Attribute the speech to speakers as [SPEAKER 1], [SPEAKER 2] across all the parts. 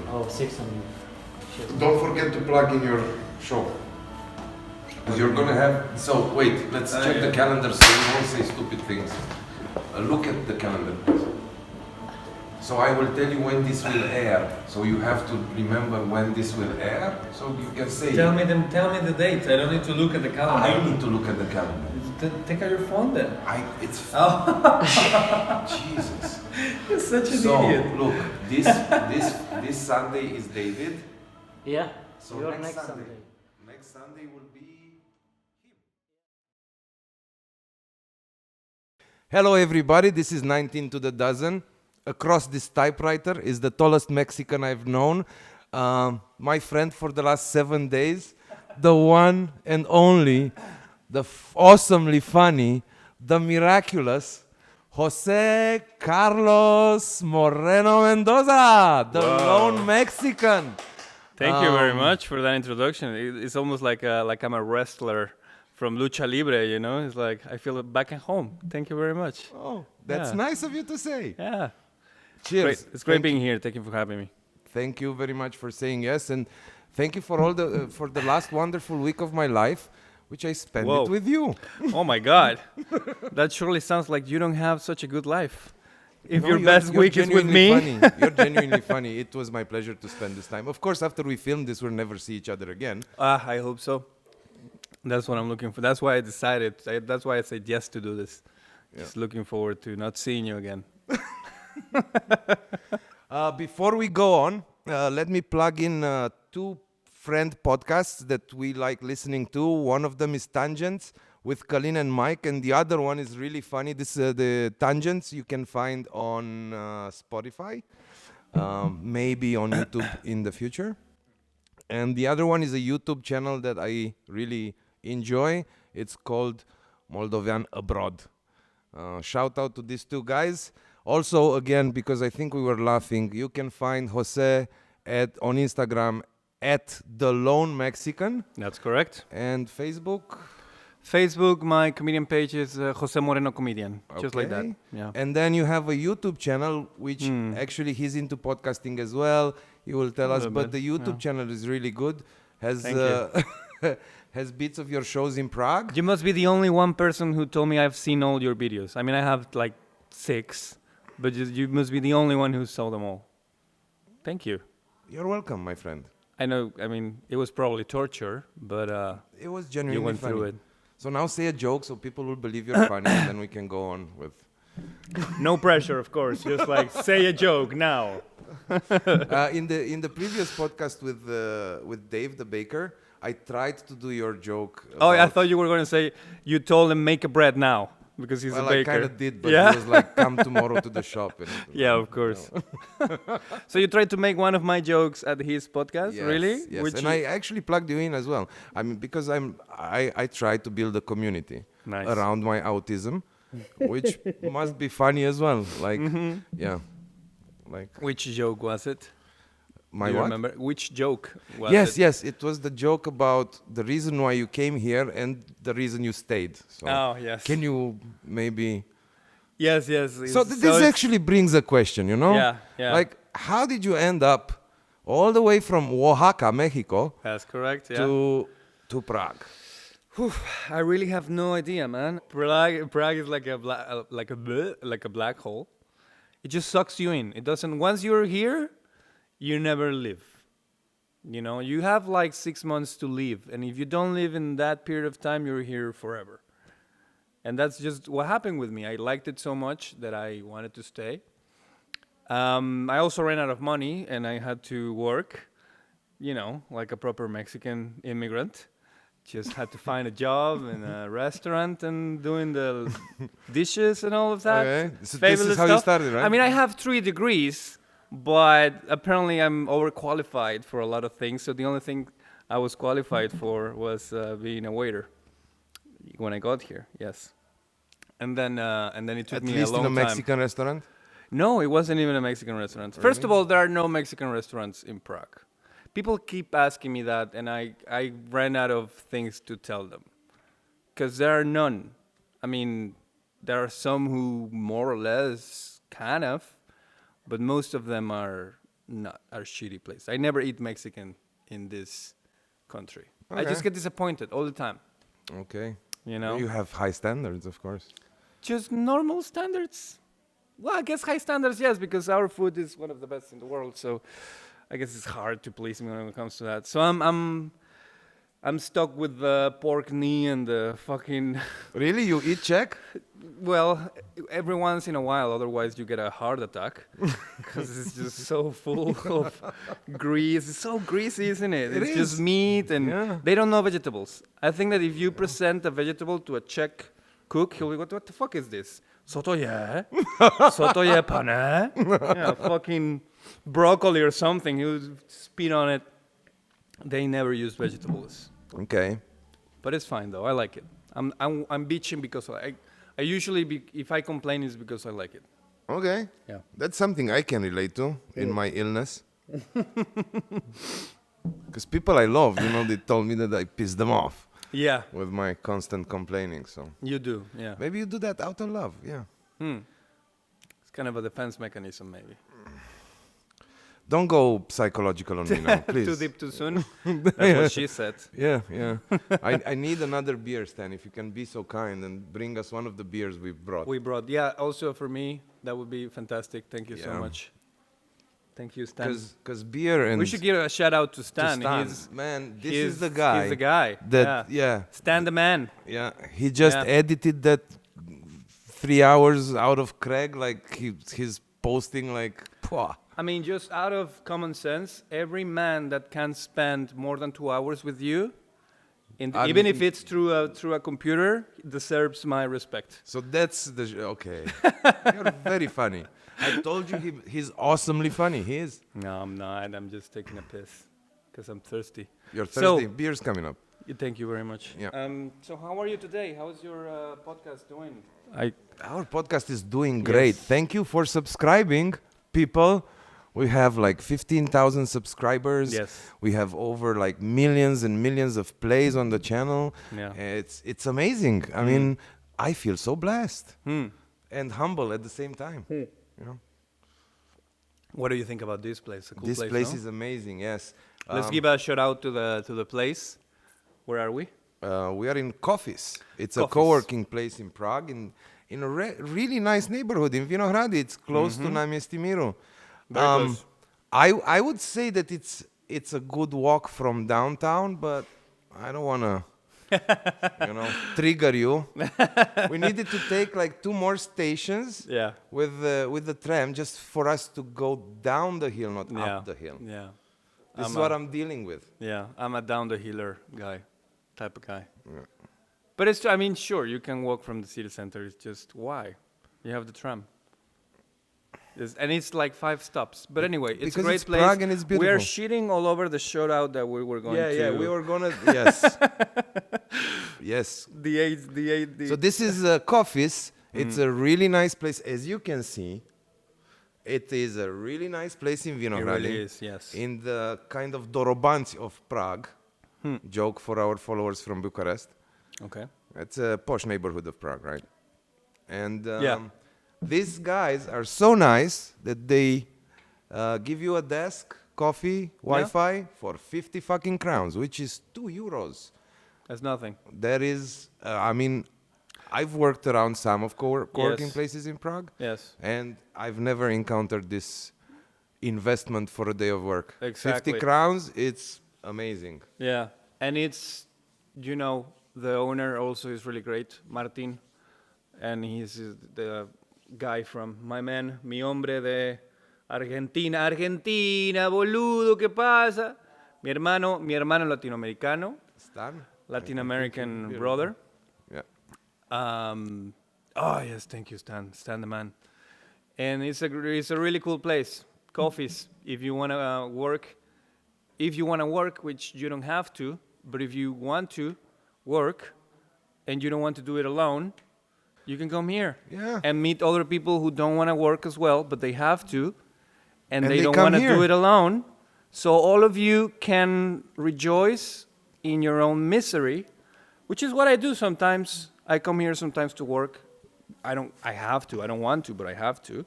[SPEAKER 1] Oh, 600. Shit.
[SPEAKER 2] Don't forget to plug in your show. You're gonna have. So wait, let's check the calendar so we won't say stupid things. Look at the calendar, please. So I will tell you when this will air. So you have to remember when this will air. So you can say.
[SPEAKER 3] Tell me the date. I don't need to look at the calendar.
[SPEAKER 2] I need to look at the calendar.
[SPEAKER 3] Take out your phone then.
[SPEAKER 2] Jesus.
[SPEAKER 3] You're such an idiot.
[SPEAKER 2] So look, this Sunday is David.
[SPEAKER 1] Yeah.
[SPEAKER 2] So
[SPEAKER 1] Your
[SPEAKER 2] next
[SPEAKER 1] next
[SPEAKER 2] Sunday.
[SPEAKER 1] Sunday.
[SPEAKER 2] Next Sunday will be him. Hello everybody, this is 19 to the dozen. Across this typewriter is the tallest Mexican I've known. My friend for the last 7 days. The one and only, the awesomely funny, the miraculous Jose Carlos Moreno Mendoza, the lone Mexican.
[SPEAKER 3] Thank you very much for that introduction. It's almost like I'm a wrestler from Lucha Libre, you know? It's like I feel back at home. Thank you very much.
[SPEAKER 2] Oh, that's nice of you to say.
[SPEAKER 3] Yeah.
[SPEAKER 2] Cheers.
[SPEAKER 3] Great. It's great being here. Thank you for having me.
[SPEAKER 2] Thank you very much for saying yes, and thank you for all the for the last wonderful week of my life, which I spent it with you.
[SPEAKER 3] Oh my God. That surely sounds like you don't have such a good life. If
[SPEAKER 2] No,
[SPEAKER 3] your best
[SPEAKER 2] you're
[SPEAKER 3] week is with
[SPEAKER 2] genuinely
[SPEAKER 3] me.
[SPEAKER 2] funny. You're genuinely funny. It was my pleasure to spend this time. Of course, after we film this, we'll never see each other again.
[SPEAKER 3] I hope so. That's what I'm looking for. That's why I decided. That's why I said yes to do this. Just looking forward to not seeing you again.
[SPEAKER 2] Before we go on, let me plug in two friend podcasts that we like listening to. One of them is Tangents with Colin and Mike, and the other one is really funny. This the Tangents you can find on Spotify, maybe on YouTube in the future. And the other one is a YouTube channel that I really enjoy. It's called Moldovan Abroad. Shout out to these two guys. Also, again, because I think we were laughing, you can find Jose on Instagram at The Lone Mexican.
[SPEAKER 3] That's correct.
[SPEAKER 2] And Facebook?
[SPEAKER 3] Facebook, my comedian page is Jose Moreno Comedian. Just like that. Yeah.
[SPEAKER 2] And then you have a YouTube channel, which actually he's into podcasting as well. He will tell us, but the YouTube channel is really good. Has has bits of your shows in Prague.
[SPEAKER 3] You must be the only one person who told me I've seen all your videos. I mean, I have like 6, but you must be the only one who saw them all. Thank you.
[SPEAKER 2] You're welcome, my friend.
[SPEAKER 3] I know, I mean, it was probably torture, but
[SPEAKER 2] it was genuinely
[SPEAKER 3] you went
[SPEAKER 2] funny.
[SPEAKER 3] through it.
[SPEAKER 2] So now say a joke so people will believe you're funny, and then we can go on with...
[SPEAKER 3] No pressure, of course. Just like, say a joke now.
[SPEAKER 2] In the previous podcast with Dave the baker, I tried to do your joke.
[SPEAKER 3] Oh, I thought you were going to say you told him make a bread now because he's a baker.
[SPEAKER 2] Well, I kind of did, but he was like, come tomorrow to the shop. And
[SPEAKER 3] yeah, of course. So you tried to make one of my jokes at his podcast,
[SPEAKER 2] yes,
[SPEAKER 3] really?
[SPEAKER 2] Yes, and I actually plugged you in as well. I mean, because I try to build a community around my autism, which must be funny as well. Like, yeah. Like,
[SPEAKER 3] which joke was it?
[SPEAKER 2] My
[SPEAKER 3] Do you
[SPEAKER 2] what?
[SPEAKER 3] remember? Which joke was it?
[SPEAKER 2] Yes. It was the joke about the reason why you came here and the reason you stayed. So
[SPEAKER 3] yes.
[SPEAKER 2] Can you maybe...
[SPEAKER 3] Yes.
[SPEAKER 2] So this actually brings a question, you know?
[SPEAKER 3] Yeah.
[SPEAKER 2] Like, how did you end up all the way from Oaxaca, Mexico...
[SPEAKER 3] That's correct, yeah.
[SPEAKER 2] To Prague?
[SPEAKER 3] I really have no idea, man. Prague is like a black hole. It just sucks you in. It doesn't... Once you're here, you never leave. You know, you have like 6 months to leave. And if you don't live in that period of time, you're here forever. And that's just what happened with me. I liked it so much that I wanted to stay. I also ran out of money and I had to work, you know, like a proper Mexican immigrant. Just had to find a job in a restaurant and doing the dishes and all of that.
[SPEAKER 2] Okay. So this is how you started, right?
[SPEAKER 3] I mean, I have 3 degrees, but apparently I'm overqualified for a lot of things. So the only thing I was qualified for was being a waiter when I got here. Yes, and then it took me a long time. At least in a
[SPEAKER 2] Mexican restaurant?
[SPEAKER 3] No, it wasn't even a Mexican restaurant. Really? First of all, there are no Mexican restaurants in Prague. People keep asking me that, and I ran out of things to tell them. Because there are none. I mean, there are some who more or less, kind of, but most of them are not a shitty place. I never eat Mexican in this country. I
[SPEAKER 2] Okay.
[SPEAKER 3] just get disappointed all the time.
[SPEAKER 2] Okay.
[SPEAKER 3] You know,
[SPEAKER 2] You have high standards, of course.
[SPEAKER 3] just normal standards. Well, I guess high standards, yes, because our food is one of the best in the world. So I guess it's hard to please me when it comes to that. So I'm stuck with the pork knee and the fucking.
[SPEAKER 2] Really? You eat Czech?
[SPEAKER 3] Well, every once in a while, otherwise you get a heart attack because it's just so full of grease. It's so greasy, isn't it?
[SPEAKER 2] It
[SPEAKER 3] It's
[SPEAKER 2] is.
[SPEAKER 3] just meat, and
[SPEAKER 2] Yeah.
[SPEAKER 3] they don't know vegetables. I think that if you present a vegetable to a Czech cook, he'll be, what the fuck is this? Sotoje? Sotoje pane? Yeah, fucking broccoli or something. He'll spit on it. They never use vegetables.
[SPEAKER 2] Okay.
[SPEAKER 3] But it's fine though. I like it. I'm bitching because I usually if I complain it's because I like it.
[SPEAKER 2] Okay.
[SPEAKER 3] Yeah.
[SPEAKER 2] That's something I can relate to in my illness. Because people I love, they told me that I piss them off
[SPEAKER 3] Yeah,
[SPEAKER 2] with my constant complaining. So
[SPEAKER 3] you do. Yeah.
[SPEAKER 2] maybe you do that out of love. Yeah.
[SPEAKER 3] It's kind of a defense mechanism maybe.
[SPEAKER 2] Don't go psychological on me now, please.
[SPEAKER 3] Too deep too soon. That's what she said.
[SPEAKER 2] Yeah, yeah. I need another beer, Stan. If you can be so kind and bring us one of the beers we've brought.
[SPEAKER 3] We brought. Yeah. Also for me that would be fantastic. Thank you so
[SPEAKER 2] Yeah.
[SPEAKER 3] much. Thank you, Stan.
[SPEAKER 2] Because beer and
[SPEAKER 3] We should give a shout out to
[SPEAKER 2] to
[SPEAKER 3] Stan.
[SPEAKER 2] Stan,
[SPEAKER 3] He's
[SPEAKER 2] man, this
[SPEAKER 3] he's-
[SPEAKER 2] is the guy.
[SPEAKER 3] He's the guy.
[SPEAKER 2] That
[SPEAKER 3] yeah. Stan the man.
[SPEAKER 2] yeah. He just
[SPEAKER 3] Yeah.
[SPEAKER 2] edited that 3 hours out of Craig, like he's posting like. Pwah.
[SPEAKER 3] I mean, just out of common sense, every man that can spend more than 2 hours with you, even if it's through a computer, deserves my respect.
[SPEAKER 2] So that's the okay. You're very funny. I told you he's awesomely funny. He is.
[SPEAKER 3] No, I'm not. I'm just taking a piss because I'm thirsty.
[SPEAKER 2] You're
[SPEAKER 3] So-
[SPEAKER 2] thirsty. Beer's coming up.
[SPEAKER 3] Thank you very much.
[SPEAKER 2] Yeah.
[SPEAKER 3] So how are you today? How is your podcast doing?
[SPEAKER 2] Our podcast is doing great.
[SPEAKER 3] Yes.
[SPEAKER 2] Thank you for subscribing, people. We have like 15,000 subscribers.
[SPEAKER 3] Yes.
[SPEAKER 2] We have over like millions and millions of plays on the channel.
[SPEAKER 3] Yeah.
[SPEAKER 2] It's amazing. I mean, I feel so blessed and humble at the same time. You know?
[SPEAKER 3] What do you think about this place? A cool
[SPEAKER 2] This
[SPEAKER 3] place,
[SPEAKER 2] place
[SPEAKER 3] no?
[SPEAKER 2] is amazing. Yes.
[SPEAKER 3] Let's give a shout out to the place. Where are we?
[SPEAKER 2] We are in Coffees. It's a
[SPEAKER 3] Coffees.
[SPEAKER 2] co-working place in Prague in a really nice neighborhood in Vinohrady. It's close to Náměstí Míru.
[SPEAKER 3] Very close.
[SPEAKER 2] I would say that it's a good walk from downtown, but I don't want to trigger you. We needed to take like 2 more stations
[SPEAKER 3] Yeah.
[SPEAKER 2] with the tram just for us to go down the hill, not
[SPEAKER 3] Yeah.
[SPEAKER 2] up the hill.
[SPEAKER 3] Yeah.
[SPEAKER 2] This is what I'm dealing with.
[SPEAKER 3] Yeah, I'm a down the healer guy, type of guy.
[SPEAKER 2] Yeah.
[SPEAKER 3] But it's, I mean, sure, you can walk from the city center. It's just why? You have the tram. And it's like 5 stops. But anyway, it's
[SPEAKER 2] Because
[SPEAKER 3] a great
[SPEAKER 2] it's
[SPEAKER 3] place.
[SPEAKER 2] Prague and it's
[SPEAKER 3] We are
[SPEAKER 2] beautiful.
[SPEAKER 3] shitting all over the shout out that we were going to.
[SPEAKER 2] Yeah, we were gonna yes, yes.
[SPEAKER 3] The
[SPEAKER 2] So this is Coffees. It's a really nice place, as you can see. It is a really nice place in
[SPEAKER 3] It
[SPEAKER 2] Vinohrady.
[SPEAKER 3] really is, yes.
[SPEAKER 2] In the kind of Dorobanci of Prague. Joke for our followers from Bucharest.
[SPEAKER 3] Okay.
[SPEAKER 2] It's a posh neighborhood of Prague, right? And
[SPEAKER 3] Yeah.
[SPEAKER 2] these guys are so nice that they give you a desk, coffee, Wi-Fi for 50 fucking crowns, which is 2 euros.
[SPEAKER 3] That's nothing.
[SPEAKER 2] That is, I mean, I've worked around some of co-working
[SPEAKER 3] Yes.
[SPEAKER 2] places in Prague,
[SPEAKER 3] Yes.
[SPEAKER 2] and I've never encountered this investment for a day of work.
[SPEAKER 3] Exactly.
[SPEAKER 2] 50 crowns, it's amazing.
[SPEAKER 3] Yeah. And it's, the owner also is really great, Martin. And he's the guy from my man, mi hombre de Argentina. Argentina, boludo, ¿qué pasa? Mi hermano latinoamericano,
[SPEAKER 2] Stan?
[SPEAKER 3] Latin American
[SPEAKER 2] Beautiful.
[SPEAKER 3] brother.
[SPEAKER 2] Yeah.
[SPEAKER 3] Oh yes, thank you, Stan the man. And it's a really cool place. Coffees, if you want to work, which you don't have to, but if you want to work and you don't want to do it alone, you can come here
[SPEAKER 2] Yeah.
[SPEAKER 3] and meet other people who don't want to work as well, but they have to, and
[SPEAKER 2] And
[SPEAKER 3] they
[SPEAKER 2] they
[SPEAKER 3] don't
[SPEAKER 2] come
[SPEAKER 3] want to do
[SPEAKER 2] here.
[SPEAKER 3] it alone. So all of you can rejoice in your own misery, which is what I do sometimes. I come here sometimes to work. I have to. I don't want to, but I have to.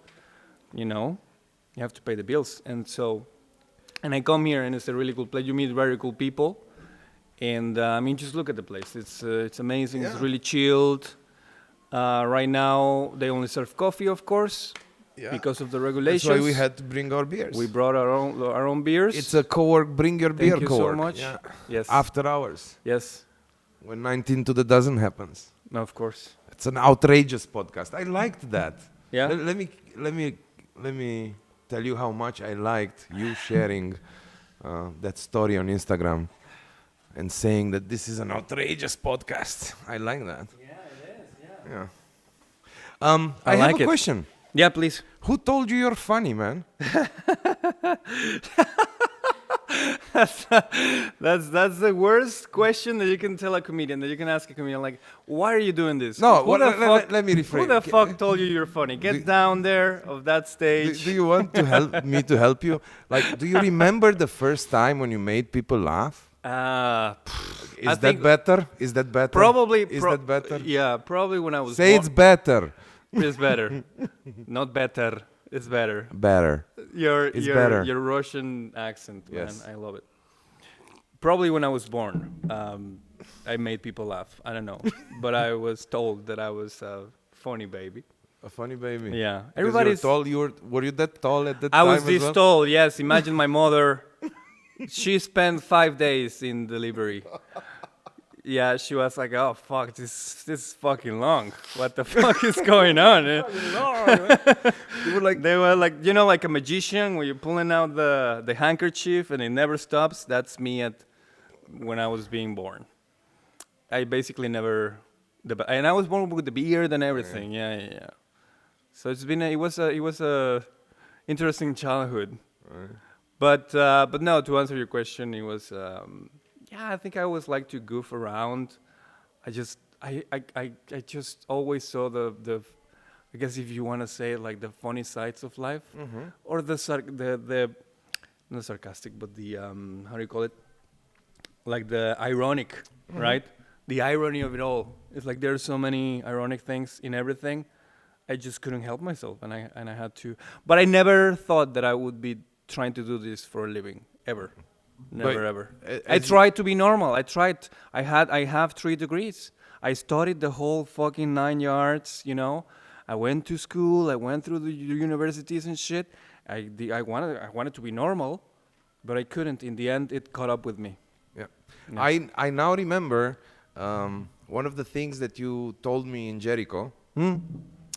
[SPEAKER 3] You have to pay the bills. And I come here, and it's a really cool place. You meet very cool people. And, I mean, just look at the place. It's amazing.
[SPEAKER 2] Yeah.
[SPEAKER 3] It's really chilled. Right now, they only serve coffee, of course, because of the regulations.
[SPEAKER 2] That's why we had to bring our beers.
[SPEAKER 3] We brought our own beers.
[SPEAKER 2] It's a co-work, bring your beer
[SPEAKER 3] Thank you
[SPEAKER 2] co-work.
[SPEAKER 3] so much.
[SPEAKER 2] Yeah.
[SPEAKER 3] Yes.
[SPEAKER 2] After hours.
[SPEAKER 3] Yes.
[SPEAKER 2] When 19 to the dozen happens.
[SPEAKER 3] No, of course.
[SPEAKER 2] It's an outrageous podcast. I liked that.
[SPEAKER 3] Yeah.
[SPEAKER 2] Let me tell you how much I liked you sharing that story on Instagram and saying that this is an outrageous podcast. I like that.
[SPEAKER 3] Yeah, it is.
[SPEAKER 2] Yeah. I have
[SPEAKER 3] like
[SPEAKER 2] a
[SPEAKER 3] it.
[SPEAKER 2] question.
[SPEAKER 3] Yeah, please.
[SPEAKER 2] Who told you you're funny, man?
[SPEAKER 3] That's the worst question that you can tell a comedian, that you can ask a comedian, like, why are you doing this?
[SPEAKER 2] No,
[SPEAKER 3] Who the fuck,
[SPEAKER 2] let me rephrase.
[SPEAKER 3] Who the fuck told you you're funny? Get down there of that
[SPEAKER 2] Do,
[SPEAKER 3] stage.
[SPEAKER 2] do you want to help me to help you? Like, do you remember the first time when you made people laugh? Is that better? Is that better?
[SPEAKER 3] Probably.
[SPEAKER 2] Is that better?
[SPEAKER 3] Yeah, probably when I was.
[SPEAKER 2] Say it's better.
[SPEAKER 3] It's better. Not better. It's better.
[SPEAKER 2] Better. It's better.
[SPEAKER 3] Your Russian accent,
[SPEAKER 2] Yes.
[SPEAKER 3] man. I love it. Probably when I was born, I made people laugh. I don't know, but I was told that I was a funny baby.
[SPEAKER 2] A funny baby.
[SPEAKER 3] Yeah,
[SPEAKER 2] Because
[SPEAKER 3] everybody's.
[SPEAKER 2] you're tall. Were you that tall at that
[SPEAKER 3] I
[SPEAKER 2] time
[SPEAKER 3] was
[SPEAKER 2] as
[SPEAKER 3] this
[SPEAKER 2] well?
[SPEAKER 3] tall. Yes, imagine my mother. She spent 5 days in delivery. Yeah, she was like, "Oh fuck, this is fucking long. What the fuck is going on?" They were like, you know, like a magician where you're pulling out the handkerchief and it never stops. That's me when I was being born. I basically never, and I was born with the beard and everything. Yeah. So it was a interesting childhood. But no, to answer your question, it was. Yeah, I think I always like to goof around. I just always saw the I guess if you want to say it, like the funny sides of life, or the not sarcastic, but the how do you call it? Like the ironic, right? The irony of it all. It's like there's so many ironic things in everything. I just couldn't help myself, and I had to. But I never thought that I would be trying to do this for a living ever. Never ever. I tried to be normal. I have 3 degrees. I studied the whole fucking 9 yards, you know. I went to school. I went through the universities and shit. I wanted to be normal, but I couldn't. In the end, it caught up with me.
[SPEAKER 2] Yeah. I now remember one of the things that you told me in Jericho.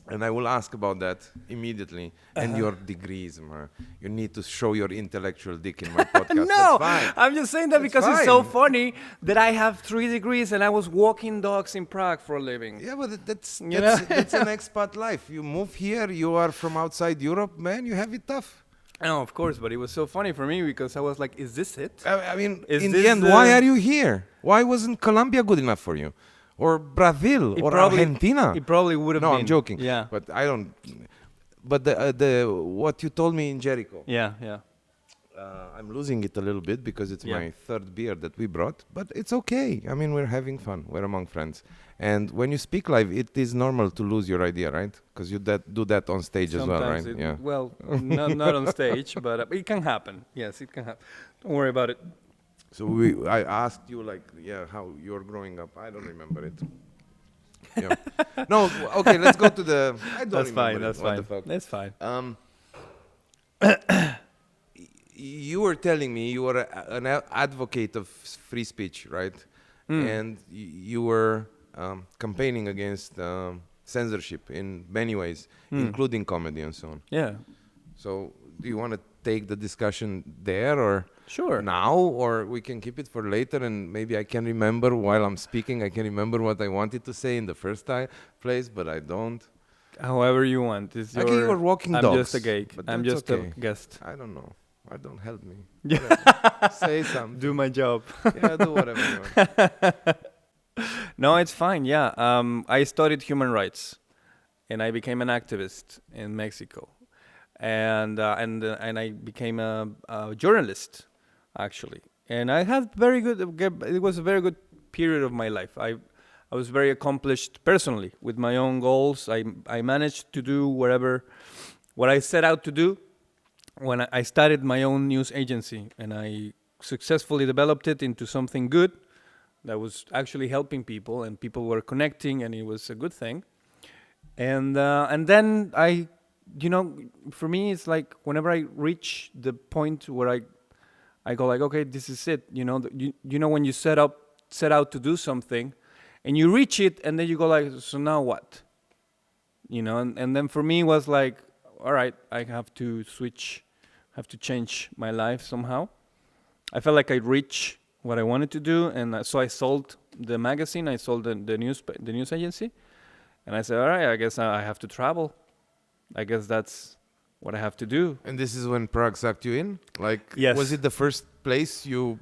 [SPEAKER 2] And I will ask about that immediately. And your degrees, man. You need to show your intellectual dick in my podcast.
[SPEAKER 3] No,
[SPEAKER 2] That's fine.
[SPEAKER 3] I'm just saying that
[SPEAKER 2] That's
[SPEAKER 3] because it's so
[SPEAKER 2] fine.
[SPEAKER 3] funny that I have 3 degrees and I was walking dogs in Prague for a living.
[SPEAKER 2] Yeah, but that's
[SPEAKER 3] You know?
[SPEAKER 2] that's an expat life. You move here, you are from outside Europe, man. You have it tough.
[SPEAKER 3] No, of course, but it was so funny for me because I was like, is this it?
[SPEAKER 2] I mean,
[SPEAKER 3] Is
[SPEAKER 2] in
[SPEAKER 3] this
[SPEAKER 2] the end, why are you here? Why wasn't Colombia good enough for you? Or Brazil, or Argentina?
[SPEAKER 3] It probably would have
[SPEAKER 2] No,
[SPEAKER 3] been.
[SPEAKER 2] I'm joking.
[SPEAKER 3] Yeah.
[SPEAKER 2] But I don't. But the what you told me in Jericho.
[SPEAKER 3] Yeah.
[SPEAKER 2] I'm losing it a little bit because it's
[SPEAKER 3] Yeah.
[SPEAKER 2] my 3rd beer that we brought, but it's okay. I mean, we're having fun. We're among friends. And when you speak live, it is normal to lose your idea, right? Because you do that on stage as well, right?
[SPEAKER 3] Sometimes well, not on stage, but it can happen. Yes, it can happen. Don't worry about it.
[SPEAKER 2] So I asked you, like, how you're growing up. I don't remember it. Yeah. No, okay, let's go to the... I don't
[SPEAKER 3] That's fine.
[SPEAKER 2] remember it.
[SPEAKER 3] That's
[SPEAKER 2] What
[SPEAKER 3] fine.
[SPEAKER 2] the fuck?
[SPEAKER 3] That's fine.
[SPEAKER 2] You were telling me you were an advocate of free speech, right? And you were campaigning against censorship in many ways, including comedy and so on.
[SPEAKER 3] Yeah.
[SPEAKER 2] So do you want to take the discussion there or
[SPEAKER 3] Sure.
[SPEAKER 2] now, or we can keep it for later and maybe I can remember while I'm speaking, I can remember what I wanted to say in the first place, but I don't.
[SPEAKER 3] However you want. It's
[SPEAKER 2] Okay, you were walking
[SPEAKER 3] I'm
[SPEAKER 2] dogs.
[SPEAKER 3] just a geek.
[SPEAKER 2] but
[SPEAKER 3] I'm
[SPEAKER 2] that's
[SPEAKER 3] just
[SPEAKER 2] okay.
[SPEAKER 3] a guest.
[SPEAKER 2] I don't know. I don't help me.
[SPEAKER 3] Yeah.
[SPEAKER 2] Say something.
[SPEAKER 3] Do my job.
[SPEAKER 2] Yeah, do whatever you want.
[SPEAKER 3] No, it's fine. Yeah. I studied human rights, and I became an activist in Mexico, and I became a journalist, actually. And I had very good. It was a very good period of my life. I was very accomplished personally with my own goals. I managed to do what I set out to do. when I started my own news agency, and I successfully developed it into something good that was actually helping people, and people were connecting, and it was a good thing. And then for me, it's like whenever I reach the point where I go like, okay, this is it. When you set out to do something, and you reach it, and then you go like, so now what? And then for me it was like, all right, I have to change my life somehow. I felt like I reached what I wanted to do, and so I sold the magazine, I sold the news agency, and I said, all right, I guess I have to travel. I guess that's what I have to do.
[SPEAKER 2] And this is when Prague sucked you in? Like,
[SPEAKER 3] Yes.
[SPEAKER 2] Was it the first place you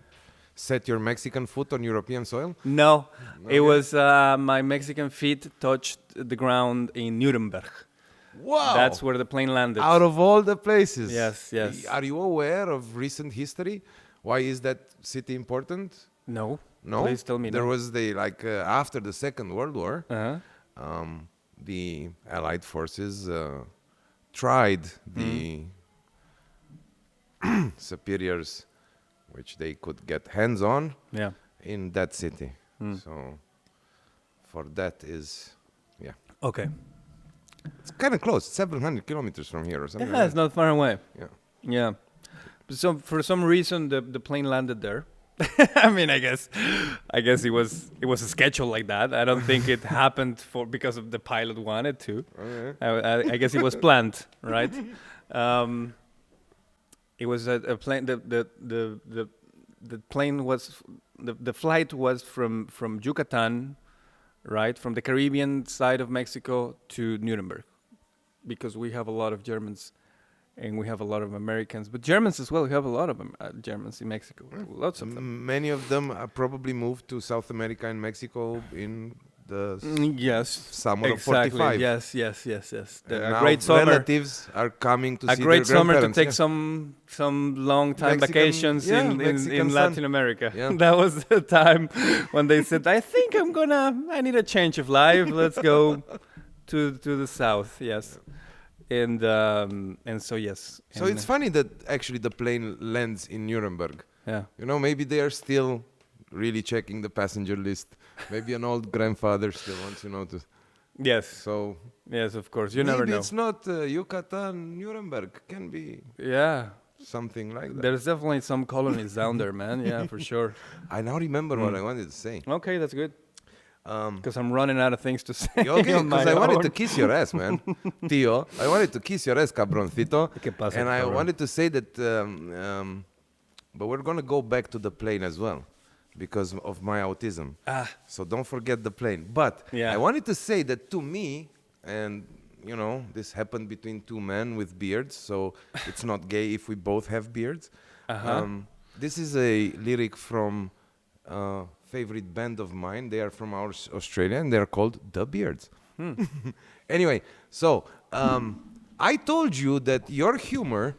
[SPEAKER 2] set your Mexican foot on European soil?
[SPEAKER 3] No,
[SPEAKER 2] Okay.
[SPEAKER 3] it was my Mexican feet touched the ground in Nuremberg.
[SPEAKER 2] Wow!
[SPEAKER 3] That's where the plane landed.
[SPEAKER 2] Out of all the places.
[SPEAKER 3] Yes.
[SPEAKER 2] Are you aware of recent history? Why is that city important?
[SPEAKER 3] No.
[SPEAKER 2] No?
[SPEAKER 3] Please tell me.
[SPEAKER 2] There
[SPEAKER 3] no.
[SPEAKER 2] was after the Second World War,
[SPEAKER 3] Uh-huh.
[SPEAKER 2] the Allied forces tried the superiors, which they could get hands on,
[SPEAKER 3] Yeah.
[SPEAKER 2] in that city. So for that is,
[SPEAKER 3] Okay.
[SPEAKER 2] it's kind of close, 700 kilometers from here or something.
[SPEAKER 3] Yeah, it's not far away.
[SPEAKER 2] Yeah.
[SPEAKER 3] Yeah. So for some reason the plane landed there. I mean, I guess it was a schedule like that. I don't think it happened because of the pilot wanted to.
[SPEAKER 2] Okay.
[SPEAKER 3] I guess it was planned, right? It was a plane. The plane was the flight was from Yucatan, right, from the Caribbean side of Mexico to Nuremberg, because we have a lot of Germans. And we have a lot of Americans, but Germans as well. We have a lot of Germans in Mexico. Lots of them.
[SPEAKER 2] Many of them probably moved to South America and Mexico in the
[SPEAKER 3] Yes,
[SPEAKER 2] summer
[SPEAKER 3] exactly.
[SPEAKER 2] of 45.
[SPEAKER 3] Yes.
[SPEAKER 2] And
[SPEAKER 3] A
[SPEAKER 2] now
[SPEAKER 3] great summer.
[SPEAKER 2] relatives are coming to
[SPEAKER 3] A
[SPEAKER 2] see
[SPEAKER 3] great
[SPEAKER 2] their
[SPEAKER 3] summer to
[SPEAKER 2] grandparents,
[SPEAKER 3] take
[SPEAKER 2] yeah.
[SPEAKER 3] some long time
[SPEAKER 2] Mexican-
[SPEAKER 3] vacations
[SPEAKER 2] yeah,
[SPEAKER 3] in
[SPEAKER 2] Mexican sun.
[SPEAKER 3] Latin America.
[SPEAKER 2] Yeah.
[SPEAKER 3] That was the time when they said, I think I need a change of life. Let's go to the south. Yes. And so yes.
[SPEAKER 2] So
[SPEAKER 3] And,
[SPEAKER 2] it's funny that actually the plane lands in Nuremberg.
[SPEAKER 3] yeah.
[SPEAKER 2] Maybe they are still really checking the passenger list. Maybe an old grandfather still wants, to.
[SPEAKER 3] Yes.
[SPEAKER 2] So
[SPEAKER 3] Yes, of course. You
[SPEAKER 2] maybe
[SPEAKER 3] never know.
[SPEAKER 2] it's not Yucatan, Nuremberg. Can be
[SPEAKER 3] Yeah.
[SPEAKER 2] something like that.
[SPEAKER 3] There's definitely some colonies down there, man. Yeah, for sure.
[SPEAKER 2] I now remember what I wanted to say.
[SPEAKER 3] Okay, that's good. Because I'm running out of things to say.
[SPEAKER 2] Okay,
[SPEAKER 3] on my
[SPEAKER 2] because I wanted
[SPEAKER 3] own.
[SPEAKER 2] to kiss your ass, man. Tío, I wanted to kiss your ass, cabroncito.
[SPEAKER 3] ¿Qué pasa,
[SPEAKER 2] And I
[SPEAKER 3] cabrón?
[SPEAKER 2] wanted to say that, but we're going to go back to the plane as well because of my autism. So don't forget the plane. But
[SPEAKER 3] Yeah.
[SPEAKER 2] I wanted to say that to me, and this happened between two men with beards, so it's not gay if we both have beards. This is a lyric from favorite band of mine. They are from Australia, and they are called The Beards. Anyway, so I told you that your humor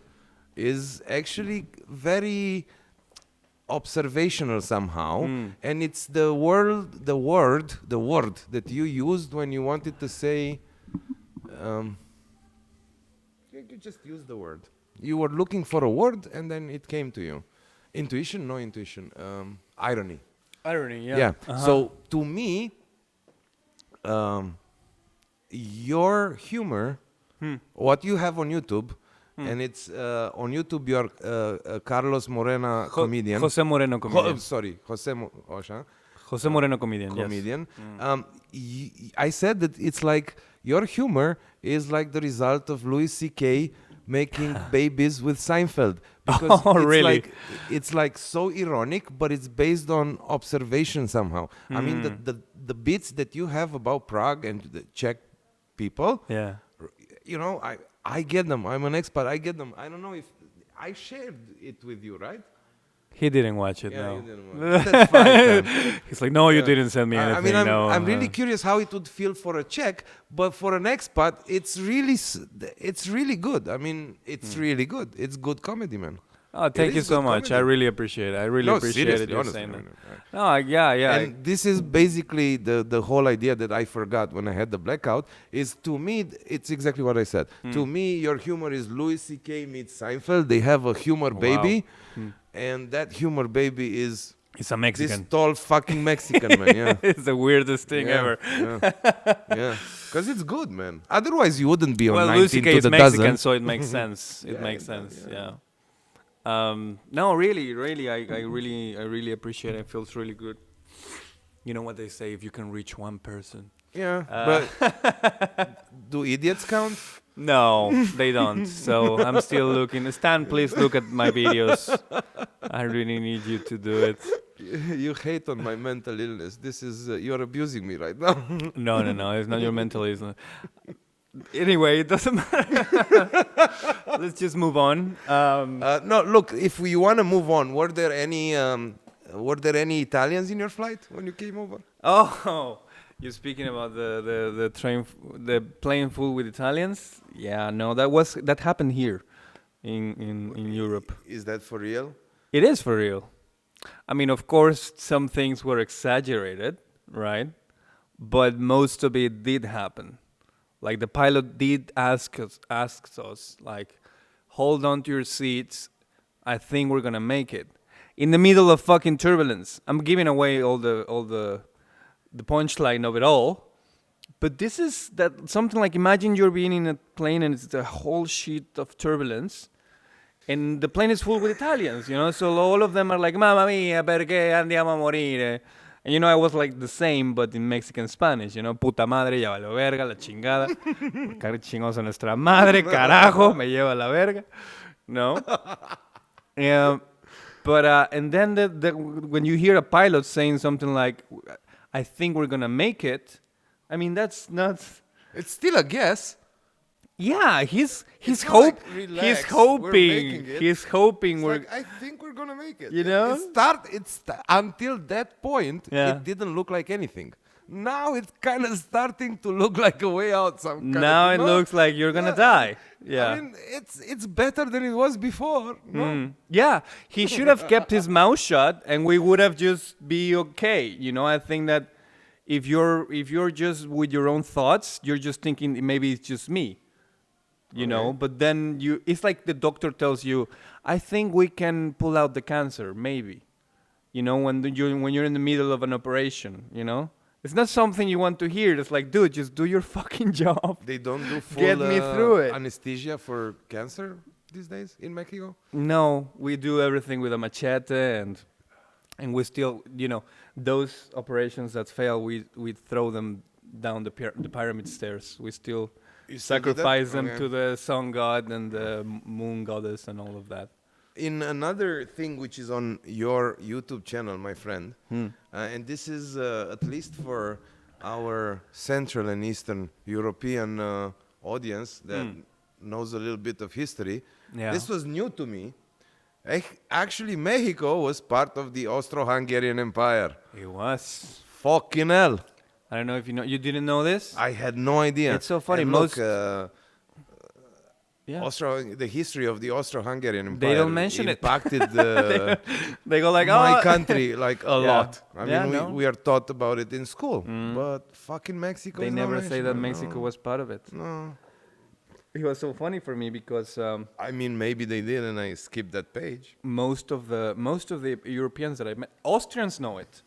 [SPEAKER 2] is actually very observational somehow, and it's the word that you used when you wanted to say. You just used the word. You were looking for a word, and then it came to you. Intuition? No intuition. Irony.
[SPEAKER 3] Irony, yeah.
[SPEAKER 2] Yeah.
[SPEAKER 3] Uh-huh.
[SPEAKER 2] So to me, your humor, what you have on YouTube, and it's on YouTube. You're Carlos Moreno comedian.
[SPEAKER 3] Jose Moreno comedian. Jose Moreno comedian.
[SPEAKER 2] Comedian. I said that it's like your humor is like the result of Louis C.K. making babies with Seinfeld. Because
[SPEAKER 3] Oh, really?
[SPEAKER 2] It's like so ironic, but it's based on observation somehow. I mean, the bits that you have about Prague and the Czech people,
[SPEAKER 3] Yeah.
[SPEAKER 2] I get them. I'm an expert. I get them. I don't know if I shared it with you, right?
[SPEAKER 3] He didn't watch it,
[SPEAKER 2] Yeah,
[SPEAKER 3] no.
[SPEAKER 2] you didn't want it. That's fine, man.
[SPEAKER 3] He's like, no, you didn't send me anything.
[SPEAKER 2] I mean, I'm
[SPEAKER 3] no.
[SPEAKER 2] really curious how it would feel for a Czech, but for an expat, it's really good. I mean, it's really good. It's good comedy, man.
[SPEAKER 3] Oh, thank you
[SPEAKER 2] is
[SPEAKER 3] so
[SPEAKER 2] good
[SPEAKER 3] much. I
[SPEAKER 2] comedy.
[SPEAKER 3] really appreciate it. I really
[SPEAKER 2] No,
[SPEAKER 3] appreciate
[SPEAKER 2] seriously,
[SPEAKER 3] it. You're
[SPEAKER 2] honestly,
[SPEAKER 3] saying
[SPEAKER 2] I
[SPEAKER 3] that.
[SPEAKER 2] mean,
[SPEAKER 3] No, yeah.
[SPEAKER 2] and this is basically the whole idea that I forgot when I had the blackout. Is to me, it's exactly what I said. To me, your humor is Louis C.K. meets Seinfeld. They have a humor baby, and that humor baby is
[SPEAKER 3] It's a
[SPEAKER 2] this
[SPEAKER 3] Mexican.
[SPEAKER 2] tall fucking Mexican man. Yeah.
[SPEAKER 3] It's the weirdest thing
[SPEAKER 2] Yeah,
[SPEAKER 3] ever.
[SPEAKER 2] yeah, because it's good, man. Otherwise, you wouldn't be on
[SPEAKER 3] Well,
[SPEAKER 2] 19
[SPEAKER 3] Lucy K
[SPEAKER 2] to
[SPEAKER 3] is
[SPEAKER 2] the
[SPEAKER 3] Mexican,
[SPEAKER 2] dozen.
[SPEAKER 3] so it makes sense. It
[SPEAKER 2] Yeah,
[SPEAKER 3] makes
[SPEAKER 2] it does,
[SPEAKER 3] sense.
[SPEAKER 2] yeah.
[SPEAKER 3] Yeah. No, really, I really appreciate it. It feels really good. You know what they say: if you can reach one person.
[SPEAKER 2] Yeah, but do idiots count?
[SPEAKER 3] No, they don't. So I'm still looking. Stan, please look at my videos. I really need you to do it.
[SPEAKER 2] You hate on my mental illness. This is you're abusing me right now.
[SPEAKER 3] No. It's not your mentalism. Anyway, it doesn't matter. Let's just move on.
[SPEAKER 2] No, look. If we want to move on, were there any Italians in your flight when you came over?
[SPEAKER 3] Oh, you're speaking about the train, the plane full with Italians? Yeah, no, that happened here, in Europe.
[SPEAKER 2] Is that for real?
[SPEAKER 3] It is for real. I mean, of course, some things were exaggerated, right? But most of it did happen. Like the pilot did ask us, like, hold on to your seats. I think we're gonna make it. In the middle of fucking turbulence. I'm giving away all the punchline of it all. But this is that something like, imagine you're being in a plane and it's a whole sheet of turbulence. And the plane is full with Italians, you know? So all of them are like, Mamma mia, perché andiamo a morire? And you know, I was like the same, but in Mexican Spanish, you know? Puta madre, ya valió verga, la chingada. Porque chingosa nuestra madre, carajo, me lleva la verga. No? Yeah. But, and then when you hear a pilot saying something like, I think we're going to make it, I mean, that's not...
[SPEAKER 2] It's still a guess.
[SPEAKER 3] Yeah, he's
[SPEAKER 2] It's not like,
[SPEAKER 3] he's
[SPEAKER 2] relax, we're
[SPEAKER 3] hoping
[SPEAKER 2] making it.
[SPEAKER 3] he's hoping
[SPEAKER 2] It's
[SPEAKER 3] we're
[SPEAKER 2] like, I think we're gonna make it.
[SPEAKER 3] You know?
[SPEAKER 2] Until that point,
[SPEAKER 3] Yeah.
[SPEAKER 2] it didn't look like anything. Now it's kind of starting to look like a way out.
[SPEAKER 3] now it looks like you're gonna die. Yeah.
[SPEAKER 2] I mean, it's better than it was before. No?
[SPEAKER 3] Yeah, he should have kept his mouth shut, and we would have just be okay. You know, I think that if you're just with your own thoughts, you're just thinking maybe it's just me. You know, but then it's like the doctor tells you, I think we can pull out the cancer, maybe. You know, when you're in the middle of an operation, you know? It's not something you want to hear. It's like, dude, just do your fucking job.
[SPEAKER 2] They don't do full
[SPEAKER 3] Get me through it.
[SPEAKER 2] anesthesia for cancer these days in Mexico?
[SPEAKER 3] No, we do everything with a machete, and we still, you know, those operations that fail, we throw them down the pyramid stairs. We still sacrifice them to the sun god and the moon goddess and all of that.
[SPEAKER 2] In another thing which is on your YouTube channel, my friend, and this is at least for our Central and Eastern European audience that knows a little bit of history, this was new to me. Actually, Mexico was part of the Austro-Hungarian Empire.
[SPEAKER 3] It was.
[SPEAKER 2] Fucking hell.
[SPEAKER 3] I don't know if you know. You didn't know this?
[SPEAKER 2] I had no idea.
[SPEAKER 3] It's so funny.
[SPEAKER 2] And
[SPEAKER 3] Most
[SPEAKER 2] look,
[SPEAKER 3] yeah.
[SPEAKER 2] the history of the Austro-Hungarian Empire
[SPEAKER 3] They don't mention it.
[SPEAKER 2] impacted
[SPEAKER 3] They go like,
[SPEAKER 2] my
[SPEAKER 3] oh,
[SPEAKER 2] country like a lot. I mean,
[SPEAKER 3] no.
[SPEAKER 2] we are taught about it in school, but fucking Mexico.
[SPEAKER 3] They
[SPEAKER 2] is not
[SPEAKER 3] never say that
[SPEAKER 2] mentioned.
[SPEAKER 3] Mexico was part of it.
[SPEAKER 2] No.
[SPEAKER 3] It was so funny for me because
[SPEAKER 2] I mean, maybe they did, and I skipped that page.
[SPEAKER 3] most of the Europeans that I met, Austrians know it.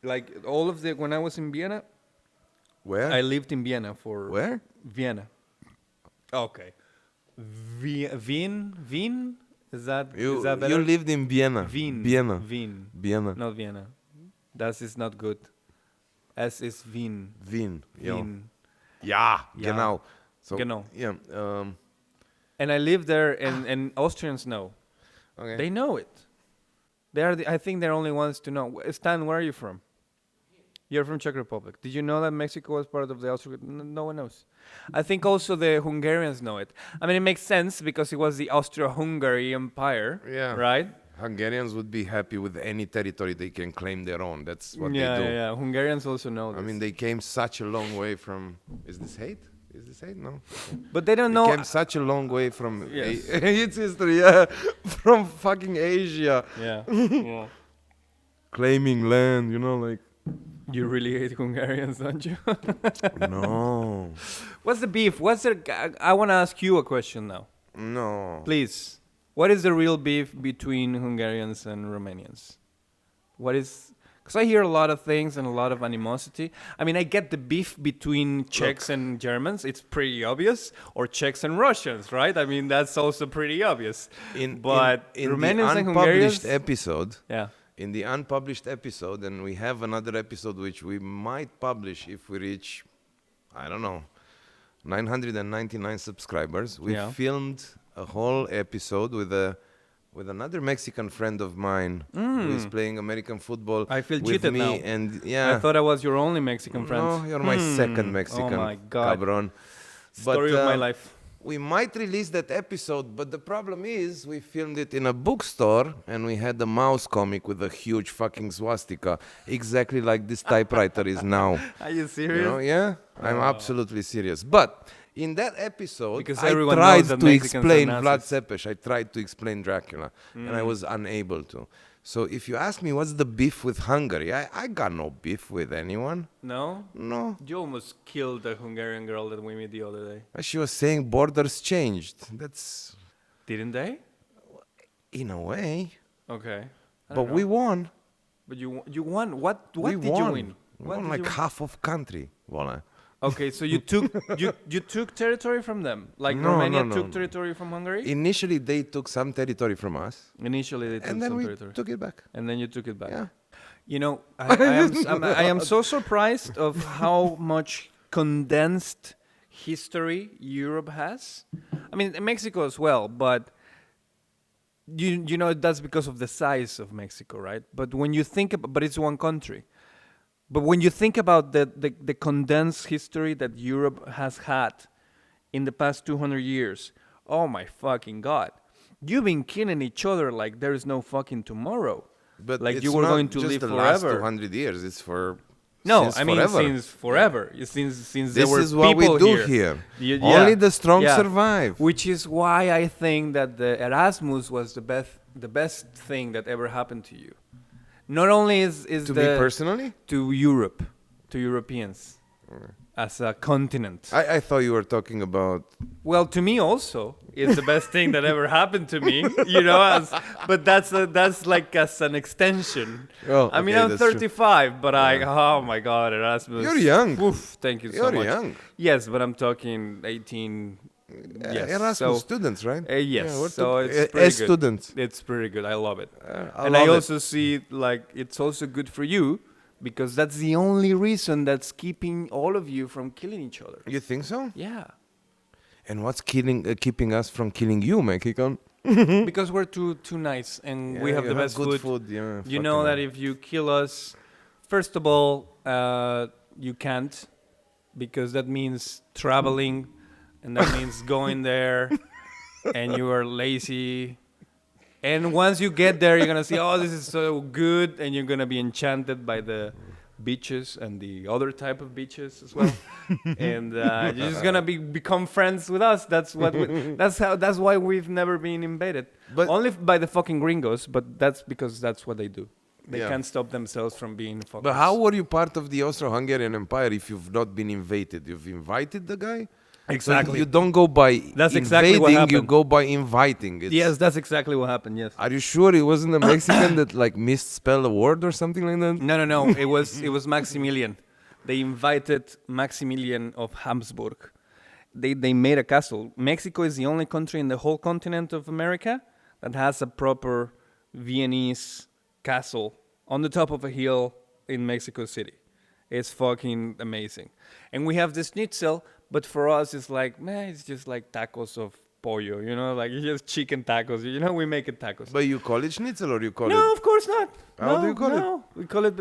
[SPEAKER 3] Like when I was in Vienna,
[SPEAKER 2] Where?
[SPEAKER 3] I lived in Vienna for
[SPEAKER 2] Where?
[SPEAKER 3] Vienna. Okay. Wien? Is that better?
[SPEAKER 2] You lived in Vienna.
[SPEAKER 3] Wien.
[SPEAKER 2] Vienna.
[SPEAKER 3] Wien.
[SPEAKER 2] Vienna.
[SPEAKER 3] Not Vienna. Das ist not good. S is Wien.
[SPEAKER 2] Wien. Ja.
[SPEAKER 3] Wien.
[SPEAKER 2] Ja,
[SPEAKER 3] Ja.
[SPEAKER 2] genau. So,
[SPEAKER 3] Genau.
[SPEAKER 2] Yeah.
[SPEAKER 3] And I live there, and Austrians know.
[SPEAKER 2] Okay.
[SPEAKER 3] They know it. I think they're only ones to know. Stan, where are you from? You're from Czech Republic. Did you know that Mexico was part of the Austro? No one knows. I think also the Hungarians know it. I mean, it makes sense because it was the Austro-Hungary Empire,
[SPEAKER 2] Yeah.
[SPEAKER 3] right?
[SPEAKER 2] Hungarians would be happy with any territory they can claim their own. That's what they do.
[SPEAKER 3] Yeah. Hungarians also know this.
[SPEAKER 2] I mean, they came such a long way from. Is this hate? Is this 8? No.
[SPEAKER 3] But they don't
[SPEAKER 2] It
[SPEAKER 3] know.
[SPEAKER 2] came such a long way from
[SPEAKER 3] Yes.
[SPEAKER 2] its history, yeah, from fucking Asia,
[SPEAKER 3] Yeah. Yeah.
[SPEAKER 2] claiming land, you know, like.
[SPEAKER 3] You really hate Hungarians, don't you?
[SPEAKER 2] No,
[SPEAKER 3] What's the beef? I want to ask you a question now.
[SPEAKER 2] no.
[SPEAKER 3] Please. What is the real beef between Hungarians and Romanians? What is... Because I hear a lot of things and a lot of animosity. I mean, I get the beef between Czechs and Germans. It's pretty obvious. Or Czechs and Russians, right? I mean, that's also pretty obvious. But
[SPEAKER 2] in
[SPEAKER 3] Romanians
[SPEAKER 2] the
[SPEAKER 3] and
[SPEAKER 2] unpublished
[SPEAKER 3] Hungarians...
[SPEAKER 2] episode,
[SPEAKER 3] Yeah.
[SPEAKER 2] in the unpublished episode, and we have another episode which we might publish if we reach, I don't know, 999 subscribers. We
[SPEAKER 3] Yeah.
[SPEAKER 2] filmed a whole episode with another Mexican friend of mine who is playing American football.
[SPEAKER 3] I feel
[SPEAKER 2] with
[SPEAKER 3] cheated
[SPEAKER 2] me,
[SPEAKER 3] now.
[SPEAKER 2] and yeah,
[SPEAKER 3] I thought I was your only Mexican friend.
[SPEAKER 2] no, you're my second Mexican.
[SPEAKER 3] Oh my God.
[SPEAKER 2] Cabron.
[SPEAKER 3] Story of my life.
[SPEAKER 2] We might release that episode, but the problem is we filmed it in a bookstore and we had a mouse comic with a huge fucking swastika, exactly like this typewriter is now.
[SPEAKER 3] Are you
[SPEAKER 2] You
[SPEAKER 3] serious?
[SPEAKER 2] know, yeah, I'm absolutely serious. But in that episode,
[SPEAKER 3] Because
[SPEAKER 2] I
[SPEAKER 3] everyone
[SPEAKER 2] tried
[SPEAKER 3] knows that
[SPEAKER 2] to
[SPEAKER 3] Mexicans are
[SPEAKER 2] explain
[SPEAKER 3] Nazis.
[SPEAKER 2] Vlad Tepes. I tried to explain Dracula, and I was unable to. So if you ask me what's the beef with Hungary, I got no beef with anyone.
[SPEAKER 3] No?
[SPEAKER 2] No.
[SPEAKER 3] You almost killed the Hungarian girl that we met the other day.
[SPEAKER 2] She was saying borders changed. That's
[SPEAKER 3] Didn't they?
[SPEAKER 2] in a way.
[SPEAKER 3] Okay. I
[SPEAKER 2] But
[SPEAKER 3] don't
[SPEAKER 2] we
[SPEAKER 3] know.
[SPEAKER 2] won.
[SPEAKER 3] But you won. What
[SPEAKER 2] We
[SPEAKER 3] did you
[SPEAKER 2] won.
[SPEAKER 3] win?
[SPEAKER 2] We
[SPEAKER 3] What
[SPEAKER 2] won
[SPEAKER 3] did
[SPEAKER 2] like
[SPEAKER 3] you win?
[SPEAKER 2] half of country. Voila.
[SPEAKER 3] Okay, so you took you took territory from them. Like
[SPEAKER 2] No,
[SPEAKER 3] Romania
[SPEAKER 2] no,
[SPEAKER 3] took
[SPEAKER 2] no.
[SPEAKER 3] territory from Hungary?
[SPEAKER 2] Initially, they took some territory from us,
[SPEAKER 3] Initially they took
[SPEAKER 2] and then
[SPEAKER 3] some
[SPEAKER 2] we
[SPEAKER 3] territory.
[SPEAKER 2] took it back.
[SPEAKER 3] And then you took it back.
[SPEAKER 2] Yeah.
[SPEAKER 3] You know, I am so surprised of how much condensed history Europe has. I mean, Mexico as well, but you know that's because of the size of Mexico, right? But when you think about, but it's one country. But when you think about the condensed history that Europe has had in the past 200 years, oh my fucking God. You've been killing each other like there is no fucking tomorrow.
[SPEAKER 2] But
[SPEAKER 3] Like
[SPEAKER 2] it's
[SPEAKER 3] you were
[SPEAKER 2] not
[SPEAKER 3] going to
[SPEAKER 2] just
[SPEAKER 3] live
[SPEAKER 2] the last
[SPEAKER 3] forever.
[SPEAKER 2] 200 years. It's for
[SPEAKER 3] No,
[SPEAKER 2] since
[SPEAKER 3] I mean
[SPEAKER 2] forever.
[SPEAKER 3] since forever. Since there
[SPEAKER 2] This
[SPEAKER 3] were
[SPEAKER 2] is what we
[SPEAKER 3] people
[SPEAKER 2] do
[SPEAKER 3] here.
[SPEAKER 2] here.
[SPEAKER 3] Yeah,
[SPEAKER 2] Only the strong
[SPEAKER 3] yeah.
[SPEAKER 2] survive.
[SPEAKER 3] Which is why I think that the Erasmus was the best thing that ever happened to you. Not only is
[SPEAKER 2] To me personally,
[SPEAKER 3] to Europe, to Europeans as a continent.
[SPEAKER 2] I thought you were talking about.
[SPEAKER 3] Well, to me also, it's the best thing that ever happened to me. You know, but that's like as an extension.
[SPEAKER 2] Oh,
[SPEAKER 3] I mean,
[SPEAKER 2] okay,
[SPEAKER 3] I'm
[SPEAKER 2] that's true.
[SPEAKER 3] 35, but oh my God, Erasmus.
[SPEAKER 2] You're young.
[SPEAKER 3] Oof, thank you so
[SPEAKER 2] You're
[SPEAKER 3] much.
[SPEAKER 2] young.
[SPEAKER 3] Yes, but I'm talking 18. Yes,
[SPEAKER 2] Erasmus
[SPEAKER 3] so,
[SPEAKER 2] students, right?
[SPEAKER 3] yes,
[SPEAKER 2] we're
[SPEAKER 3] so
[SPEAKER 2] talking-
[SPEAKER 3] it's pretty
[SPEAKER 2] as
[SPEAKER 3] good.
[SPEAKER 2] students.
[SPEAKER 3] It's pretty good. I love it.
[SPEAKER 2] I
[SPEAKER 3] And I
[SPEAKER 2] love it.
[SPEAKER 3] also see like it's also good for you because that's the only reason that's keeping all of you from killing each other.
[SPEAKER 2] You think so?
[SPEAKER 3] Yeah.
[SPEAKER 2] And what's keeping us from killing you, Mexican?
[SPEAKER 3] Because we're too nice and we
[SPEAKER 2] Yeah,
[SPEAKER 3] have
[SPEAKER 2] you
[SPEAKER 3] the best
[SPEAKER 2] good
[SPEAKER 3] food.
[SPEAKER 2] Yeah,
[SPEAKER 3] You know that if you kill us, first of all, you can't, because that means traveling, and that means going there, and you are lazy. And once you get there, you're gonna see, oh, this is so good, and you're gonna be enchanted by the beaches and the other type of beaches as well. And you're just gonna become friends with us. That's what. That's why we've never been invaded.
[SPEAKER 2] But-
[SPEAKER 3] Only by the fucking gringos, but that's because that's what they do. They
[SPEAKER 2] Yeah.
[SPEAKER 3] can't stop themselves from being fuckers.
[SPEAKER 2] But how were you part of the Austro-Hungarian Empire if you've not been invaded? You've invited the guy?
[SPEAKER 3] Exactly.
[SPEAKER 2] So you don't go by
[SPEAKER 3] That's
[SPEAKER 2] invading,
[SPEAKER 3] exactly what
[SPEAKER 2] you
[SPEAKER 3] happened.
[SPEAKER 2] go by inviting.
[SPEAKER 3] Yes, that's exactly what happened. Yes.
[SPEAKER 2] Are you sure it wasn't a Mexican that like misspelled a word or something like that?
[SPEAKER 3] No. It was Maximilian. They invited Maximilian of Habsburg. They made a castle. Mexico is the only country in the whole continent of America that has a proper Viennese castle on the top of a hill in Mexico City. It's fucking amazing. And we have the schnitzel, but for us it's like, man, it's just like tacos of pollo, you know, like it's just chicken tacos. You know, we make it tacos.
[SPEAKER 2] But you call it schnitzel or you call
[SPEAKER 3] No,
[SPEAKER 2] it
[SPEAKER 3] of course not.
[SPEAKER 2] How do you call it?
[SPEAKER 3] No, we call it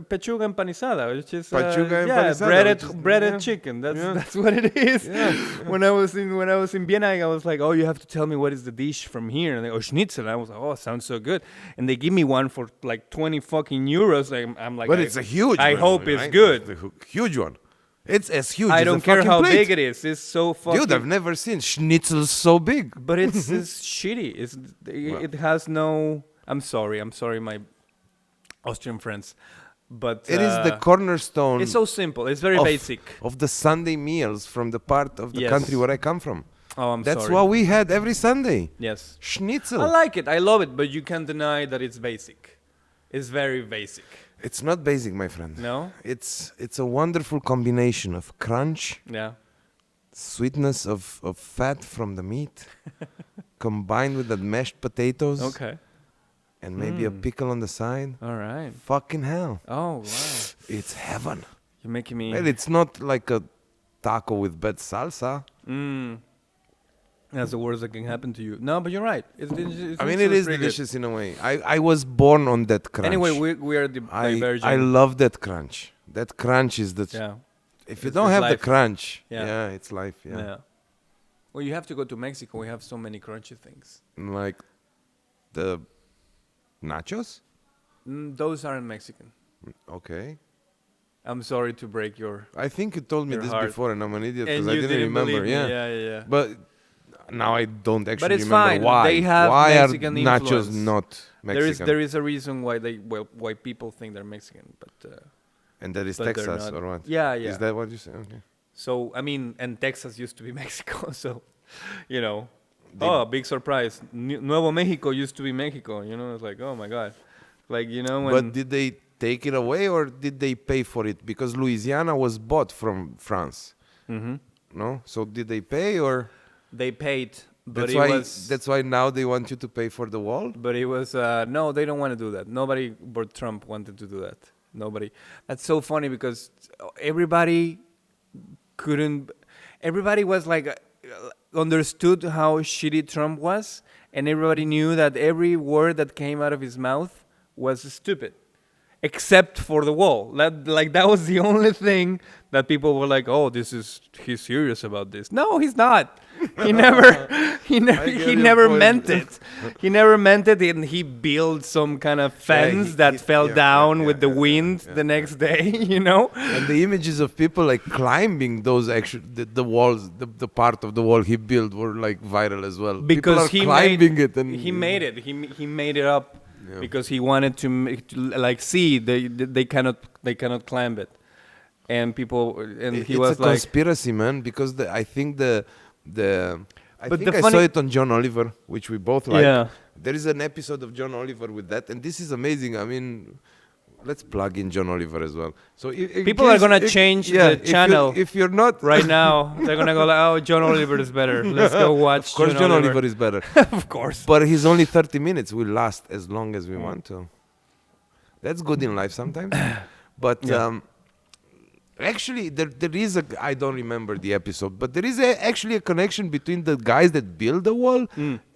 [SPEAKER 3] pechuga empanizada, which is
[SPEAKER 2] Pechuga
[SPEAKER 3] yeah,
[SPEAKER 2] empanizada,
[SPEAKER 3] breaded
[SPEAKER 2] yeah.
[SPEAKER 3] chicken. That's
[SPEAKER 2] Yeah.
[SPEAKER 3] that's what it is.
[SPEAKER 2] Yeah.
[SPEAKER 3] when I was in Vienna, I was like, oh, you have to tell me what is the dish from here, and they go schnitzel. And I was like, oh, sounds so good. And they give me one for like 20 fucking euros. I'm like,
[SPEAKER 2] But it's a huge
[SPEAKER 3] I
[SPEAKER 2] one,
[SPEAKER 3] hope
[SPEAKER 2] right?
[SPEAKER 3] it's good.
[SPEAKER 2] It's a huge one. It's as huge
[SPEAKER 3] I
[SPEAKER 2] as
[SPEAKER 3] don't
[SPEAKER 2] a
[SPEAKER 3] care
[SPEAKER 2] fucking
[SPEAKER 3] how
[SPEAKER 2] plate.
[SPEAKER 3] big it is. It's so fucking.
[SPEAKER 2] Dude, I've never seen schnitzels so big.
[SPEAKER 3] But it's shitty. It has no. I'm sorry, my Austrian friends, but
[SPEAKER 2] It is the cornerstone
[SPEAKER 3] it's so simple. It's very basic.
[SPEAKER 2] of the Sunday meals from the part of the
[SPEAKER 3] Yes.
[SPEAKER 2] country where I come from.
[SPEAKER 3] Oh, I'm
[SPEAKER 2] That's
[SPEAKER 3] sorry.
[SPEAKER 2] what we had every Sunday.
[SPEAKER 3] Yes.
[SPEAKER 2] Schnitzel.
[SPEAKER 3] I like it. I love it, but you can't deny that it's basic. It's very basic.
[SPEAKER 2] It's not basic, my friend.
[SPEAKER 3] No?
[SPEAKER 2] It's a wonderful combination of crunch,
[SPEAKER 3] Yeah.
[SPEAKER 2] sweetness of fat from the meat, combined with the mashed potatoes,
[SPEAKER 3] Okay.
[SPEAKER 2] and maybe a pickle on the side.
[SPEAKER 3] All right.
[SPEAKER 2] Fucking hell.
[SPEAKER 3] Oh, wow.
[SPEAKER 2] It's heaven.
[SPEAKER 3] You're making me.
[SPEAKER 2] Well, it's not like a taco with bad salsa.
[SPEAKER 3] That's the worst that can happen to you. No, but you're right. It's
[SPEAKER 2] I mean, it is delicious in a way. I was born on that crunch.
[SPEAKER 3] Anyway, we are diverging.
[SPEAKER 2] I love that crunch. That crunch is the...
[SPEAKER 3] Yeah.
[SPEAKER 2] If you
[SPEAKER 3] It's
[SPEAKER 2] don't have the
[SPEAKER 3] life.
[SPEAKER 2] crunch,
[SPEAKER 3] Yeah.
[SPEAKER 2] it's life. Yeah.
[SPEAKER 3] Yeah. Well, you have to go to Mexico. We have so many crunchy things.
[SPEAKER 2] Like the nachos?
[SPEAKER 3] Those aren't Mexican.
[SPEAKER 2] Okay.
[SPEAKER 3] I'm sorry to break your.
[SPEAKER 2] I think you told me
[SPEAKER 3] Your
[SPEAKER 2] this
[SPEAKER 3] heart.
[SPEAKER 2] before and I'm an idiot
[SPEAKER 3] And
[SPEAKER 2] because I
[SPEAKER 3] you
[SPEAKER 2] didn't remember.
[SPEAKER 3] believe me.
[SPEAKER 2] Yeah.
[SPEAKER 3] Yeah.
[SPEAKER 2] But now I don't actually
[SPEAKER 3] it's
[SPEAKER 2] remember
[SPEAKER 3] fine.
[SPEAKER 2] why.
[SPEAKER 3] They have
[SPEAKER 2] why
[SPEAKER 3] Mexican
[SPEAKER 2] are nachos
[SPEAKER 3] influence.
[SPEAKER 2] not Mexican?
[SPEAKER 3] There is a reason why why people think they're Mexican, but
[SPEAKER 2] and that is
[SPEAKER 3] but they're
[SPEAKER 2] Texas
[SPEAKER 3] not.
[SPEAKER 2] or what?
[SPEAKER 3] Yeah.
[SPEAKER 2] Is that what you say? Okay.
[SPEAKER 3] So I mean, and Texas used to be Mexico, so you know.
[SPEAKER 2] They-
[SPEAKER 3] Big surprise! Nuevo Mexico used to be Mexico. You know, it's like, oh my god, like you know when.
[SPEAKER 2] But did they take it away or did they pay for it? Because Louisiana was bought from France.
[SPEAKER 3] Mhm.
[SPEAKER 2] No? So did they pay or
[SPEAKER 3] They paid, but
[SPEAKER 2] that's why now they want you to pay for the wall?
[SPEAKER 3] But it was no, they don't want to do that. Nobody but Trump wanted to do that. Nobody. That's so funny because everybody couldn't. Everybody was like understood how shitty Trump was, and everybody knew that every word that came out of his mouth was stupid, except for the wall. That was the only thing that people were like, "Oh, he's serious about this." No, he's not. He never meant it. He never meant it, and he built some kind of fence that fell down with the wind the next day. You know.
[SPEAKER 2] And the images of people like climbing those the walls, the part of the wall he built were like viral as well.
[SPEAKER 3] Because
[SPEAKER 2] people are climbing it and
[SPEAKER 3] he made it. He made it up because he wanted to like see they cannot climb it, and people and he
[SPEAKER 2] it's
[SPEAKER 3] was
[SPEAKER 2] a
[SPEAKER 3] like
[SPEAKER 2] conspiracy, man. Because I think I
[SPEAKER 3] But
[SPEAKER 2] think
[SPEAKER 3] the
[SPEAKER 2] I saw
[SPEAKER 3] funny-
[SPEAKER 2] it on John Oliver, which we both like.
[SPEAKER 3] Yeah.
[SPEAKER 2] There is an episode of John Oliver with that, and this is amazing. I mean, let's plug in John Oliver as well. So
[SPEAKER 3] People are gonna change the channel
[SPEAKER 2] if you're not
[SPEAKER 3] right now. They're gonna go like, oh, John Oliver is better. Let's go watch.
[SPEAKER 2] Of course, John Oliver is better.
[SPEAKER 3] Of course.
[SPEAKER 2] But his only 30 minutes will last as long as we want to. That's good in life sometimes. But actually, there is I don't remember the episode, but there is actually a connection between the guys that build the wall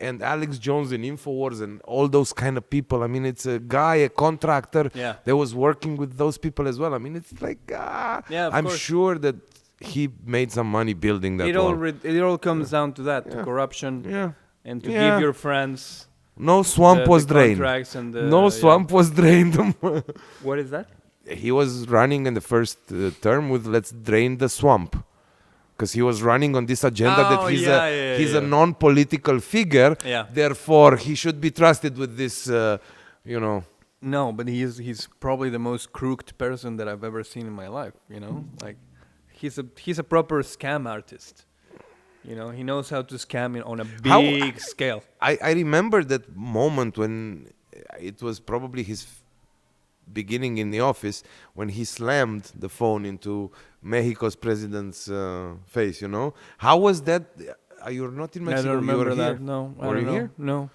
[SPEAKER 2] and Alex Jones in InfoWars and all those kind of people. I mean, it's a guy, a contractor that was working with those people as well. I mean, it's like,
[SPEAKER 3] of
[SPEAKER 2] I'm
[SPEAKER 3] course.
[SPEAKER 2] sure that he made some money building that wall.
[SPEAKER 3] It all comes down to that, to corruption, and to give your friends
[SPEAKER 2] No swamp was
[SPEAKER 3] the
[SPEAKER 2] drained.
[SPEAKER 3] contracts and the,
[SPEAKER 2] No swamp was drained.
[SPEAKER 3] What is that?
[SPEAKER 2] He was running in the first term with let's drain the swamp. Because he was running on this agenda that he's a non-political figure.
[SPEAKER 3] Yeah.
[SPEAKER 2] Therefore, he should be trusted with this,
[SPEAKER 3] No, but he's probably the most crooked person that I've ever seen in my life. You know, like he's a proper scam artist. You know, he knows how to scam on a big scale.
[SPEAKER 2] I remember that moment when it was probably his beginning in the office when he slammed the phone into Mexico's president's face, you know? How was that? You're not in Mexico,
[SPEAKER 3] I don't
[SPEAKER 2] you
[SPEAKER 3] remember
[SPEAKER 2] were
[SPEAKER 3] that.
[SPEAKER 2] here.
[SPEAKER 3] No, I
[SPEAKER 2] Were
[SPEAKER 3] don't
[SPEAKER 2] you
[SPEAKER 3] know.
[SPEAKER 2] here?
[SPEAKER 3] No.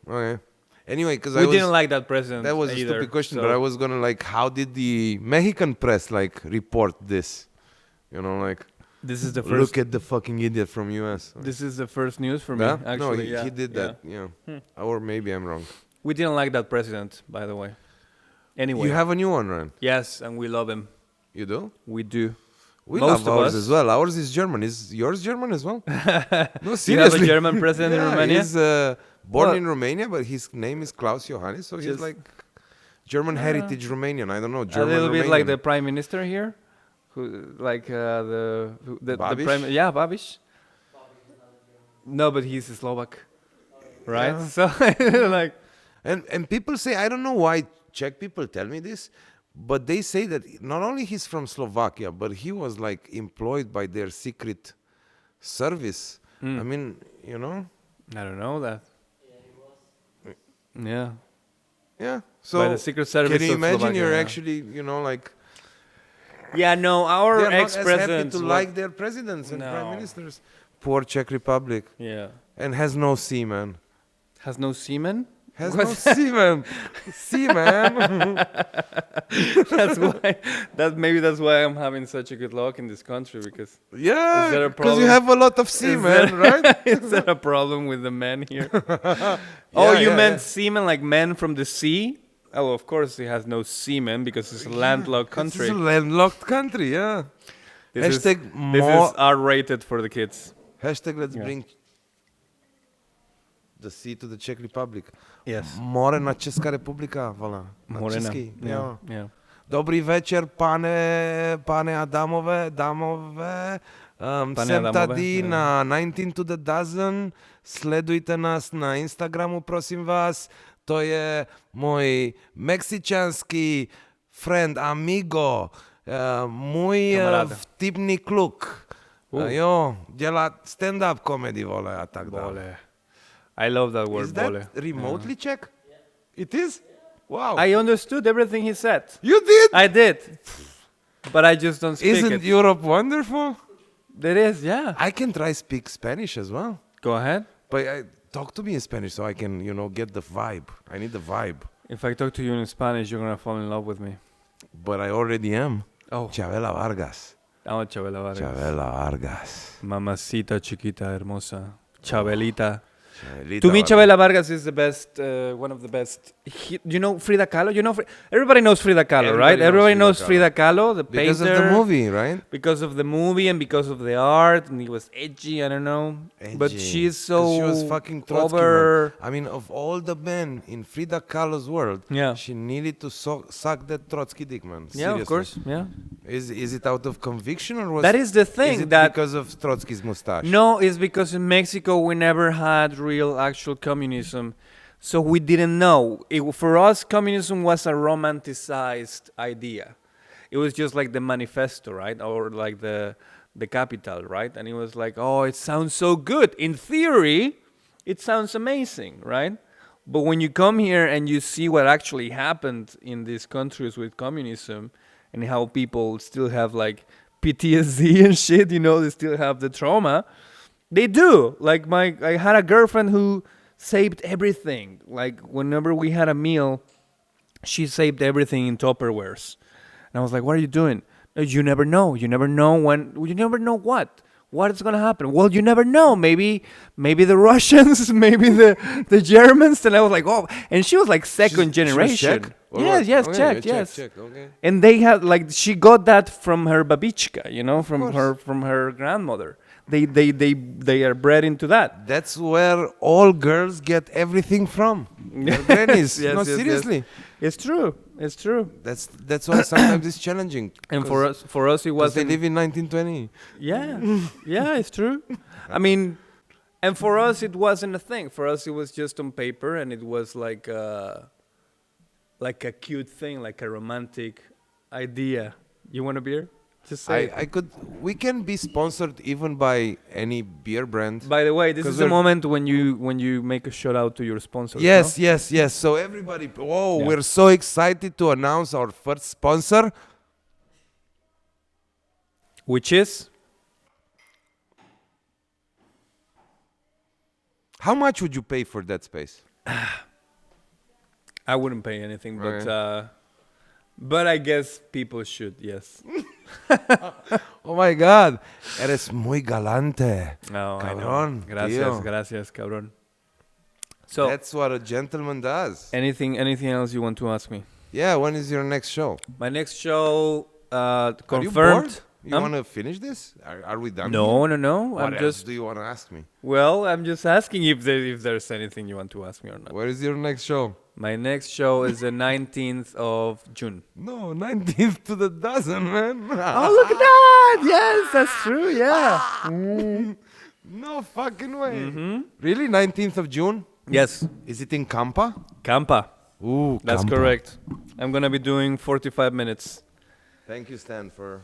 [SPEAKER 2] Okay. Anyway, because
[SPEAKER 3] We didn't like that president.
[SPEAKER 2] that was
[SPEAKER 3] either,
[SPEAKER 2] a stupid question,
[SPEAKER 3] so-
[SPEAKER 2] but I was gonna like, how did the Mexican press like report this? You know, like,
[SPEAKER 3] This is the first.
[SPEAKER 2] look at the fucking idiot from US.
[SPEAKER 3] This is the first news for me.
[SPEAKER 2] Yeah?
[SPEAKER 3] Actually,
[SPEAKER 2] no, he did that. Yeah. Or maybe I'm wrong.
[SPEAKER 3] We didn't like that president, by the way. Anyway.
[SPEAKER 2] You have a new one, Ryan.
[SPEAKER 3] Yes, and we love him.
[SPEAKER 2] You do?
[SPEAKER 3] We do.
[SPEAKER 2] We
[SPEAKER 3] Most
[SPEAKER 2] love
[SPEAKER 3] of
[SPEAKER 2] ours
[SPEAKER 3] us.
[SPEAKER 2] as well. Ours is German. Is yours German as well? No, seriously.
[SPEAKER 3] You have a German president in
[SPEAKER 2] Yeah,
[SPEAKER 3] Romania?
[SPEAKER 2] He's born
[SPEAKER 3] Well-
[SPEAKER 2] in Romania, but his name is Klaus Johannes, so he's
[SPEAKER 3] Just-
[SPEAKER 2] like German heritage Romanian. I don't know, German
[SPEAKER 3] a little bit
[SPEAKER 2] Romanian.
[SPEAKER 3] like the prime minister here. the
[SPEAKER 2] Babiš?
[SPEAKER 3] yeah, Babiš. No, but he's a Slovak, right?
[SPEAKER 2] Yeah.
[SPEAKER 3] So like,
[SPEAKER 2] And people say, I don't know why Czech people tell me this, but they say that not only he's from Slovakia, but he was like employed by their secret service. I mean, you know?
[SPEAKER 3] I don't know that. Yeah.
[SPEAKER 2] Yeah. So
[SPEAKER 3] By the secret service
[SPEAKER 2] can you
[SPEAKER 3] of
[SPEAKER 2] imagine
[SPEAKER 3] Slovakia,
[SPEAKER 2] you're
[SPEAKER 3] yeah.
[SPEAKER 2] actually, you know, like
[SPEAKER 3] Yeah, no, our
[SPEAKER 2] they're not as happy
[SPEAKER 3] ex-presidents.
[SPEAKER 2] to like their presidents and prime
[SPEAKER 3] No.
[SPEAKER 2] ministers. Poor Czech Republic.
[SPEAKER 3] Yeah.
[SPEAKER 2] And has no seaman.
[SPEAKER 3] Has no semen?
[SPEAKER 2] Has no seaman. Seaman.
[SPEAKER 3] That's why. That's why I'm having such a good luck in this country because
[SPEAKER 2] Yeah,
[SPEAKER 3] Is there a
[SPEAKER 2] because you
[SPEAKER 3] problem?
[SPEAKER 2] have a lot of seamen, right?
[SPEAKER 3] is there a problem with the men here? Oh, you
[SPEAKER 2] yeah,
[SPEAKER 3] meant
[SPEAKER 2] yeah.
[SPEAKER 3] semen like men from the sea? Oh, of course it has no semen because it's a landlocked country.
[SPEAKER 2] It's a landlocked country, yeah.
[SPEAKER 3] This
[SPEAKER 2] Hashtag
[SPEAKER 3] this
[SPEAKER 2] more.
[SPEAKER 3] is R-rated for the kids.
[SPEAKER 2] Hashtag let's
[SPEAKER 3] Yeah.
[SPEAKER 2] bring the sea to the Czech Republic.
[SPEAKER 3] Yes.
[SPEAKER 2] Morena Česká republika, volá. Na
[SPEAKER 3] Morena.
[SPEAKER 2] český,
[SPEAKER 3] Yeah.
[SPEAKER 2] jo.
[SPEAKER 3] Yeah.
[SPEAKER 2] Dobrý večer, pane a dámové.
[SPEAKER 3] Pane
[SPEAKER 2] Jsem
[SPEAKER 3] a dámové,
[SPEAKER 2] tady
[SPEAKER 3] jo.
[SPEAKER 2] na 19 to the dozen. Sledujte nás na Instagramu, prosím vás. To je můj mexičanský friend, amigo, můj
[SPEAKER 3] Kamarád.
[SPEAKER 2] vtipný kluk. Jo, dělá stand-up comedy, vole, a tak dále.
[SPEAKER 3] Bole. I love that word,
[SPEAKER 2] Is that
[SPEAKER 3] bole.
[SPEAKER 2] remotely Czech? It is? Wow.
[SPEAKER 3] I understood everything he said.
[SPEAKER 2] You did?
[SPEAKER 3] I did. But I just don't speak
[SPEAKER 2] Isn't
[SPEAKER 3] it.
[SPEAKER 2] Europe wonderful?
[SPEAKER 3] It is, yeah.
[SPEAKER 2] I can try speak Spanish as well.
[SPEAKER 3] Go ahead.
[SPEAKER 2] But talk to me in Spanish so I can, you know, get the vibe. I need the vibe.
[SPEAKER 3] If I talk to you in Spanish, you're gonna fall in love with me.
[SPEAKER 2] But I already am.
[SPEAKER 3] Oh,
[SPEAKER 2] Chabela Vargas.
[SPEAKER 3] I'm Chabela Vargas.
[SPEAKER 2] Chabela Vargas.
[SPEAKER 3] Mamacita chiquita hermosa. Chabelita.
[SPEAKER 2] Chabelita
[SPEAKER 3] To me,
[SPEAKER 2] Vargas.
[SPEAKER 3] Chabela Vargas is the best, one of the best. You know Frida Kahlo? You know, everybody knows Frida Kahlo, right?
[SPEAKER 2] Everybody
[SPEAKER 3] Everybody
[SPEAKER 2] knows
[SPEAKER 3] knows
[SPEAKER 2] Frida
[SPEAKER 3] Frida Kahlo, the
[SPEAKER 2] Because
[SPEAKER 3] painter.
[SPEAKER 2] of the movie, right?
[SPEAKER 3] Because of the movie and because of the art, and he was edgy. I don't know, but
[SPEAKER 2] Edgy.
[SPEAKER 3] she's
[SPEAKER 2] 'Cause
[SPEAKER 3] so
[SPEAKER 2] she was fucking Trotsky,
[SPEAKER 3] over.
[SPEAKER 2] man. I mean, of all the men in Frida Kahlo's world,
[SPEAKER 3] Yeah.
[SPEAKER 2] she needed to suck that Trotsky dick, man.
[SPEAKER 3] Yeah, of
[SPEAKER 2] Seriously.
[SPEAKER 3] course. Yeah,
[SPEAKER 2] Is it out of conviction or was
[SPEAKER 3] that is the
[SPEAKER 2] is
[SPEAKER 3] thing.
[SPEAKER 2] it
[SPEAKER 3] That
[SPEAKER 2] because of Trotsky's mustache?
[SPEAKER 3] no, it's because in Mexico we never had real actual communism, so we didn't know. For us, communism was a romanticized idea. It was just like the manifesto, right, or like the capital, right? And it was like, oh, it sounds so good. In theory, it sounds amazing, right? But when you come here and you see what actually happened in these countries with communism and how people still have like PTSD and shit, you know, they still have the trauma. They do. Like I had a girlfriend who saved everything. Like whenever we had a meal, she saved everything in Tupperwares. And I was like, what are you doing? You never know. You never know when. You never know what. What is gonna happen? Well, you never know. Maybe the Russians, maybe the Germans. And I was like, oh. And she was like second generation.
[SPEAKER 2] Czech? Or
[SPEAKER 3] Yes,
[SPEAKER 2] what?
[SPEAKER 3] yes,
[SPEAKER 2] Okay,
[SPEAKER 3] Czech,
[SPEAKER 2] yeah,
[SPEAKER 3] yes.
[SPEAKER 2] Czech, okay.
[SPEAKER 3] And they had like she got that from her babichka, you know, from
[SPEAKER 2] course.
[SPEAKER 3] her grandmother. They are bred into that.
[SPEAKER 2] That's where all girls get everything from. Their grannies.
[SPEAKER 3] Yes,
[SPEAKER 2] No,
[SPEAKER 3] yes, yes.
[SPEAKER 2] seriously.
[SPEAKER 3] It's true. It's true.
[SPEAKER 2] That's why sometimes it's challenging.
[SPEAKER 3] And for us, it
[SPEAKER 2] because they
[SPEAKER 3] wasn't.
[SPEAKER 2] live in 1920.
[SPEAKER 3] Yeah, yeah, it's true. I mean, and for us, it wasn't a thing. For us, it was just on paper, and it was like a cute thing, like a romantic idea. You want a beer? Just say.
[SPEAKER 2] We can be sponsored even by any beer brand.
[SPEAKER 3] By the way, this
[SPEAKER 2] 'Cause
[SPEAKER 3] is the
[SPEAKER 2] we're-
[SPEAKER 3] moment when you make a shout out to your sponsors.
[SPEAKER 2] Yes,
[SPEAKER 3] no?
[SPEAKER 2] yes. So everybody,
[SPEAKER 3] Yeah.
[SPEAKER 2] we're so excited to announce our first sponsor.
[SPEAKER 3] Which is
[SPEAKER 2] How much would you pay for that space?
[SPEAKER 3] I wouldn't pay anything,
[SPEAKER 2] Okay.
[SPEAKER 3] but I guess people should. Yes.
[SPEAKER 2] Oh my God, eres muy galante.
[SPEAKER 3] No, I know.
[SPEAKER 2] Cabrón, tío.
[SPEAKER 3] Gracias, cabrón. So,
[SPEAKER 2] That's what a gentleman does.
[SPEAKER 3] anything else you want to ask me?
[SPEAKER 2] Yeah, when is your next show?
[SPEAKER 3] My next show
[SPEAKER 2] Are you
[SPEAKER 3] confirmed.
[SPEAKER 2] bored? You want to finish this? Are we done?
[SPEAKER 3] No,
[SPEAKER 2] here?
[SPEAKER 3] no.
[SPEAKER 2] What
[SPEAKER 3] I'm
[SPEAKER 2] else
[SPEAKER 3] just
[SPEAKER 2] do you want to ask me?
[SPEAKER 3] I'm just asking if there's anything you want to ask me or not.
[SPEAKER 2] Where is your next show?
[SPEAKER 3] My next show is the 19th of June.
[SPEAKER 2] No, 19th to the dozen, man.
[SPEAKER 3] Oh, look at that! Yes, that's true. Yeah.
[SPEAKER 2] No fucking way.
[SPEAKER 3] Mm-hmm.
[SPEAKER 2] Really? 19th of June?
[SPEAKER 3] Yes,
[SPEAKER 2] Is it in Kampa?
[SPEAKER 3] Kampa.
[SPEAKER 2] Ooh,
[SPEAKER 3] That's
[SPEAKER 2] Kampa.
[SPEAKER 3] correct. I'm gonna be doing 45 minutes.
[SPEAKER 2] Thank you, Stan, for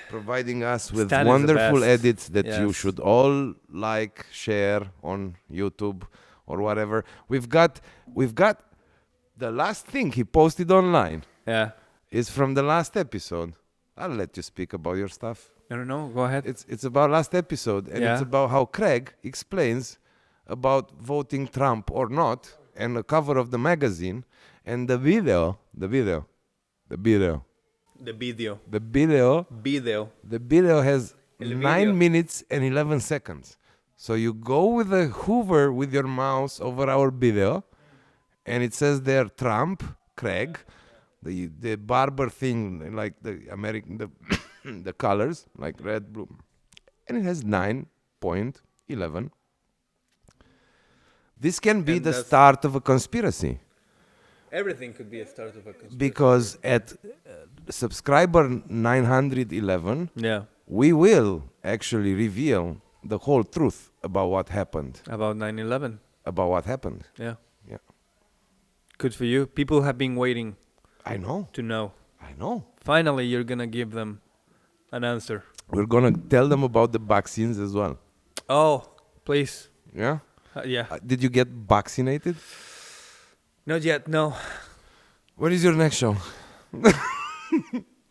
[SPEAKER 2] providing us with
[SPEAKER 3] Stan is the
[SPEAKER 2] wonderful
[SPEAKER 3] best.
[SPEAKER 2] edits that you
[SPEAKER 3] Yes.
[SPEAKER 2] should all like, share on YouTube or whatever. We've got the last thing he posted online
[SPEAKER 3] Yeah.
[SPEAKER 2] is from the last episode. I'll let you speak about your stuff.
[SPEAKER 3] I don't know. Go ahead.
[SPEAKER 2] It's about last episode, and it's
[SPEAKER 3] Yeah.
[SPEAKER 2] about how Craig explains about voting Trump or not, and the cover of the magazine, and the video.
[SPEAKER 3] The video.
[SPEAKER 2] The video has
[SPEAKER 3] El video.
[SPEAKER 2] 9 minutes and 11 seconds. So you go with a hoover with your mouse over our video, and it says there Trump, Craig, the barber thing, like the American, the colors, like red, blue, and it has 9.11. This can be
[SPEAKER 3] And
[SPEAKER 2] the
[SPEAKER 3] that's-
[SPEAKER 2] start of a conspiracy.
[SPEAKER 3] Everything could be a start of a conspiracy.
[SPEAKER 2] Because at subscriber 911,
[SPEAKER 3] Yeah.
[SPEAKER 2] we will actually reveal the whole truth about what happened.
[SPEAKER 3] About 9/11.
[SPEAKER 2] About what happened.
[SPEAKER 3] Yeah.
[SPEAKER 2] Yeah.
[SPEAKER 3] Good for you. People have been waiting
[SPEAKER 2] I know.
[SPEAKER 3] to know.
[SPEAKER 2] I know.
[SPEAKER 3] Finally, you're gonna give them an answer.
[SPEAKER 2] We're going to tell them about the vaccines as well.
[SPEAKER 3] Oh, please.
[SPEAKER 2] Yeah?
[SPEAKER 3] Yeah.
[SPEAKER 2] Did you get vaccinated?
[SPEAKER 3] Not yet. No.
[SPEAKER 2] What is your next show?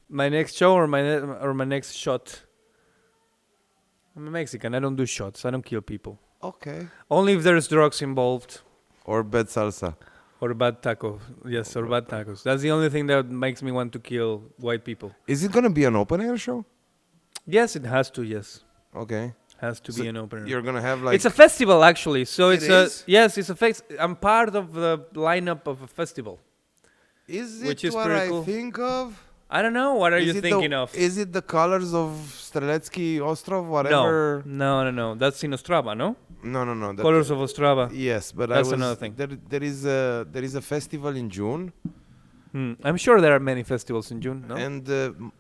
[SPEAKER 3] My next show or my next shot. I'm a Mexican. I don't do shots. I don't kill people.
[SPEAKER 2] Okay.
[SPEAKER 3] Only if there's drugs involved
[SPEAKER 2] Or bad salsa.
[SPEAKER 3] or bad tacos. Yes, or bad tacos. That's the only thing that makes me want to kill white people.
[SPEAKER 2] Is it going to be an open air show?
[SPEAKER 3] Yes, it has to. Yes,
[SPEAKER 2] Okay.
[SPEAKER 3] has to
[SPEAKER 2] So
[SPEAKER 3] be an opener.
[SPEAKER 2] You're going to have like...
[SPEAKER 3] It's a festival actually. So
[SPEAKER 2] It
[SPEAKER 3] it's
[SPEAKER 2] is?
[SPEAKER 3] yes, it's a I'm part of the lineup of a festival.
[SPEAKER 2] Is it
[SPEAKER 3] which is
[SPEAKER 2] what
[SPEAKER 3] pretty
[SPEAKER 2] I
[SPEAKER 3] cool.
[SPEAKER 2] think of?
[SPEAKER 3] I don't know. What are
[SPEAKER 2] Is
[SPEAKER 3] you
[SPEAKER 2] it
[SPEAKER 3] thinking of?
[SPEAKER 2] Is it the colors of Strelecki Ostrov, whatever?
[SPEAKER 3] No. That's in Ostrava, no?
[SPEAKER 2] No. that-
[SPEAKER 3] Colors of Ostrava.
[SPEAKER 2] Yes, but
[SPEAKER 3] That's
[SPEAKER 2] I was,
[SPEAKER 3] another thing.
[SPEAKER 2] There is a festival in June,
[SPEAKER 3] I'm sure there are many festivals in June, no?
[SPEAKER 2] and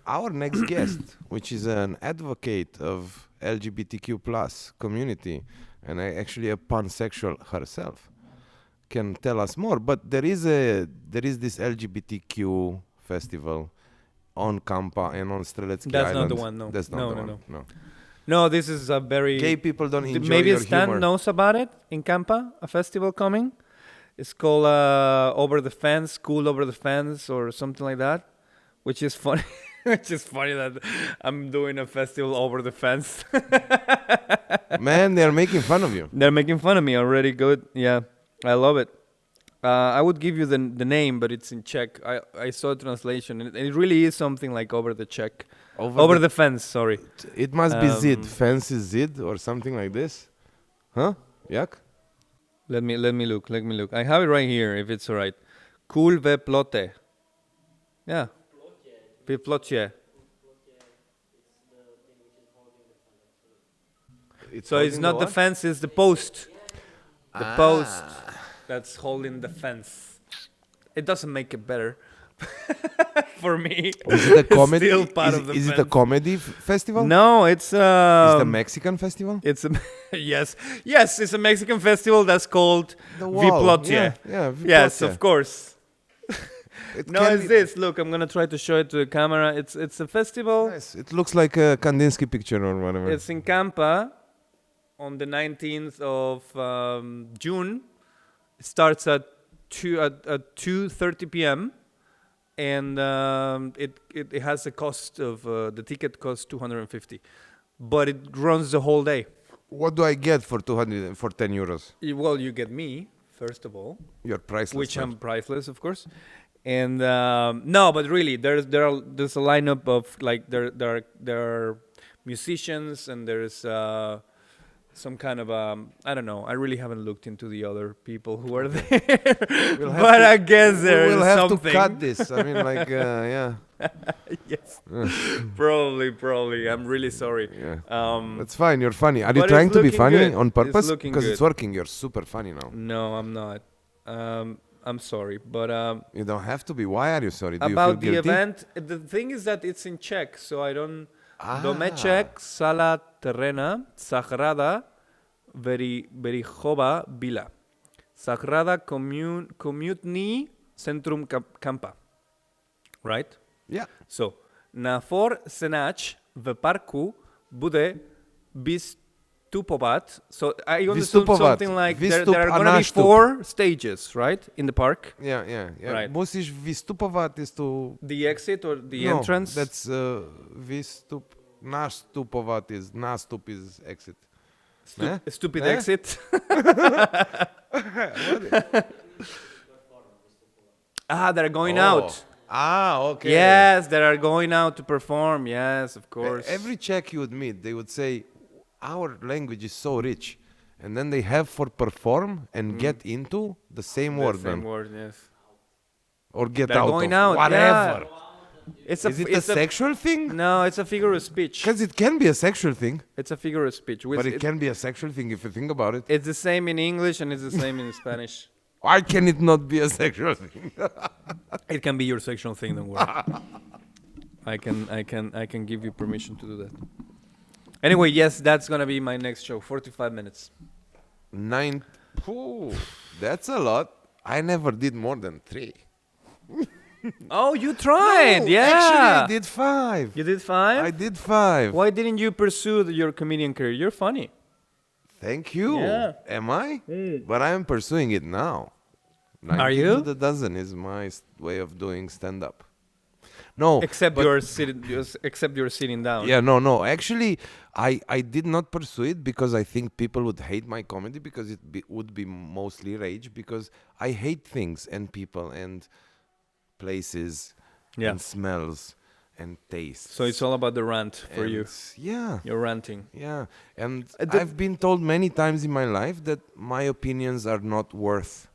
[SPEAKER 2] our next guest, which is an advocate of LGBTQ plus community, and actually a pansexual herself, can tell us more. But there is this LGBTQ festival on Kampa and on Strelecki
[SPEAKER 3] That's not
[SPEAKER 2] Island.
[SPEAKER 3] the one, no.
[SPEAKER 2] That's not
[SPEAKER 3] No,
[SPEAKER 2] the
[SPEAKER 3] no,
[SPEAKER 2] one.
[SPEAKER 3] no.
[SPEAKER 2] No.
[SPEAKER 3] No, this is a very...
[SPEAKER 2] Gay people don't enjoy
[SPEAKER 3] Maybe
[SPEAKER 2] your
[SPEAKER 3] Stan
[SPEAKER 2] humor.
[SPEAKER 3] knows about it in Kampa, a festival coming. It's called Over the Fence, School Over the Fence, or something like that, which is funny. Which is funny that I'm doing a festival over the fence.
[SPEAKER 2] Man, they're making fun of you.
[SPEAKER 3] They're making fun of me already. Good. Yeah, I love it. I would give you the name, but it's in Czech. I saw a translation, and it really is something like over the Czech. Over the fence, sorry.
[SPEAKER 2] It must be Zid.
[SPEAKER 3] Um,
[SPEAKER 2] Fence is Zid or something like this. Huh? Jak?
[SPEAKER 3] Let me look. I have it right here, if it's all right. Kul ve plote. Yeah. Ve plocie. So it's not the fence, it's the post. The post that's holding the fence. It doesn't make it better. For me.
[SPEAKER 2] Is it a comedy?
[SPEAKER 3] Still part of the
[SPEAKER 2] is it a
[SPEAKER 3] fence.
[SPEAKER 2] comedy festival?
[SPEAKER 3] No, it's
[SPEAKER 2] Is it a Mexican festival?
[SPEAKER 3] it's a yes, it's a Mexican festival that's called
[SPEAKER 2] The
[SPEAKER 3] Viplotie.
[SPEAKER 2] Yeah,
[SPEAKER 3] Yes,
[SPEAKER 2] Viplotie.
[SPEAKER 3] of course.
[SPEAKER 2] It
[SPEAKER 3] No,
[SPEAKER 2] can
[SPEAKER 3] it's
[SPEAKER 2] be-
[SPEAKER 3] this. Look, I'm gonna try to show it to the camera. It's a festival.
[SPEAKER 2] Nice. It looks like a Kandinsky picture or whatever.
[SPEAKER 3] It's in Kampa on the 19th of June. It starts at 2:30 p.m. and it has a cost of the ticket costs 250, but it runs the whole day.
[SPEAKER 2] What do I get for 10 euros?
[SPEAKER 3] Well, you get me first of all,
[SPEAKER 2] You're priceless.
[SPEAKER 3] which
[SPEAKER 2] man.
[SPEAKER 3] I'm priceless, of course. And no, but really, there's a lineup of like there are musicians and there's some kind of I don't know. I really haven't looked into the other people who are there, but I guess there's
[SPEAKER 2] We'll have
[SPEAKER 3] something.
[SPEAKER 2] to cut this. I mean, like, yeah.
[SPEAKER 3] Yes, probably. I'm really sorry.
[SPEAKER 2] Yeah. That's fine. You're funny. Are you
[SPEAKER 3] but
[SPEAKER 2] trying
[SPEAKER 3] it's
[SPEAKER 2] to be
[SPEAKER 3] looking
[SPEAKER 2] funny
[SPEAKER 3] good.
[SPEAKER 2] on
[SPEAKER 3] It's
[SPEAKER 2] purpose?
[SPEAKER 3] looking
[SPEAKER 2] Because it's
[SPEAKER 3] good.
[SPEAKER 2] working. You're super funny now.
[SPEAKER 3] No, I'm not. I'm sorry, but
[SPEAKER 2] You don't have to be. Why are you sorry? Do
[SPEAKER 3] about
[SPEAKER 2] you
[SPEAKER 3] the
[SPEAKER 2] feel guilty?
[SPEAKER 3] event, the thing is that it's in Czech, so I don't.
[SPEAKER 2] Ah.
[SPEAKER 3] Domeček, sala terrena, sagrada, Verichova vila. Sagrada Community Centrum Campa. Right?
[SPEAKER 2] Yeah.
[SPEAKER 3] So, na for senach v parku bude vystupovat. So I understood
[SPEAKER 2] Vystupovat.
[SPEAKER 3] something like there are
[SPEAKER 2] A
[SPEAKER 3] going to be
[SPEAKER 2] nástup.
[SPEAKER 3] 4 stages, right? In the park.
[SPEAKER 2] Yeah.
[SPEAKER 3] Right.
[SPEAKER 2] Musíš vystupovat is to...
[SPEAKER 3] The exit or the
[SPEAKER 2] No,
[SPEAKER 3] entrance.
[SPEAKER 2] that's nástupovat is... Nástup is exit. Ne?
[SPEAKER 3] Stupid
[SPEAKER 2] Eh?
[SPEAKER 3] exit. They're going out.
[SPEAKER 2] Okay.
[SPEAKER 3] Yes, they are going out to perform. Yes, of course.
[SPEAKER 2] Every Czech you would meet, they would say, our language is so rich. And then they have for perform and get into the same word.
[SPEAKER 3] The same
[SPEAKER 2] then.
[SPEAKER 3] word, yes.
[SPEAKER 2] Or get
[SPEAKER 3] They're
[SPEAKER 2] out
[SPEAKER 3] going
[SPEAKER 2] of.
[SPEAKER 3] out,
[SPEAKER 2] Whatever.
[SPEAKER 3] It's
[SPEAKER 2] Is it a sexual thing?
[SPEAKER 3] No, it's a figure of speech.
[SPEAKER 2] Because it can be a sexual thing.
[SPEAKER 3] It's a figure of speech.
[SPEAKER 2] But it can be a sexual thing if you think about it.
[SPEAKER 3] It's the same in English and it's the same in Spanish.
[SPEAKER 2] Why can it not be a sexual thing?
[SPEAKER 3] It can be your sexual thing, don't worry. I can give you permission to do that. Anyway, yes, that's gonna be my next show. 45 minutes.
[SPEAKER 2] 9. Ooh, that's a lot. I never did more than 3.
[SPEAKER 3] Oh, you tried,
[SPEAKER 2] No,
[SPEAKER 3] yeah.
[SPEAKER 2] Actually, I did 5.
[SPEAKER 3] You did 5?
[SPEAKER 2] I did 5.
[SPEAKER 3] Why didn't you pursue your comedian career? You're funny.
[SPEAKER 2] Thank you.
[SPEAKER 3] Yeah.
[SPEAKER 2] Am I? But I am pursuing it now. 19
[SPEAKER 3] Are you?
[SPEAKER 2] to the dozen is my way of doing stand-up. No,
[SPEAKER 3] Except
[SPEAKER 2] but-
[SPEAKER 3] you're sitting down.
[SPEAKER 2] Yeah, no. Actually, I did not pursue it because I think people would hate my comedy because it would be mostly rage because I hate things and people and places
[SPEAKER 3] Yeah.
[SPEAKER 2] and smells and tastes.
[SPEAKER 3] So it's all about the rant for you.
[SPEAKER 2] Yeah.
[SPEAKER 3] You're ranting.
[SPEAKER 2] Yeah. And
[SPEAKER 3] The-
[SPEAKER 2] I've been told many times in my life that my opinions are not worth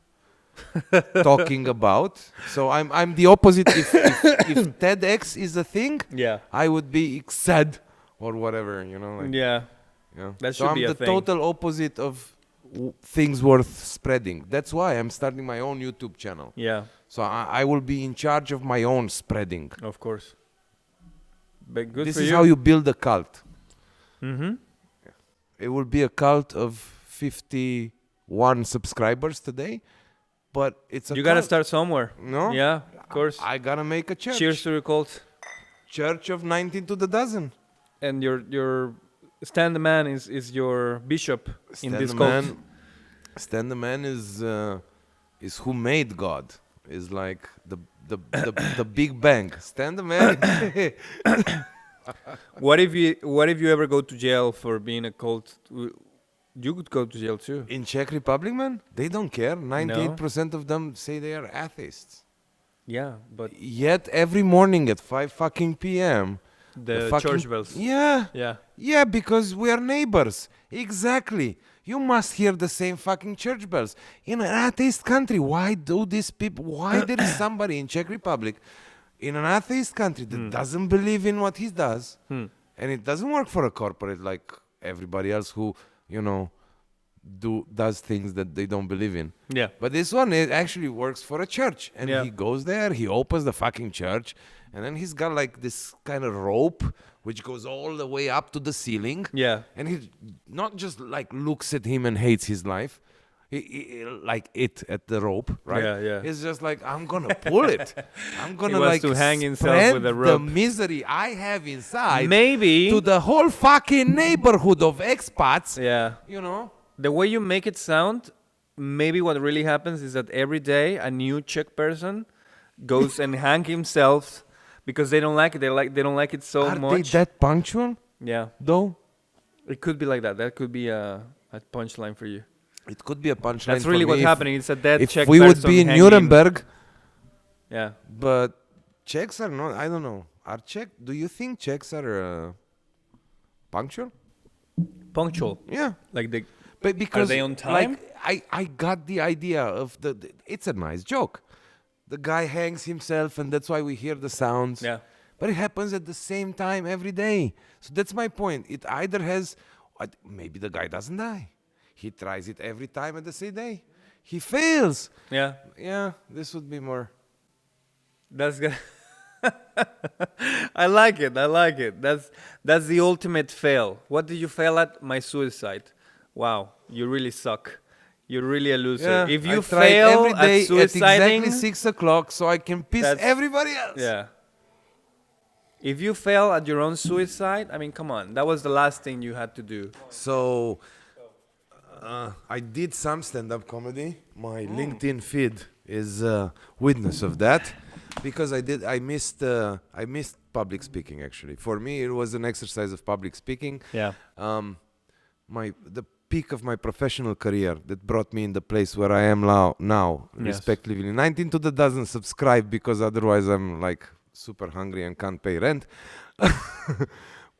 [SPEAKER 2] talking about. So I'm the opposite. If TEDx is a thing,
[SPEAKER 3] Yeah.
[SPEAKER 2] I would be sad or whatever, like,
[SPEAKER 3] Yeah.
[SPEAKER 2] yeah.
[SPEAKER 3] That
[SPEAKER 2] So
[SPEAKER 3] should
[SPEAKER 2] I'm
[SPEAKER 3] be a
[SPEAKER 2] the
[SPEAKER 3] thing.
[SPEAKER 2] total opposite of things worth spreading. That's why I'm starting my own YouTube channel.
[SPEAKER 3] Yeah.
[SPEAKER 2] So I will be in charge of my own spreading.
[SPEAKER 3] Of course. But good
[SPEAKER 2] This
[SPEAKER 3] for
[SPEAKER 2] is
[SPEAKER 3] you.
[SPEAKER 2] how you build a cult.
[SPEAKER 3] Mm-hmm.
[SPEAKER 2] It will be a cult of 51 subscribers today, but it's a
[SPEAKER 3] You gotta
[SPEAKER 2] cult.
[SPEAKER 3] start somewhere.
[SPEAKER 2] No?
[SPEAKER 3] Yeah, of course.
[SPEAKER 2] I gotta make a church.
[SPEAKER 3] Cheers to your cult.
[SPEAKER 2] Church of 19 to the dozen.
[SPEAKER 3] And your stand the man is your bishop in this cult.
[SPEAKER 2] Stan the man is who made God. Is like the Big Bang. Stan the man.
[SPEAKER 3] What if you ever go to jail for being a cult? You could go to jail too.
[SPEAKER 2] In Czech Republic, man, they don't care. 98% of them say they are atheists.
[SPEAKER 3] Yeah, but
[SPEAKER 2] Yet every morning at 5 fucking p.m.
[SPEAKER 3] the
[SPEAKER 2] fucking-
[SPEAKER 3] church bells.
[SPEAKER 2] Yeah.
[SPEAKER 3] Yeah.
[SPEAKER 2] Yeah, because we are neighbors. Exactly. You must hear the same fucking church bells. In an atheist country, why do these people, why there is somebody in Czech Republic in an atheist country that doesn't believe in what he does, and it doesn't work for a corporate like everybody else who, does things that they don't believe in.
[SPEAKER 3] Yeah.
[SPEAKER 2] But this one, it actually works for a church. And
[SPEAKER 3] Yeah.
[SPEAKER 2] he goes there, he opens the fucking church, and then he's got like this kind of rope which goes all the way up to the ceiling.
[SPEAKER 3] Yeah.
[SPEAKER 2] And he not just like looks at him and hates his life. He like it at the rope, right?
[SPEAKER 3] Yeah.
[SPEAKER 2] He's just like, I'm gonna pull it. I'm gonna
[SPEAKER 3] wants
[SPEAKER 2] like
[SPEAKER 3] to hang himself
[SPEAKER 2] spread
[SPEAKER 3] with a
[SPEAKER 2] the
[SPEAKER 3] rope.
[SPEAKER 2] misery I have inside
[SPEAKER 3] Maybe.
[SPEAKER 2] to the whole fucking neighborhood of expats.
[SPEAKER 3] Yeah. The way you make it sound, maybe what really happens is that every day a new Czech person goes and hang himself because they don't like it. They don't like it so
[SPEAKER 2] Are
[SPEAKER 3] much.
[SPEAKER 2] they that punctual
[SPEAKER 3] Yeah.
[SPEAKER 2] though?
[SPEAKER 3] It could be like that. That could be a punchline for you.
[SPEAKER 2] It could be a punchline.
[SPEAKER 3] That's
[SPEAKER 2] for
[SPEAKER 3] really
[SPEAKER 2] me
[SPEAKER 3] what's
[SPEAKER 2] if-
[SPEAKER 3] happening. It's a dead
[SPEAKER 2] If
[SPEAKER 3] Czech
[SPEAKER 2] we would
[SPEAKER 3] person
[SPEAKER 2] be in
[SPEAKER 3] hanging.
[SPEAKER 2] Nuremberg,
[SPEAKER 3] Yeah.
[SPEAKER 2] but Czechs are not. I don't know. Are Czech? Do you think Czechs are punctual?
[SPEAKER 3] Punctual.
[SPEAKER 2] Yeah,
[SPEAKER 3] Like the.
[SPEAKER 2] but because
[SPEAKER 3] they on time?
[SPEAKER 2] Like I got the idea of the. It's a nice joke. The guy hangs himself, and that's why we hear the sounds.
[SPEAKER 3] Yeah.
[SPEAKER 2] But it happens at the same time every day. So that's my point. It either has, maybe the guy doesn't die. He tries it every time at the same day. he fails.
[SPEAKER 3] Yeah.
[SPEAKER 2] Yeah, this would be more.
[SPEAKER 3] That's good. I like it. I like it. That's the ultimate fail. What did you fail at? My suicide. Wow, you really suck. You're really a loser.
[SPEAKER 2] Yeah,
[SPEAKER 3] If
[SPEAKER 2] I
[SPEAKER 3] you
[SPEAKER 2] tried
[SPEAKER 3] fail
[SPEAKER 2] every day
[SPEAKER 3] at suiciding,
[SPEAKER 2] exactly 6 o'clock, so I can piss
[SPEAKER 3] That's-
[SPEAKER 2] everybody else.
[SPEAKER 3] yeah. If you fail at your own suicide, I mean, come on. That was the last thing you had to do.
[SPEAKER 2] So I did some stand-up comedy. My LinkedIn feed is witness of that, because I missed public speaking. Actually, for me, it was an exercise of public speaking.
[SPEAKER 3] Yeah.
[SPEAKER 2] The peak of my professional career that brought me in the place where I am now,
[SPEAKER 3] Yes.
[SPEAKER 2] respectively. 19 to the dozen subscribe, because otherwise I'm like super hungry and can't pay rent.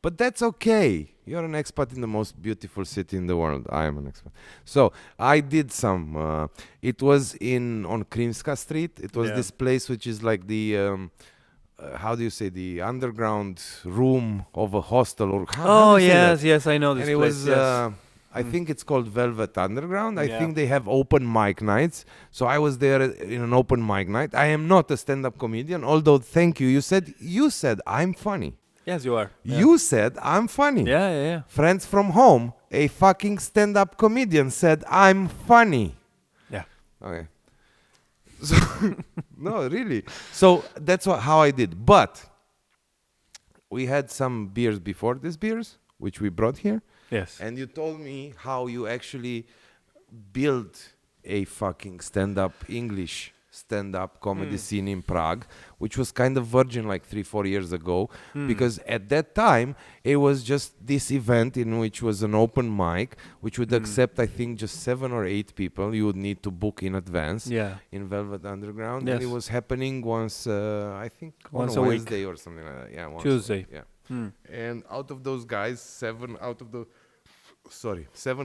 [SPEAKER 2] But that's okay. You're an expat in the most beautiful city in the world. I am an expat. So I did some. It was on Krimska Street. It was
[SPEAKER 3] Yeah.
[SPEAKER 2] this place which is like the how do you say, the underground room of a hostel, or how
[SPEAKER 3] Oh,
[SPEAKER 2] do you say that?
[SPEAKER 3] yes, I know this
[SPEAKER 2] And it
[SPEAKER 3] place.
[SPEAKER 2] was
[SPEAKER 3] Yes.
[SPEAKER 2] I think it's called Velvet Underground. I
[SPEAKER 3] Yeah.
[SPEAKER 2] think they have open mic nights. So I was there in an open mic night. I am not a stand-up comedian, although thank you. You said I'm funny.
[SPEAKER 3] Yes, you are. Yeah.
[SPEAKER 2] You said I'm funny.
[SPEAKER 3] Yeah.
[SPEAKER 2] Friends from home, a fucking stand-up comedian said I'm funny.
[SPEAKER 3] Yeah.
[SPEAKER 2] Okay. So no, really. So that's how I did. But we had some beers before these beers, which we brought here.
[SPEAKER 3] Yes.
[SPEAKER 2] And you told me how you actually built a fucking English stand-up comedy scene in Prague, which was kind of virgin like 3-4 years ago, because at that time it was just this event in which was an open mic, which would accept, I think, just 7 or 8 people. You would need to book in advance.
[SPEAKER 3] Yeah.
[SPEAKER 2] In Velvet Underground.
[SPEAKER 3] Yes.
[SPEAKER 2] And it was happening once, I think,
[SPEAKER 3] Once
[SPEAKER 2] on
[SPEAKER 3] a
[SPEAKER 2] a
[SPEAKER 3] week.
[SPEAKER 2] Wednesday or something like that. Yeah, once
[SPEAKER 3] Tuesday.
[SPEAKER 2] Yeah. And out of those guys, 7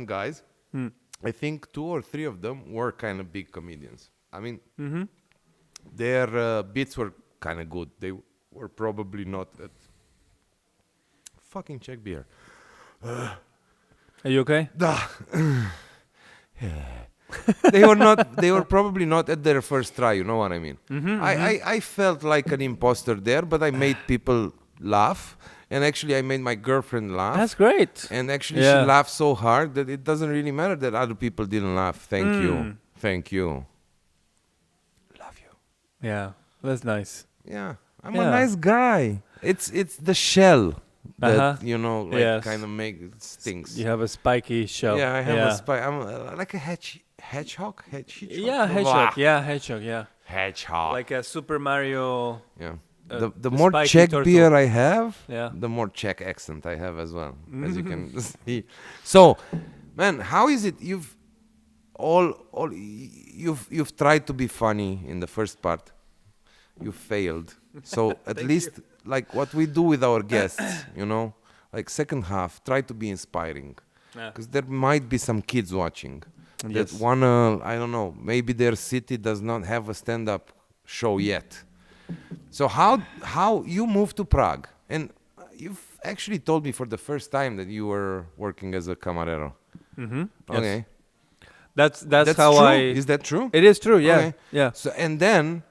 [SPEAKER 2] guys, I think 2 or 3 of them were kind of big comedians. I mean, their bits were kind of good. They were probably not at fucking Czech beer.
[SPEAKER 3] Are you okay?
[SPEAKER 2] They were probably not at their first try, you know what I mean? I felt like an imposter there, but I made people laugh, and actually I made my girlfriend laugh.
[SPEAKER 3] That's great.
[SPEAKER 2] And actually
[SPEAKER 3] Yeah.
[SPEAKER 2] she laughed so hard that it doesn't really matter that other people didn't laugh. Thank you. Love you.
[SPEAKER 3] Yeah. That's nice.
[SPEAKER 2] Yeah, I'm
[SPEAKER 3] Yeah.
[SPEAKER 2] a nice guy. It's the shell that
[SPEAKER 3] Yes.
[SPEAKER 2] kind of stings.
[SPEAKER 3] You have a spiky shell.
[SPEAKER 2] Yeah, I have a spy. I'm like a hedgehog.
[SPEAKER 3] Yeah, hedgehog. Yeah, hedgehog. Yeah.
[SPEAKER 2] Hedgehog.
[SPEAKER 3] Like a Super Mario.
[SPEAKER 2] Yeah.
[SPEAKER 3] The
[SPEAKER 2] The more
[SPEAKER 3] spiky
[SPEAKER 2] Czech
[SPEAKER 3] turtle.
[SPEAKER 2] beer I have,
[SPEAKER 3] Yeah.
[SPEAKER 2] the more Czech accent I have as well, as you can see. So, man, how is it? You've tried to be funny in the first part. You failed. So at least like what we do with our guests, like second half, try to be inspiring,
[SPEAKER 3] Yeah.
[SPEAKER 2] because there might be some kids watching that
[SPEAKER 3] Yes.
[SPEAKER 2] wanna, I don't know, maybe their city does not have a stand-up show yet. So how you moved to Prague, and you've actually told me for the first time that you were working as a camarero.
[SPEAKER 3] Yes.
[SPEAKER 2] Okay,
[SPEAKER 3] That's how
[SPEAKER 2] true. Is that true?
[SPEAKER 3] It is true. Yeah.
[SPEAKER 2] Okay.
[SPEAKER 3] Yeah.
[SPEAKER 2] So and then,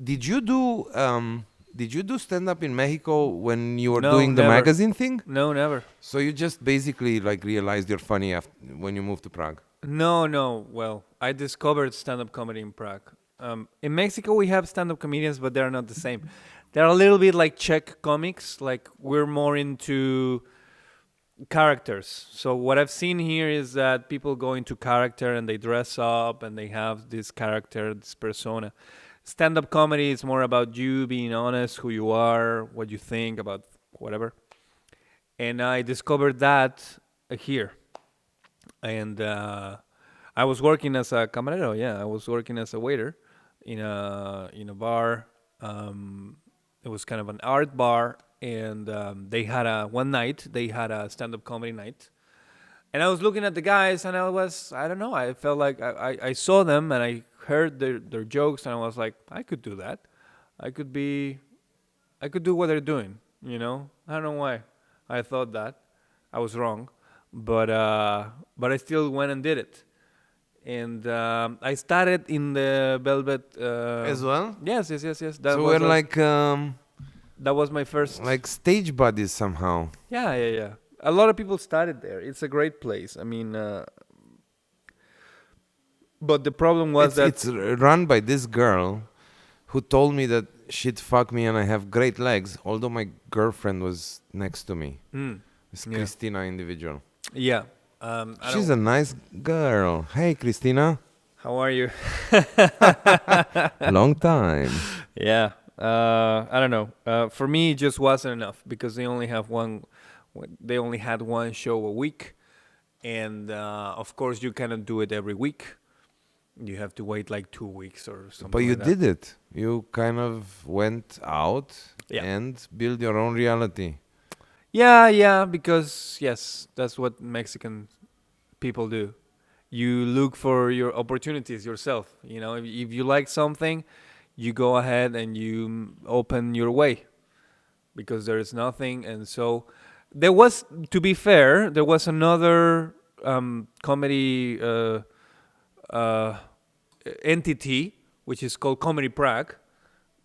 [SPEAKER 2] did you do stand up in Mexico when you were
[SPEAKER 3] No,
[SPEAKER 2] doing the
[SPEAKER 3] never.
[SPEAKER 2] magazine thing?
[SPEAKER 3] No, never.
[SPEAKER 2] So you just basically like realized you're funny when you moved to Prague.
[SPEAKER 3] No. Well, I discovered stand-up comedy in Prague. In Mexico, we have stand-up comedians, but they're not the same. They're a little bit like Czech comics. Like we're more into characters. So what I've seen here is that people go into character and they dress up and they have this character, this persona. Stand-up comedy is more about you being honest, who you are, what you think about whatever. And I discovered that here. And I was working as a camarero. Yeah, I was working as a waiter in a bar. It was kind of an art bar, and they had one night they had a stand-up comedy night. And I was looking at the guys, and I don't know, I felt like I saw them and I heard their jokes, and I was like, I could do that. I could do what they're doing, I don't know why I thought that. I was wrong, but I still went and did it. And I started in the Velvet.
[SPEAKER 2] As well?
[SPEAKER 3] Yes. That
[SPEAKER 2] So
[SPEAKER 3] was
[SPEAKER 2] we're
[SPEAKER 3] that was my first.
[SPEAKER 2] like stage buddies somehow.
[SPEAKER 3] Yeah. A lot of people started there. It's a great place. I mean, but the problem was
[SPEAKER 2] It's run by this girl who told me that she'd fuck me and I have great legs, although my girlfriend was next to me. It's
[SPEAKER 3] Yeah.
[SPEAKER 2] Christina individual.
[SPEAKER 3] Yeah.
[SPEAKER 2] She's a nice girl. Hey, Christina.
[SPEAKER 3] How are you?
[SPEAKER 2] Long time.
[SPEAKER 3] Yeah. I don't know. For me, it just wasn't enough because they only have one. They only had one show a week, and of course, you cannot do it every week. You have to wait like 2 weeks or something.
[SPEAKER 2] But you
[SPEAKER 3] like that.
[SPEAKER 2] did it. You kind of went out
[SPEAKER 3] Yeah.
[SPEAKER 2] and built your own reality.
[SPEAKER 3] Yeah, because yes, that's what Mexican people do. You look for your opportunities yourself. You know, if you like something, you go ahead and you open your way because there is nothing. And so there was, to be fair, there was another comedy entity which is called Comedy Prague.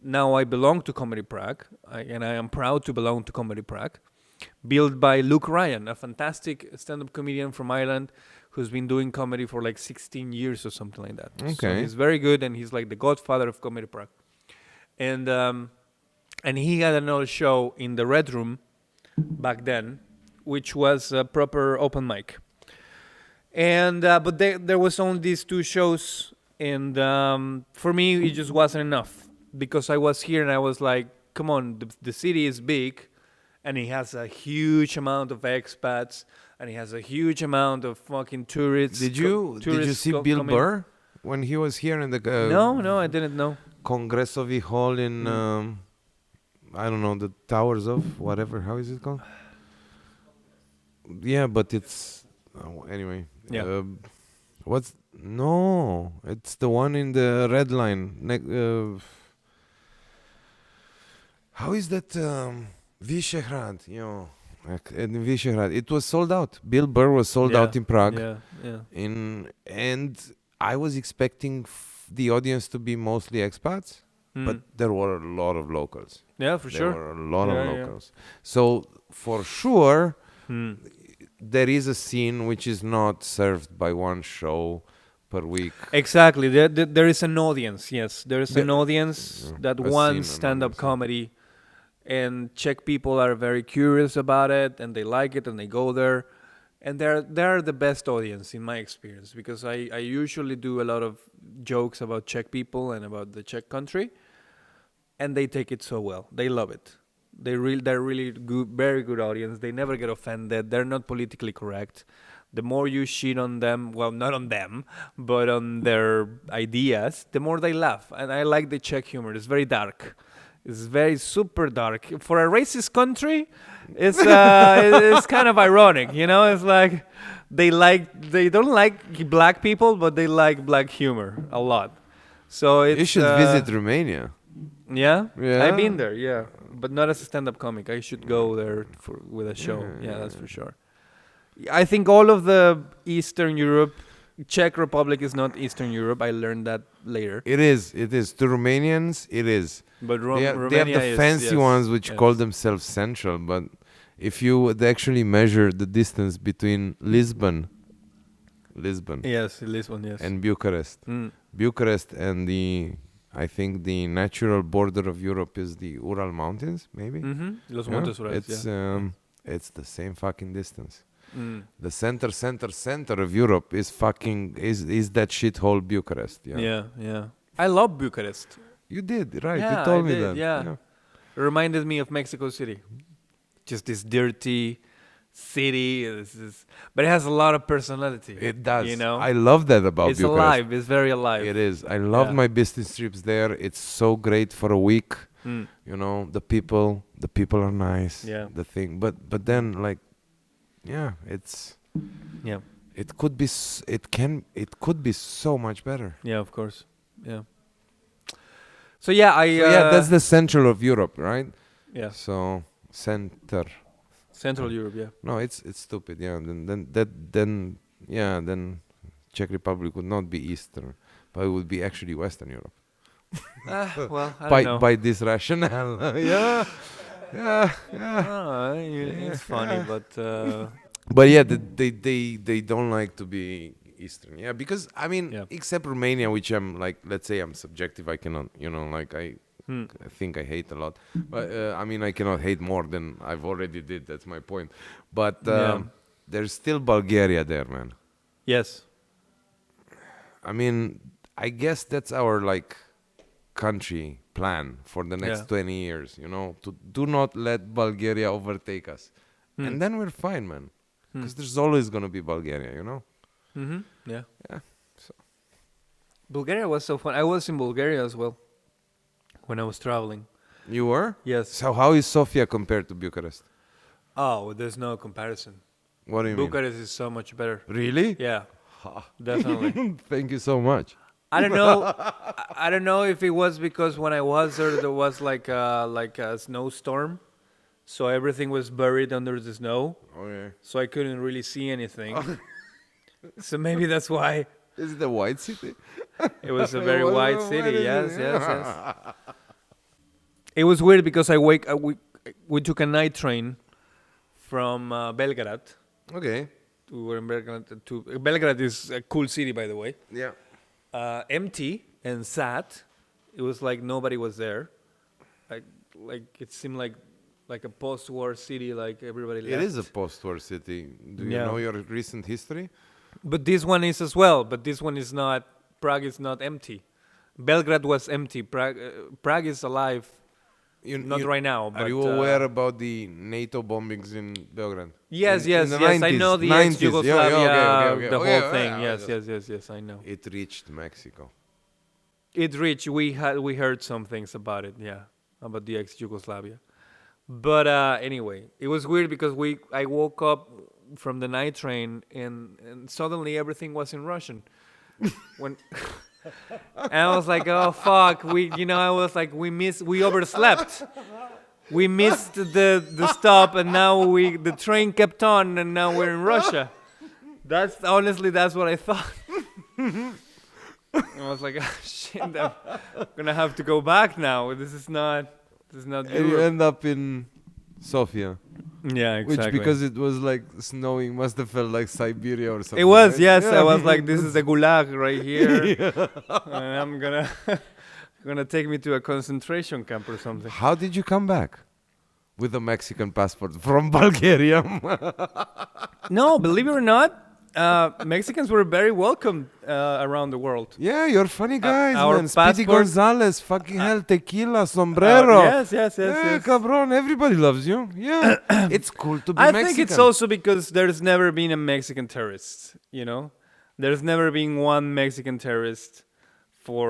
[SPEAKER 3] Now I belong to Comedy Prague, and I am proud to belong to Comedy Prague. Built by Luke Ryan, a fantastic stand-up comedian from Ireland who's been doing comedy for like 16 years or something like that. So
[SPEAKER 2] Okay.
[SPEAKER 3] he's very good, and he's like the godfather of Comedy Prague. And he had another show in the Red Room back then, which was a proper open mic. And but there was only these two shows, and for me it just wasn't enough because I was here and I was like, come on, the city is big. And it has a huge amount of expats, and it has a huge amount of fucking tourists.
[SPEAKER 2] Did you see Bill
[SPEAKER 3] coming.
[SPEAKER 2] Burr when he was here in the
[SPEAKER 3] No, I didn't know.
[SPEAKER 2] Congresovi Hall in I don't know, the Towers of whatever. How is it called? Yeah, but it's anyway.
[SPEAKER 3] Yeah.
[SPEAKER 2] It's the one in the Red Line. How is that? Visegrad, in Visegrad. It was sold out. Bill Burr was sold out in Prague.
[SPEAKER 3] Yeah.
[SPEAKER 2] And I was expecting the audience to be mostly expats, but there were a lot of locals.
[SPEAKER 3] Yeah, for
[SPEAKER 2] There
[SPEAKER 3] sure.
[SPEAKER 2] were a lot of
[SPEAKER 3] Yeah.
[SPEAKER 2] locals. So for sure, there is a scene which is not served by one show per week.
[SPEAKER 3] Exactly. There is an audience. Yes, there is an audience that
[SPEAKER 2] a scene,
[SPEAKER 3] wants
[SPEAKER 2] an
[SPEAKER 3] stand-up
[SPEAKER 2] audience,
[SPEAKER 3] comedy, and Czech people are very curious about it, and they like it, and they go there, and they're the best audience in my experience because I usually do a lot of jokes about Czech people and about the Czech country, and they take it so well. They love it. They're really good, very good audience. They never get offended. They're not politically correct. The more you shit on them, well, not on them, but on their ideas, the more they laugh. And I like the Czech humor. It's very dark. It's very super dark. For a racist country, it's kind of ironic, you know? It's like they don't like black people, but they like black humor a lot. So it's
[SPEAKER 2] You should visit Romania.
[SPEAKER 3] Yeah?
[SPEAKER 2] Yeah.
[SPEAKER 3] I've been there, yeah. But not as a stand-up comic. I should go there with a show. Yeah, that's for sure. I think all of the Eastern Europe, Czech Republic is not Eastern Europe. I learned that later.
[SPEAKER 2] It is. To Romanians, it is.
[SPEAKER 3] But
[SPEAKER 2] They have
[SPEAKER 3] Romania
[SPEAKER 2] the
[SPEAKER 3] is,
[SPEAKER 2] fancy
[SPEAKER 3] yes,
[SPEAKER 2] ones which
[SPEAKER 3] yes.
[SPEAKER 2] call themselves central, but if you would actually measure the distance between Lisbon
[SPEAKER 3] Yes, Lisbon, yes.
[SPEAKER 2] and Bucharest, Bucharest and I think the natural border of Europe is the Ural Mountains, maybe.
[SPEAKER 3] Los
[SPEAKER 2] Yeah?
[SPEAKER 3] Montes Urales,
[SPEAKER 2] It's the same fucking distance. The center of Europe is is that shithole Bucharest. Yeah.
[SPEAKER 3] Yeah. I love Bucharest.
[SPEAKER 2] You did, right?
[SPEAKER 3] Yeah,
[SPEAKER 2] you told
[SPEAKER 3] I
[SPEAKER 2] me
[SPEAKER 3] did,
[SPEAKER 2] that.
[SPEAKER 3] yeah. It reminded me of Mexico City. Just this dirty city. But it has a lot of personality.
[SPEAKER 2] It does.
[SPEAKER 3] You know?
[SPEAKER 2] I love that about
[SPEAKER 3] It's
[SPEAKER 2] Bucharest.
[SPEAKER 3] alive. It's very alive.
[SPEAKER 2] It is. I love
[SPEAKER 3] Yeah.
[SPEAKER 2] my business trips there. It's so great for a week. You know, the people are nice.
[SPEAKER 3] Yeah.
[SPEAKER 2] The thing, but then like, yeah,
[SPEAKER 3] Yeah.
[SPEAKER 2] it could be so much better.
[SPEAKER 3] Yeah, of course. Yeah. So yeah,
[SPEAKER 2] That's the central of Europe, right?
[SPEAKER 3] yeah.
[SPEAKER 2] So center.
[SPEAKER 3] Central Europe, yeah.
[SPEAKER 2] No, it's stupid. Yeah. Then Czech Republic would not be Eastern, but it would be actually Western Europe.
[SPEAKER 3] Well, I don't know.
[SPEAKER 2] By this rationale. Yeah.
[SPEAKER 3] Oh, it's funny, but
[SPEAKER 2] But yeah, they don't like to be Eastern. Yeah, because I mean,
[SPEAKER 3] Yeah.
[SPEAKER 2] except Romania, which I'm like, let's say I'm subjective. I cannot, like I think I hate a lot. But I mean, I cannot hate more than I've already did. That's my point. But
[SPEAKER 3] Yeah.
[SPEAKER 2] there's still Bulgaria there, man.
[SPEAKER 3] yes.
[SPEAKER 2] I mean, I guess that's our like country plan for the next
[SPEAKER 3] Yeah.
[SPEAKER 2] 20 years, to do not let Bulgaria overtake us. And then we're fine, man. Because there's always going to be Bulgaria,
[SPEAKER 3] Mm-hmm. Yeah.
[SPEAKER 2] Yeah. So
[SPEAKER 3] Bulgaria was so fun. I was in Bulgaria as well when I was traveling.
[SPEAKER 2] you were?
[SPEAKER 3] Yes.
[SPEAKER 2] So how is Sofia compared to Bucharest?
[SPEAKER 3] Oh, there's no comparison.
[SPEAKER 2] What do you
[SPEAKER 3] Bucharest is so much better.
[SPEAKER 2] mean? Really?
[SPEAKER 3] Yeah, definitely.
[SPEAKER 2] Thank you so much.
[SPEAKER 3] I don't know. I don't know if it was because when I was there was like a snowstorm, so everything was buried under the snow,
[SPEAKER 2] Okay.
[SPEAKER 3] so I couldn't really see anything. So maybe that's why
[SPEAKER 2] Is it a white city?
[SPEAKER 3] it was a very
[SPEAKER 2] Was it
[SPEAKER 3] white
[SPEAKER 2] a
[SPEAKER 3] city.
[SPEAKER 2] white
[SPEAKER 3] Yes,
[SPEAKER 2] city?
[SPEAKER 3] yes, yes. It was weird because we took a night train from Belgrade.
[SPEAKER 2] Okay.
[SPEAKER 3] We were in Belgrade. Belgrade is a cool city, by the way.
[SPEAKER 2] Yeah.
[SPEAKER 3] Empty and sad. It was like nobody was there. Like it seemed like a post-war city. Like everybody left.
[SPEAKER 2] It is a post-war city. Do you
[SPEAKER 3] Yeah.
[SPEAKER 2] know your recent history?
[SPEAKER 3] But this one is as well. But this one is not. Prague is not empty. Belgrade was empty. Prague is alive. Not right now. But,
[SPEAKER 2] Are you aware about the NATO bombings in Belgrade?
[SPEAKER 3] Yes,
[SPEAKER 2] In
[SPEAKER 3] yes,
[SPEAKER 2] the
[SPEAKER 3] yes. I
[SPEAKER 2] 90s,
[SPEAKER 3] know the
[SPEAKER 2] 90s.
[SPEAKER 3] ex-Yugoslavia,
[SPEAKER 2] Yeah, okay.
[SPEAKER 3] the
[SPEAKER 2] Okay,
[SPEAKER 3] whole
[SPEAKER 2] yeah,
[SPEAKER 3] thing.
[SPEAKER 2] yeah,
[SPEAKER 3] Yes, I know.
[SPEAKER 2] It reached Mexico.
[SPEAKER 3] It reached. We heard some things about it. Yeah, about the ex-Yugoslavia. But anyway, it was weird because I woke up from the night train and suddenly everything was in Russian. When and I was like, oh fuck, I was like, we overslept. We missed the stop, and now the train kept on, and now we're in Russia. That's what I thought. I was like, oh, shit, I'm gonna have to go back now. This is not
[SPEAKER 2] And you
[SPEAKER 3] Europe.
[SPEAKER 2] end up in Sofia.
[SPEAKER 3] Yeah, exactly.
[SPEAKER 2] Which, because it was like snowing, must have felt like Siberia or something.
[SPEAKER 3] It was,
[SPEAKER 2] right?
[SPEAKER 3] yes.
[SPEAKER 2] Yeah.
[SPEAKER 3] I was like, this is the gulag right here. And I'm gonna take me to a concentration camp or something.
[SPEAKER 2] How did you come back? With a Mexican passport from Bulgaria.
[SPEAKER 3] No, believe it or not, Mexicans were very welcome around the world.
[SPEAKER 2] Yeah, you're funny guys,
[SPEAKER 3] our
[SPEAKER 2] man. Speedy
[SPEAKER 3] passport-
[SPEAKER 2] Gonzalez, fucking hell, tequila, sombrero.
[SPEAKER 3] Yes.
[SPEAKER 2] Yeah, cabron, everybody loves you. Yeah, it's cool to be
[SPEAKER 3] I
[SPEAKER 2] Mexican.
[SPEAKER 3] think it's also because there's never been a Mexican terrorist, There's never been one Mexican terrorist for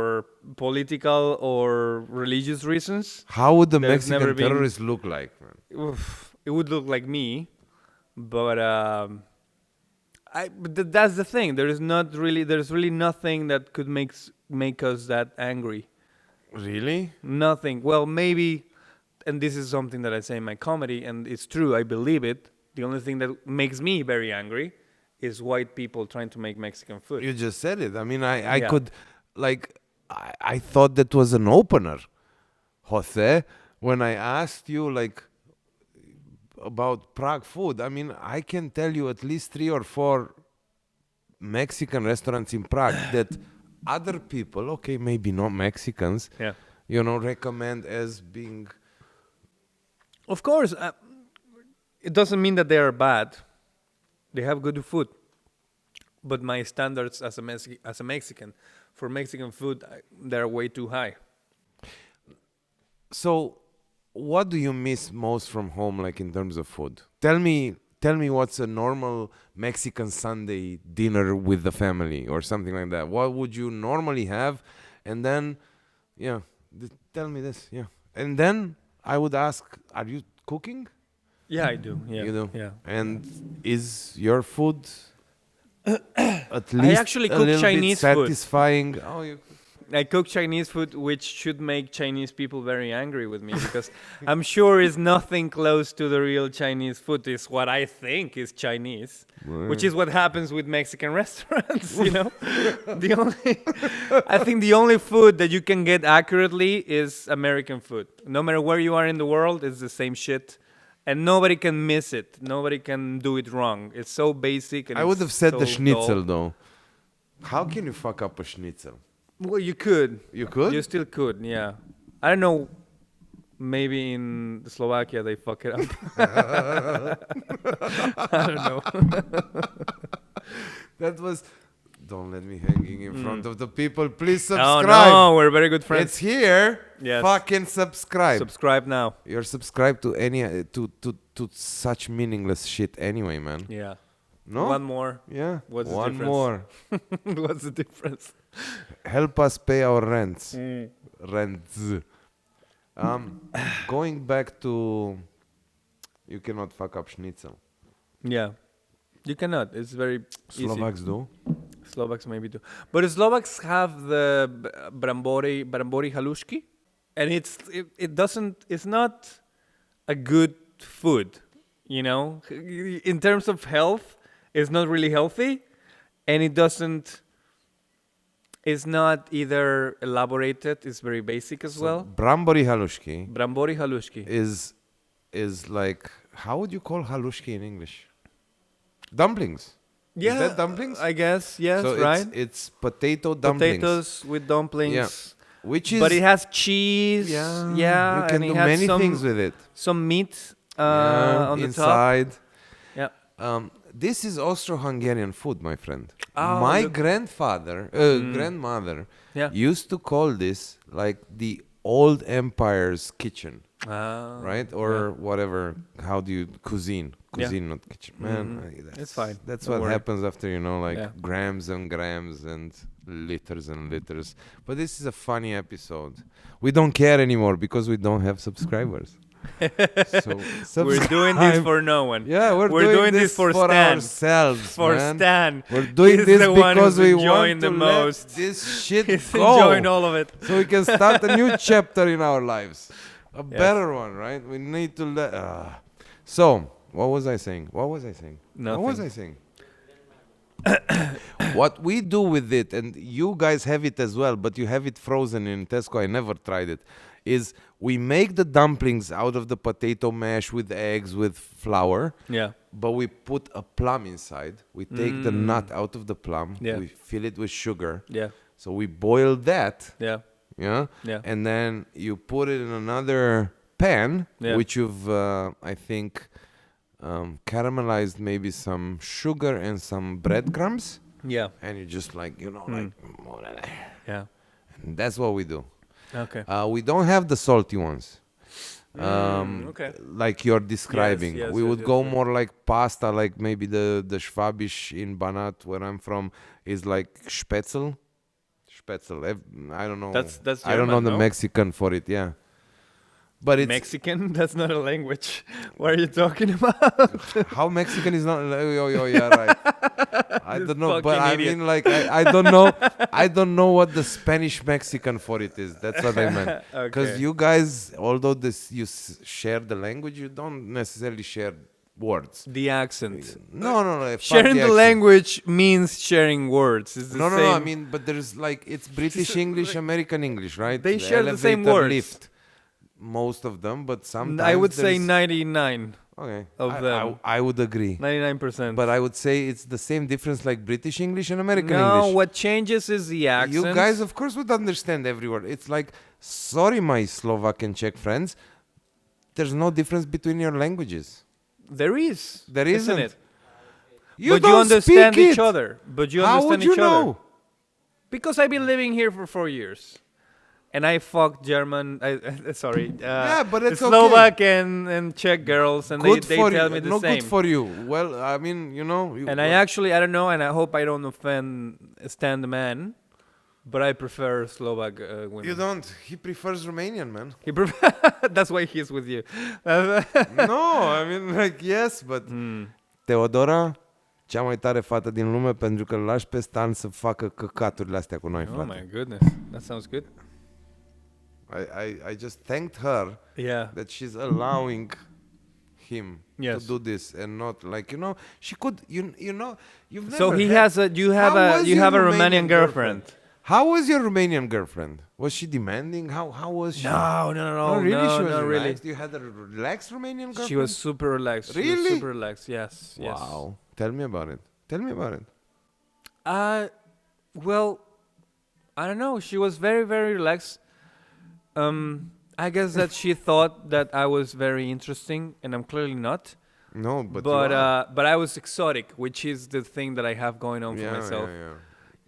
[SPEAKER 3] political or religious reasons.
[SPEAKER 2] How would the
[SPEAKER 3] There's never
[SPEAKER 2] Mexican
[SPEAKER 3] been-
[SPEAKER 2] terrorist look like, man?
[SPEAKER 3] Oof, it would look like me, but that's the thing. There's really nothing that could make us that angry.
[SPEAKER 2] Really?
[SPEAKER 3] Nothing. Well, maybe, and this is something that I say in my comedy, and it's true. I believe it. The only thing that makes me very angry is white people trying to make Mexican food.
[SPEAKER 2] You just said it. I mean, I
[SPEAKER 3] Yeah.
[SPEAKER 2] could, like, I thought that was an opener, Jose, when I asked you, like, about Prague food. I mean, I can tell you at least 3 or 4 Mexican restaurants in Prague that other people, okay, maybe not Mexicans,
[SPEAKER 3] Yeah.
[SPEAKER 2] recommend as being...
[SPEAKER 3] Of course, it doesn't mean that they are bad. They have good food. But my standards as a Mexican, for Mexican food, they're way too high.
[SPEAKER 2] So, what do you miss most from home, like in terms of food? Tell me what's a normal Mexican Sunday dinner with the family or something like that. What would you normally have? And then, tell me this, And then I would ask, are you cooking?
[SPEAKER 3] Yeah, I do. Yeah,
[SPEAKER 2] You do?
[SPEAKER 3] Yeah.
[SPEAKER 2] And is your food at least
[SPEAKER 3] actually
[SPEAKER 2] a
[SPEAKER 3] cook
[SPEAKER 2] little
[SPEAKER 3] Chinese
[SPEAKER 2] bit
[SPEAKER 3] food.
[SPEAKER 2] satisfying? Oh, you
[SPEAKER 3] I cook Chinese food, which should make Chinese people very angry with me because I'm sure it's nothing close to the real Chinese food. It's what I think is Chinese, which is what happens with Mexican restaurants. I think the only food that you can get accurately is American food. No matter where you are in the world, it's the same shit. And nobody can miss it. Nobody can do it wrong. It's so basic. And
[SPEAKER 2] I would have said
[SPEAKER 3] so
[SPEAKER 2] the schnitzel
[SPEAKER 3] dull.
[SPEAKER 2] though. How can you fuck up a schnitzel?
[SPEAKER 3] Well, you could.
[SPEAKER 2] You could?
[SPEAKER 3] You still could, yeah. I don't know. Maybe in Slovakia they fuck it up. I don't know.
[SPEAKER 2] That was... Don't let me hanging in front of the people. Please
[SPEAKER 3] Oh
[SPEAKER 2] subscribe.
[SPEAKER 3] no, we're very good friends.
[SPEAKER 2] It's here.
[SPEAKER 3] Yes.
[SPEAKER 2] Fucking subscribe.
[SPEAKER 3] Subscribe now.
[SPEAKER 2] You're subscribed to any to such meaningless shit anyway, man.
[SPEAKER 3] Yeah.
[SPEAKER 2] No?
[SPEAKER 3] One more.
[SPEAKER 2] Yeah.
[SPEAKER 3] What's the
[SPEAKER 2] One
[SPEAKER 3] difference?
[SPEAKER 2] more.
[SPEAKER 3] What's the difference?
[SPEAKER 2] Help us pay our rents. Rents. Going back to... You cannot fuck up schnitzel.
[SPEAKER 3] Yeah. You cannot. It's very
[SPEAKER 2] Slovaks
[SPEAKER 3] easy.
[SPEAKER 2] do.
[SPEAKER 3] Slovaks maybe do. But the Slovaks have the brambori halushki, and it's not a good food, in terms of health, it's not really healthy, and it's not either elaborated, it's very basic as well.
[SPEAKER 2] Brambori halushki
[SPEAKER 3] Brambori halushki.
[SPEAKER 2] is like, how would you call halushki in English? Dumplings.
[SPEAKER 3] Yeah,
[SPEAKER 2] Is that dumplings?
[SPEAKER 3] I guess, yes,
[SPEAKER 2] So
[SPEAKER 3] right?
[SPEAKER 2] it's potato dumplings.
[SPEAKER 3] Potatoes with dumplings.
[SPEAKER 2] Yeah. Which is...
[SPEAKER 3] But it has cheese.
[SPEAKER 2] Yeah.
[SPEAKER 3] Yeah.
[SPEAKER 2] You can
[SPEAKER 3] and it
[SPEAKER 2] do
[SPEAKER 3] has
[SPEAKER 2] many things with it.
[SPEAKER 3] some meat on the
[SPEAKER 2] inside.
[SPEAKER 3] top. Yeah.
[SPEAKER 2] This is Austro-Hungarian food, my friend.
[SPEAKER 3] Oh,
[SPEAKER 2] My
[SPEAKER 3] look.
[SPEAKER 2] grandmother
[SPEAKER 3] Yeah.
[SPEAKER 2] used to call this like the old empire's kitchen,
[SPEAKER 3] Ah,
[SPEAKER 2] right? Or whatever. How do you cuisine?
[SPEAKER 3] Yeah.
[SPEAKER 2] Cuisine, not kitchen. Man,
[SPEAKER 3] It's fine.
[SPEAKER 2] That's
[SPEAKER 3] Don't
[SPEAKER 2] what
[SPEAKER 3] worry.
[SPEAKER 2] happens after,
[SPEAKER 3] Yeah.
[SPEAKER 2] grams and grams and liters and liters. But this is a funny episode. We don't care anymore because we don't have subscribers. So
[SPEAKER 3] We're doing this
[SPEAKER 2] subscribe.
[SPEAKER 3] for no one.
[SPEAKER 2] Yeah, we're doing this for
[SPEAKER 3] Stan.
[SPEAKER 2] ourselves,
[SPEAKER 3] For
[SPEAKER 2] man.
[SPEAKER 3] Stan.
[SPEAKER 2] We're doing
[SPEAKER 3] He's
[SPEAKER 2] this
[SPEAKER 3] the one
[SPEAKER 2] because
[SPEAKER 3] who's
[SPEAKER 2] we
[SPEAKER 3] enjoying
[SPEAKER 2] want to
[SPEAKER 3] the
[SPEAKER 2] let
[SPEAKER 3] most.
[SPEAKER 2] this shit
[SPEAKER 3] He's
[SPEAKER 2] go.
[SPEAKER 3] enjoying all of it.
[SPEAKER 2] So we can start a new chapter in our lives. A better one, right? We need to let... So, what was I saying? What was I saying? What we do with it, and you guys have it as well, but you have it frozen in Tesco, I never tried it, is we make the dumplings out of the potato mash with eggs, with flour,
[SPEAKER 3] Yeah.
[SPEAKER 2] but we put a plum inside. We take the nut out of the plum.
[SPEAKER 3] Yeah.
[SPEAKER 2] We fill it with sugar.
[SPEAKER 3] Yeah.
[SPEAKER 2] So we boil that.
[SPEAKER 3] Yeah.
[SPEAKER 2] Yeah.
[SPEAKER 3] Yeah.
[SPEAKER 2] And then you put it in another pan,
[SPEAKER 3] Yeah.
[SPEAKER 2] which you've, I think, caramelized maybe some sugar and some breadcrumbs.
[SPEAKER 3] Yeah.
[SPEAKER 2] And you just like,
[SPEAKER 3] Yeah.
[SPEAKER 2] and that's what we do.
[SPEAKER 3] Okay.
[SPEAKER 2] We don't have the salty ones.
[SPEAKER 3] Okay.
[SPEAKER 2] Like you're describing.
[SPEAKER 3] Yes,
[SPEAKER 2] We
[SPEAKER 3] yes,
[SPEAKER 2] would
[SPEAKER 3] yes,
[SPEAKER 2] go
[SPEAKER 3] yes.
[SPEAKER 2] more like pasta, like maybe the Schwabisch in Banat, where I'm from, is like Spätzle. Spätzle. I don't know.
[SPEAKER 3] That's
[SPEAKER 2] I don't know
[SPEAKER 3] German,
[SPEAKER 2] the
[SPEAKER 3] no?
[SPEAKER 2] Mexican for it, yeah. But it's
[SPEAKER 3] Mexican? That's not a language. What are you talking about?
[SPEAKER 2] how Mexican is not. Oh, yeah, right. I
[SPEAKER 3] This
[SPEAKER 2] don't know, but
[SPEAKER 3] fucking
[SPEAKER 2] I
[SPEAKER 3] idiot.
[SPEAKER 2] mean, like, I don't know. I don't know what the Spanish Mexican for it is. That's what I meant. Because
[SPEAKER 3] Okay.
[SPEAKER 2] you guys, although you share the language, you don't necessarily share words.
[SPEAKER 3] The accent.
[SPEAKER 2] No. Fuck
[SPEAKER 3] Sharing the
[SPEAKER 2] accent.
[SPEAKER 3] language means sharing words. It's the
[SPEAKER 2] No.
[SPEAKER 3] same.
[SPEAKER 2] I mean, but there's like it's British English, American English, right?
[SPEAKER 3] They share the same
[SPEAKER 2] elevator
[SPEAKER 3] words.
[SPEAKER 2] Lift. Most of them, but sometimes
[SPEAKER 3] I would say
[SPEAKER 2] there's-
[SPEAKER 3] 99.
[SPEAKER 2] Okay,
[SPEAKER 3] of them.
[SPEAKER 2] I would agree.
[SPEAKER 3] 99%.
[SPEAKER 2] But I would say it's the same difference like British English and American
[SPEAKER 3] no,
[SPEAKER 2] English.
[SPEAKER 3] what changes is the accent.
[SPEAKER 2] You guys, of course, would understand every word. It's like, sorry, my Slovak and Czech friends, there's no difference between your languages.
[SPEAKER 3] There is.
[SPEAKER 2] There
[SPEAKER 3] isn't
[SPEAKER 2] isn't.
[SPEAKER 3] it?
[SPEAKER 2] You
[SPEAKER 3] but
[SPEAKER 2] don't
[SPEAKER 3] you understand
[SPEAKER 2] speak
[SPEAKER 3] each
[SPEAKER 2] it.
[SPEAKER 3] other. But you
[SPEAKER 2] How
[SPEAKER 3] understand
[SPEAKER 2] would you
[SPEAKER 3] each
[SPEAKER 2] know?
[SPEAKER 3] other. Because I've been living here for 4 years. And I fucked German, sorry,
[SPEAKER 2] Yeah, but it's
[SPEAKER 3] Slovak and Czech girls, and
[SPEAKER 2] Good
[SPEAKER 3] they
[SPEAKER 2] for
[SPEAKER 3] tell
[SPEAKER 2] you.
[SPEAKER 3] me the
[SPEAKER 2] No,
[SPEAKER 3] same.
[SPEAKER 2] good for you. Well, I mean, you know.
[SPEAKER 3] And I actually, I don't know, and I hope I don't offend Stan the man, but I prefer Slovak women.
[SPEAKER 2] You don't. He prefers Romanian, man.
[SPEAKER 3] He that's why he's with you.
[SPEAKER 2] No, I mean, like, yes, but
[SPEAKER 3] Hmm.
[SPEAKER 2] Teodora, cea mai tare fată din lume pentru că îl lași pe Stan să facă căcaturile astea cu noi,
[SPEAKER 3] Oh
[SPEAKER 2] frate.
[SPEAKER 3] my goodness, that sounds good.
[SPEAKER 2] I just thanked her
[SPEAKER 3] Yeah.
[SPEAKER 2] that she's allowing him
[SPEAKER 3] Yes.
[SPEAKER 2] to do this and not like, you know, she could, you know, you've never
[SPEAKER 3] So he
[SPEAKER 2] had-
[SPEAKER 3] has a. You have
[SPEAKER 2] How
[SPEAKER 3] a.
[SPEAKER 2] was
[SPEAKER 3] You
[SPEAKER 2] your
[SPEAKER 3] have a Romanian girlfriend.
[SPEAKER 2] How was your Romanian girlfriend? Was she demanding? How was she?
[SPEAKER 3] No,
[SPEAKER 2] really?
[SPEAKER 3] no,
[SPEAKER 2] She was
[SPEAKER 3] not really.
[SPEAKER 2] relaxed? You had a relaxed Romanian girlfriend?
[SPEAKER 3] She was super relaxed. She
[SPEAKER 2] Really?
[SPEAKER 3] was super relaxed. Yes. Yes.
[SPEAKER 2] Wow. Tell me about it. Tell me about it.
[SPEAKER 3] Well, I don't know. She was very, very relaxed. I guess that she thought that I was very interesting, and I'm clearly not.
[SPEAKER 2] No, but you are.
[SPEAKER 3] But I was exotic, which is the thing that I have going on for myself.
[SPEAKER 2] Yeah.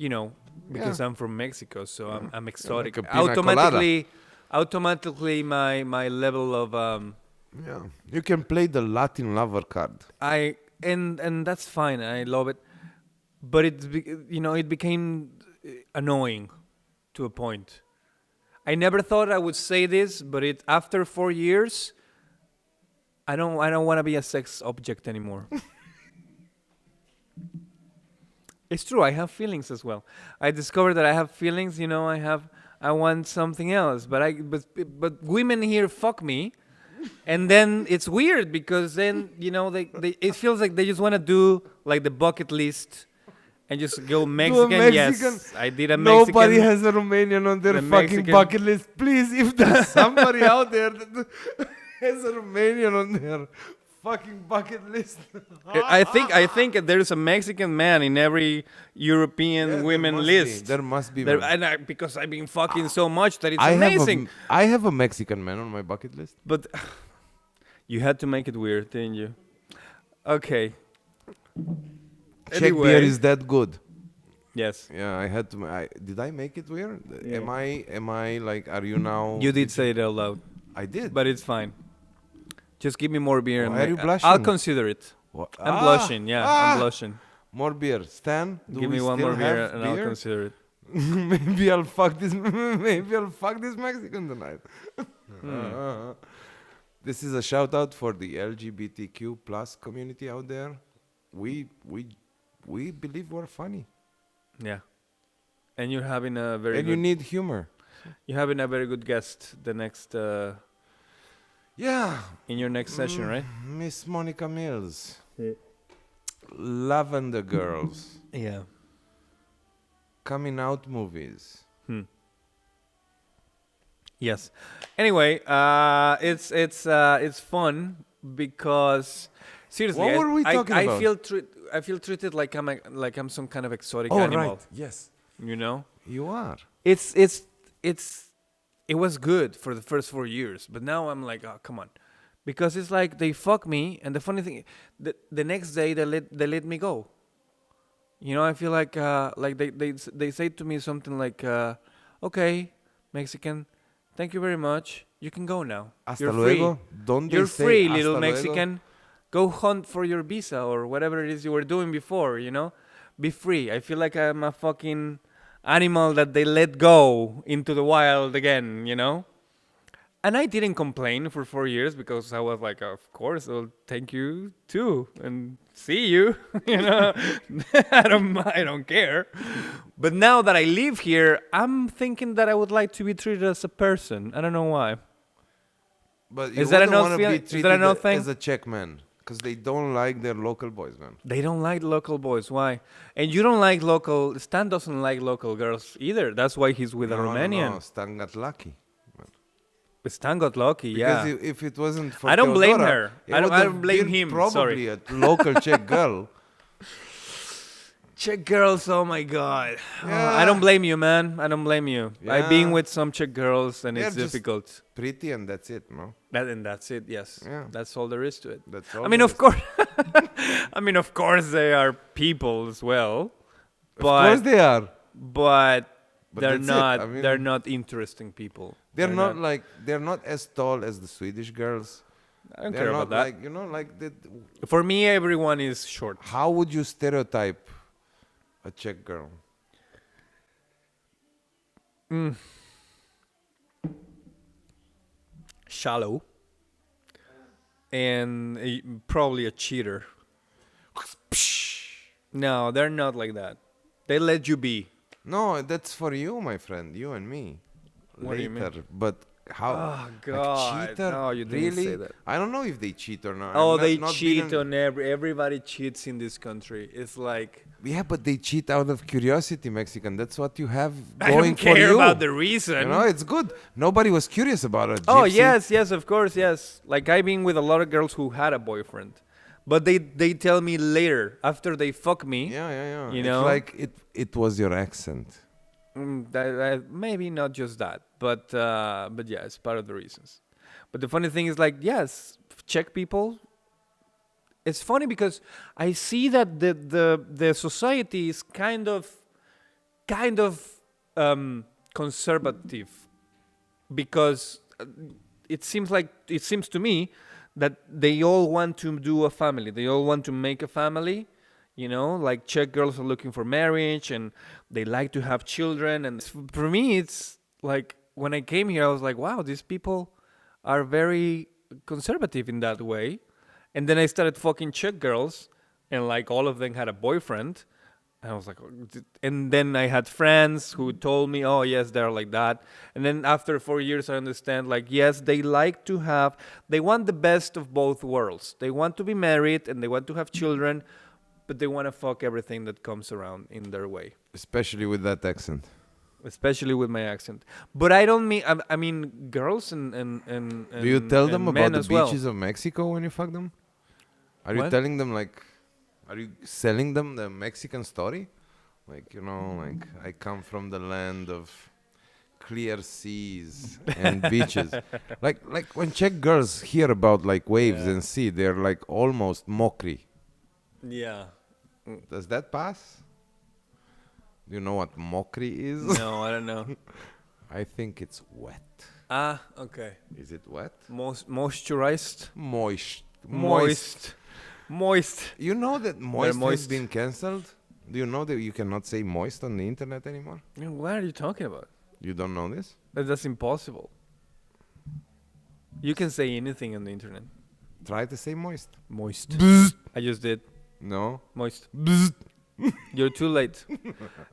[SPEAKER 3] You know, because
[SPEAKER 2] Yeah.
[SPEAKER 3] I'm from Mexico, so I'm exotic.
[SPEAKER 2] a pina
[SPEAKER 3] Automatically, my level of
[SPEAKER 2] Yeah. You can play the Latin lover card.
[SPEAKER 3] and that's fine. I love it, but it became annoying to a point. I never thought I would say this, but after 4 years, I don't want to be a sex object anymore. It's true. I have feelings as well. I discovered that I have feelings. You know, I want something else. But women here fuck me, and then it's weird because then they it feels like they just want to do like the bucket list and just go Mexican.
[SPEAKER 2] Mexican.
[SPEAKER 3] Yes, I did a Mexican.
[SPEAKER 2] Nobody has a Romanian on their
[SPEAKER 3] the
[SPEAKER 2] fucking
[SPEAKER 3] Mexican-
[SPEAKER 2] bucket list. Please, if there's somebody out there that has a Romanian on their fucking bucket list.
[SPEAKER 3] I think there's a Mexican man in every European
[SPEAKER 2] Yeah,
[SPEAKER 3] women
[SPEAKER 2] there must
[SPEAKER 3] list.
[SPEAKER 2] be. There must be.
[SPEAKER 3] There-
[SPEAKER 2] man.
[SPEAKER 3] because I've been fucking so much that it's
[SPEAKER 2] I
[SPEAKER 3] amazing.
[SPEAKER 2] I have a Mexican man on my bucket list.
[SPEAKER 3] But you had to make it weird, didn't you? Okay.
[SPEAKER 2] Czech
[SPEAKER 3] Anyway.
[SPEAKER 2] beer is that good.
[SPEAKER 3] Yes.
[SPEAKER 2] Yeah, I had to. Did I make it weird?
[SPEAKER 3] Yeah.
[SPEAKER 2] Am I like? Are you now?
[SPEAKER 3] You did say it out loud,
[SPEAKER 2] I did.
[SPEAKER 3] but it's fine. Just give me more beer.
[SPEAKER 2] Why are you
[SPEAKER 3] I'll
[SPEAKER 2] blushing?
[SPEAKER 3] consider it.
[SPEAKER 2] What?
[SPEAKER 3] I'm blushing. Yeah, I'm blushing.
[SPEAKER 2] More beer. Stan, do
[SPEAKER 3] Give
[SPEAKER 2] we
[SPEAKER 3] me one
[SPEAKER 2] still
[SPEAKER 3] more beer
[SPEAKER 2] have
[SPEAKER 3] and I'll
[SPEAKER 2] beer?
[SPEAKER 3] consider it.
[SPEAKER 2] Maybe I'll fuck this. Maybe I'll fuck this Mexican tonight. This is a shout out for the LGBTQ plus community out there. We believe we're funny,
[SPEAKER 3] Yeah. And you're having a very
[SPEAKER 2] and
[SPEAKER 3] good,
[SPEAKER 2] you need humor.
[SPEAKER 3] you're having a very good guest the next
[SPEAKER 2] Yeah,
[SPEAKER 3] in your next session, right?
[SPEAKER 2] Miss Monica Mills, Lavender Girls,
[SPEAKER 3] Yeah.
[SPEAKER 2] coming out movies.
[SPEAKER 3] Yes. Anyway, it's fun because seriously,
[SPEAKER 2] What were we talking
[SPEAKER 3] I
[SPEAKER 2] about?
[SPEAKER 3] I feel treated like I'm some kind of exotic
[SPEAKER 2] Oh
[SPEAKER 3] animal.
[SPEAKER 2] right, yes,
[SPEAKER 3] You know,
[SPEAKER 2] you are.
[SPEAKER 3] it was good for the first 4 years, but now I'm like, oh come on, because it's like they fuck me, and the funny thing, the next day they let me go. You know, I feel like they say to me something like, okay, Mexican, thank you very much. You can go now.
[SPEAKER 2] Hasta
[SPEAKER 3] You're
[SPEAKER 2] luego.
[SPEAKER 3] free.
[SPEAKER 2] Don't
[SPEAKER 3] You're
[SPEAKER 2] they say
[SPEAKER 3] free,
[SPEAKER 2] hasta
[SPEAKER 3] little
[SPEAKER 2] luego?
[SPEAKER 3] Mexican. Go hunt for your visa or whatever it is you were doing before, you know? Be free. I feel like I'm a fucking animal that they let go into the wild again, you know? And I didn't complain for 4 years because I was like, of course, well, thank you too, and see you. You know, I don't care. But now that I live here, I'm thinking that I would like to be treated as a person. I don't know why.
[SPEAKER 2] But you
[SPEAKER 3] Is that
[SPEAKER 2] wouldn't
[SPEAKER 3] enough
[SPEAKER 2] wanna
[SPEAKER 3] feeling?
[SPEAKER 2] be
[SPEAKER 3] Is
[SPEAKER 2] treated
[SPEAKER 3] that enough thing?
[SPEAKER 2] as a Czech man because they don't like their local boys, man.
[SPEAKER 3] They don't like local boys. Why? And you don't like local. Stan doesn't like local girls either. That's why he's with a Romanian.
[SPEAKER 2] No, Stan got lucky.
[SPEAKER 3] Stan got lucky.
[SPEAKER 2] Because
[SPEAKER 3] Yeah.
[SPEAKER 2] if it wasn't for
[SPEAKER 3] I don't blame
[SPEAKER 2] Teodora,
[SPEAKER 3] her.
[SPEAKER 2] it
[SPEAKER 3] I don't-
[SPEAKER 2] would
[SPEAKER 3] I
[SPEAKER 2] have
[SPEAKER 3] don't blame
[SPEAKER 2] been
[SPEAKER 3] him,
[SPEAKER 2] Probably
[SPEAKER 3] sorry.
[SPEAKER 2] a local Czech girl.
[SPEAKER 3] Czech girls. Oh my God.
[SPEAKER 2] Yeah.
[SPEAKER 3] I don't blame you, man. I don't blame you. I've been
[SPEAKER 2] Yeah.
[SPEAKER 3] with some Czech girls and
[SPEAKER 2] They're
[SPEAKER 3] it's
[SPEAKER 2] just
[SPEAKER 3] difficult.
[SPEAKER 2] Pretty and that's it, no?
[SPEAKER 3] That's it. Yes.
[SPEAKER 2] Yeah.
[SPEAKER 3] That's all there is to it.
[SPEAKER 2] That's all.
[SPEAKER 3] I mean,
[SPEAKER 2] there
[SPEAKER 3] of
[SPEAKER 2] is.
[SPEAKER 3] course. I mean, of course, they are people as well.
[SPEAKER 2] Of course they are.
[SPEAKER 3] But
[SPEAKER 2] But
[SPEAKER 3] they're
[SPEAKER 2] that's it.
[SPEAKER 3] not.
[SPEAKER 2] I mean-
[SPEAKER 3] They're not interesting people.
[SPEAKER 2] They're not as tall as the Swedish girls.
[SPEAKER 3] I don't
[SPEAKER 2] They're
[SPEAKER 3] care
[SPEAKER 2] not
[SPEAKER 3] about that.
[SPEAKER 2] like, you know, like the,
[SPEAKER 3] For me, everyone is short.
[SPEAKER 2] how would you stereotype a Czech girl?
[SPEAKER 3] Shallow. And probably a cheater. No, they're not like that. They let you be.
[SPEAKER 2] No, that's for you, my friend. You and me.
[SPEAKER 3] What do you mean?
[SPEAKER 2] Later. But how?
[SPEAKER 3] Oh
[SPEAKER 2] Like
[SPEAKER 3] God!
[SPEAKER 2] cheater?
[SPEAKER 3] No, you didn't
[SPEAKER 2] Really?
[SPEAKER 3] say that.
[SPEAKER 2] I don't know if they cheat or not.
[SPEAKER 3] Oh,
[SPEAKER 2] I'm
[SPEAKER 3] they
[SPEAKER 2] not
[SPEAKER 3] cheat
[SPEAKER 2] being-
[SPEAKER 3] on everybody cheats in this country. It's like
[SPEAKER 2] Yeah, but they cheat out of curiosity, Mexican. That's what you have
[SPEAKER 3] I
[SPEAKER 2] going
[SPEAKER 3] don't
[SPEAKER 2] for
[SPEAKER 3] care
[SPEAKER 2] you.
[SPEAKER 3] about the reason.
[SPEAKER 2] You know, it's good. Nobody was curious about it.
[SPEAKER 3] Oh
[SPEAKER 2] Gypsy.
[SPEAKER 3] yes, of course, yes. Like I've been with a lot of girls who had a boyfriend, but they tell me later after they fuck me.
[SPEAKER 2] Yeah.
[SPEAKER 3] You
[SPEAKER 2] It's
[SPEAKER 3] know?
[SPEAKER 2] like it was your accent.
[SPEAKER 3] Maybe not just that, but yeah, it's part of the reasons. But the funny thing is, like, yes, Czech people. It's funny because I see that the society is kind of conservative, because it seems to me that they all want to do a family. They all want to make a family. You know, like Czech girls are looking for marriage and they like to have children. And for me, it's like when I came here, I was like, wow, these people are very conservative in that way. And then I started fucking Czech girls, and like all of them had a boyfriend. And I was like, and then I had friends who told me, oh, yes, they're like that. And then after 4 years, I understand, like, yes, they want the best of both worlds. They want to be married and they want to have children, but they want to fuck everything that comes around in their way.
[SPEAKER 2] Especially with that accent.
[SPEAKER 3] Especially with my accent. But I don't mean, I mean girls and
[SPEAKER 2] Do you tell them
[SPEAKER 3] and
[SPEAKER 2] about
[SPEAKER 3] men
[SPEAKER 2] the
[SPEAKER 3] as well.
[SPEAKER 2] beaches of Mexico when you fuck them? Are you
[SPEAKER 3] What?
[SPEAKER 2] telling them are you selling them the Mexican story? Like, you know, like I come from the land of clear seas and beaches. Like when Czech girls hear about like waves and sea, they're like almost mokry.
[SPEAKER 3] Yeah.
[SPEAKER 2] Does that pass? Do you know what mokry is?
[SPEAKER 3] No, I don't know.
[SPEAKER 2] I think it's wet.
[SPEAKER 3] Ah, okay.
[SPEAKER 2] Is it wet?
[SPEAKER 3] Moisturized?
[SPEAKER 2] Moist.
[SPEAKER 3] Moist.
[SPEAKER 2] You know that moist has
[SPEAKER 3] moist.
[SPEAKER 2] been cancelled? Do you know that you cannot say moist on the internet anymore?
[SPEAKER 3] What are you talking about?
[SPEAKER 2] You don't know this?
[SPEAKER 3] That's impossible. You can say anything on the internet.
[SPEAKER 2] Try to say moist.
[SPEAKER 3] Moist. I just did.
[SPEAKER 2] No.
[SPEAKER 3] Moist. You're too late.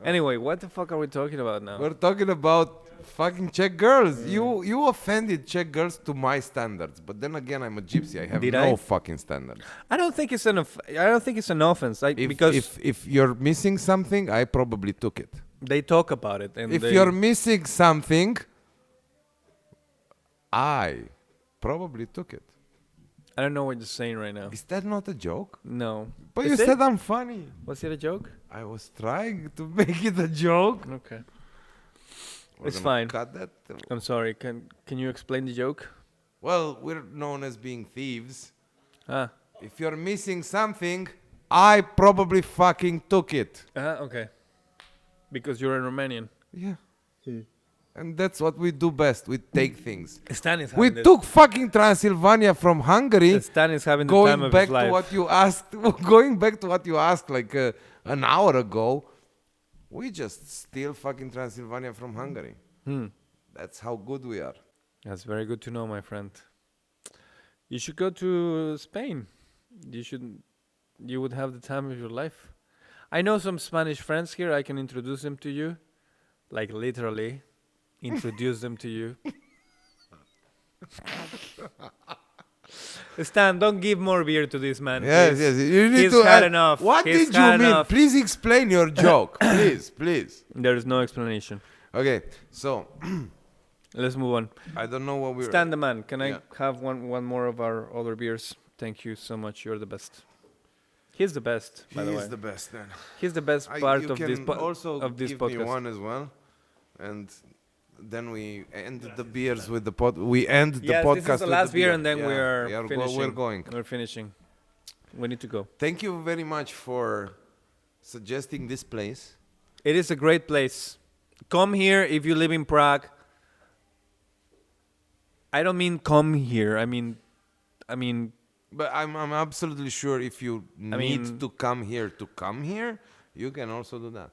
[SPEAKER 3] Anyway, what the fuck are we talking about now?
[SPEAKER 2] We're talking about fucking Czech girls. You offended Czech girls to my standards, but then again, I'm a gypsy. I have
[SPEAKER 3] Did
[SPEAKER 2] no
[SPEAKER 3] I?
[SPEAKER 2] fucking standards.
[SPEAKER 3] I don't think it's an offense.
[SPEAKER 2] If you're missing something, I probably took it.
[SPEAKER 3] They talk about it, and
[SPEAKER 2] If you're missing something, I probably took it.
[SPEAKER 3] I don't know what you're saying right now.
[SPEAKER 2] Is that not a joke?
[SPEAKER 3] No.
[SPEAKER 2] But
[SPEAKER 3] Is
[SPEAKER 2] you
[SPEAKER 3] it?
[SPEAKER 2] said I'm funny.
[SPEAKER 3] Was it a joke?
[SPEAKER 2] I was trying to make it a joke.
[SPEAKER 3] Okay.
[SPEAKER 2] We're
[SPEAKER 3] It's
[SPEAKER 2] gonna
[SPEAKER 3] fine.
[SPEAKER 2] Cut that.
[SPEAKER 3] I'm sorry. Can you explain the joke?
[SPEAKER 2] Well, we're known as being thieves.
[SPEAKER 3] Ah.
[SPEAKER 2] If you're missing something, I probably fucking took it.
[SPEAKER 3] Okay. Because you're a Romanian.
[SPEAKER 2] Yeah. And that's what we do best. We take things.
[SPEAKER 3] Stan is
[SPEAKER 2] We
[SPEAKER 3] having
[SPEAKER 2] took fucking Transylvania from Hungary.
[SPEAKER 3] Stan is having the time
[SPEAKER 2] Going
[SPEAKER 3] of
[SPEAKER 2] back
[SPEAKER 3] his life.
[SPEAKER 2] to what you asked, going back to what you asked like an hour ago, we just steal fucking Transylvania from Hungary. That's how good we are.
[SPEAKER 3] That's very good to know, my friend. You should go to Spain. You would have the time of your life. I know some Spanish friends here. I can introduce them to you. Like literally introduce them to you. Stan, don't give more beer to this man.
[SPEAKER 2] Yes,
[SPEAKER 3] please.
[SPEAKER 2] yes. You need
[SPEAKER 3] He's
[SPEAKER 2] to
[SPEAKER 3] had
[SPEAKER 2] add-
[SPEAKER 3] enough.
[SPEAKER 2] What
[SPEAKER 3] He's
[SPEAKER 2] did you
[SPEAKER 3] had
[SPEAKER 2] mean?
[SPEAKER 3] enough.
[SPEAKER 2] Please explain your joke. Please.
[SPEAKER 3] There is no explanation.
[SPEAKER 2] Okay, so
[SPEAKER 3] Let's move on.
[SPEAKER 2] I don't know what we're.
[SPEAKER 3] Stan the man, can
[SPEAKER 2] Yeah.
[SPEAKER 3] I have one more of our other beers? Thank you so much. You're the best. He's the best, by the way.
[SPEAKER 2] He's the best then.
[SPEAKER 3] He's the best
[SPEAKER 2] I-
[SPEAKER 3] part
[SPEAKER 2] you
[SPEAKER 3] of this
[SPEAKER 2] can also
[SPEAKER 3] of this
[SPEAKER 2] give
[SPEAKER 3] podcast.
[SPEAKER 2] me one as well, and then we end the beers with the pod. We end the
[SPEAKER 3] Yes,
[SPEAKER 2] podcast.
[SPEAKER 3] this is the
[SPEAKER 2] with
[SPEAKER 3] last beer,
[SPEAKER 2] beer.
[SPEAKER 3] and then
[SPEAKER 2] Yeah,
[SPEAKER 3] we're finishing.
[SPEAKER 2] We're going.
[SPEAKER 3] We're finishing. We need to go.
[SPEAKER 2] Thank you very much for suggesting this place.
[SPEAKER 3] It is a great place. Come here if you live in Prague. I don't mean come here. I mean,
[SPEAKER 2] But I'm absolutely sure if you need
[SPEAKER 3] mean-
[SPEAKER 2] to come here, you can also do that.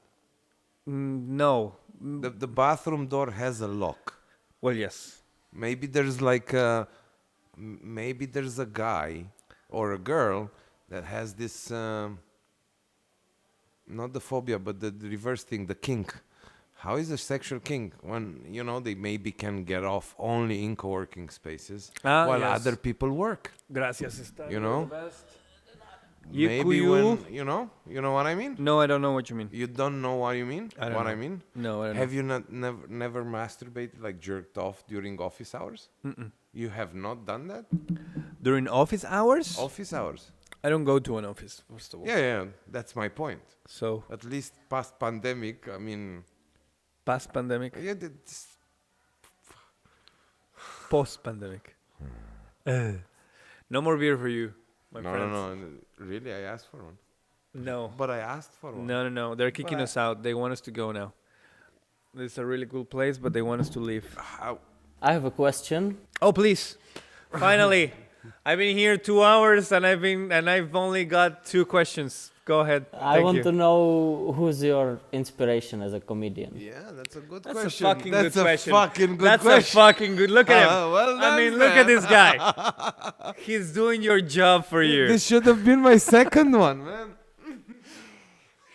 [SPEAKER 3] no.
[SPEAKER 2] The bathroom door has a lock.
[SPEAKER 3] Well, yes.
[SPEAKER 2] Maybe there's maybe there's a guy or a girl that has this not the phobia, but the reverse thing, the kink. How is a sexual kink when, they maybe can get off only in co-working spaces while
[SPEAKER 3] yes.
[SPEAKER 2] other people work?
[SPEAKER 3] Gracias, está.
[SPEAKER 2] You know?
[SPEAKER 3] The best.
[SPEAKER 2] Maybe when, you know what I mean?
[SPEAKER 3] No, I don't know what you mean.
[SPEAKER 2] You don't know what you mean?
[SPEAKER 3] I don't
[SPEAKER 2] What
[SPEAKER 3] know.
[SPEAKER 2] I mean?
[SPEAKER 3] No, I don't
[SPEAKER 2] Have you never masturbated, like jerked off during office hours?
[SPEAKER 3] know.
[SPEAKER 2] You have not done that?
[SPEAKER 3] During office hours?
[SPEAKER 2] Office hours.
[SPEAKER 3] I don't go to an office, first of all.
[SPEAKER 2] Yeah, that's my point.
[SPEAKER 3] So,
[SPEAKER 2] At least past pandemic, I mean,
[SPEAKER 3] past pandemic,
[SPEAKER 2] yeah, that's,
[SPEAKER 3] post pandemic. No more beer for you, my friends.
[SPEAKER 2] no, really, I asked for one.
[SPEAKER 3] No.
[SPEAKER 2] But I asked for one.
[SPEAKER 3] No. They're kicking us out. They want us to go now. It's a really cool place, but they want us to leave.
[SPEAKER 2] How?
[SPEAKER 1] I have a question.
[SPEAKER 3] Oh, please. Finally. I've been here 2 hours and I've only got 2 questions. Go ahead.
[SPEAKER 1] I want to know who's your inspiration as a comedian.
[SPEAKER 2] Yeah, that's a good
[SPEAKER 3] That's
[SPEAKER 2] question.
[SPEAKER 3] a fucking good question.
[SPEAKER 2] That's a fucking good
[SPEAKER 3] That's
[SPEAKER 2] question.
[SPEAKER 3] a fucking good. Look at him.
[SPEAKER 2] Well
[SPEAKER 3] I
[SPEAKER 2] done,
[SPEAKER 3] mean, look at
[SPEAKER 2] man.
[SPEAKER 3] this guy. He's doing your job for you.
[SPEAKER 2] This should have been my second one, man.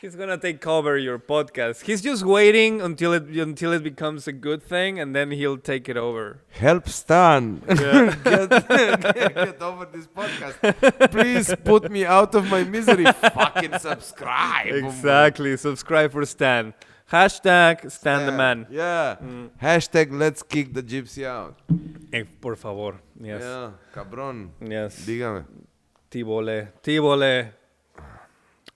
[SPEAKER 3] He's gonna take over your podcast. He's just waiting until it becomes a good thing, and then he'll take it over.
[SPEAKER 2] Help Stan.
[SPEAKER 3] Yeah.
[SPEAKER 2] Get over this podcast. Please put me out of my misery. Fucking subscribe.
[SPEAKER 3] Exactly. Subscribe for Stan. Hashtag Stan the man.
[SPEAKER 2] Yeah. Hashtag let's kick the gypsy out.
[SPEAKER 3] Por favor. Yes.
[SPEAKER 2] Yeah. Cabrón.
[SPEAKER 3] Yes.
[SPEAKER 2] Dígame.
[SPEAKER 3] Tibole.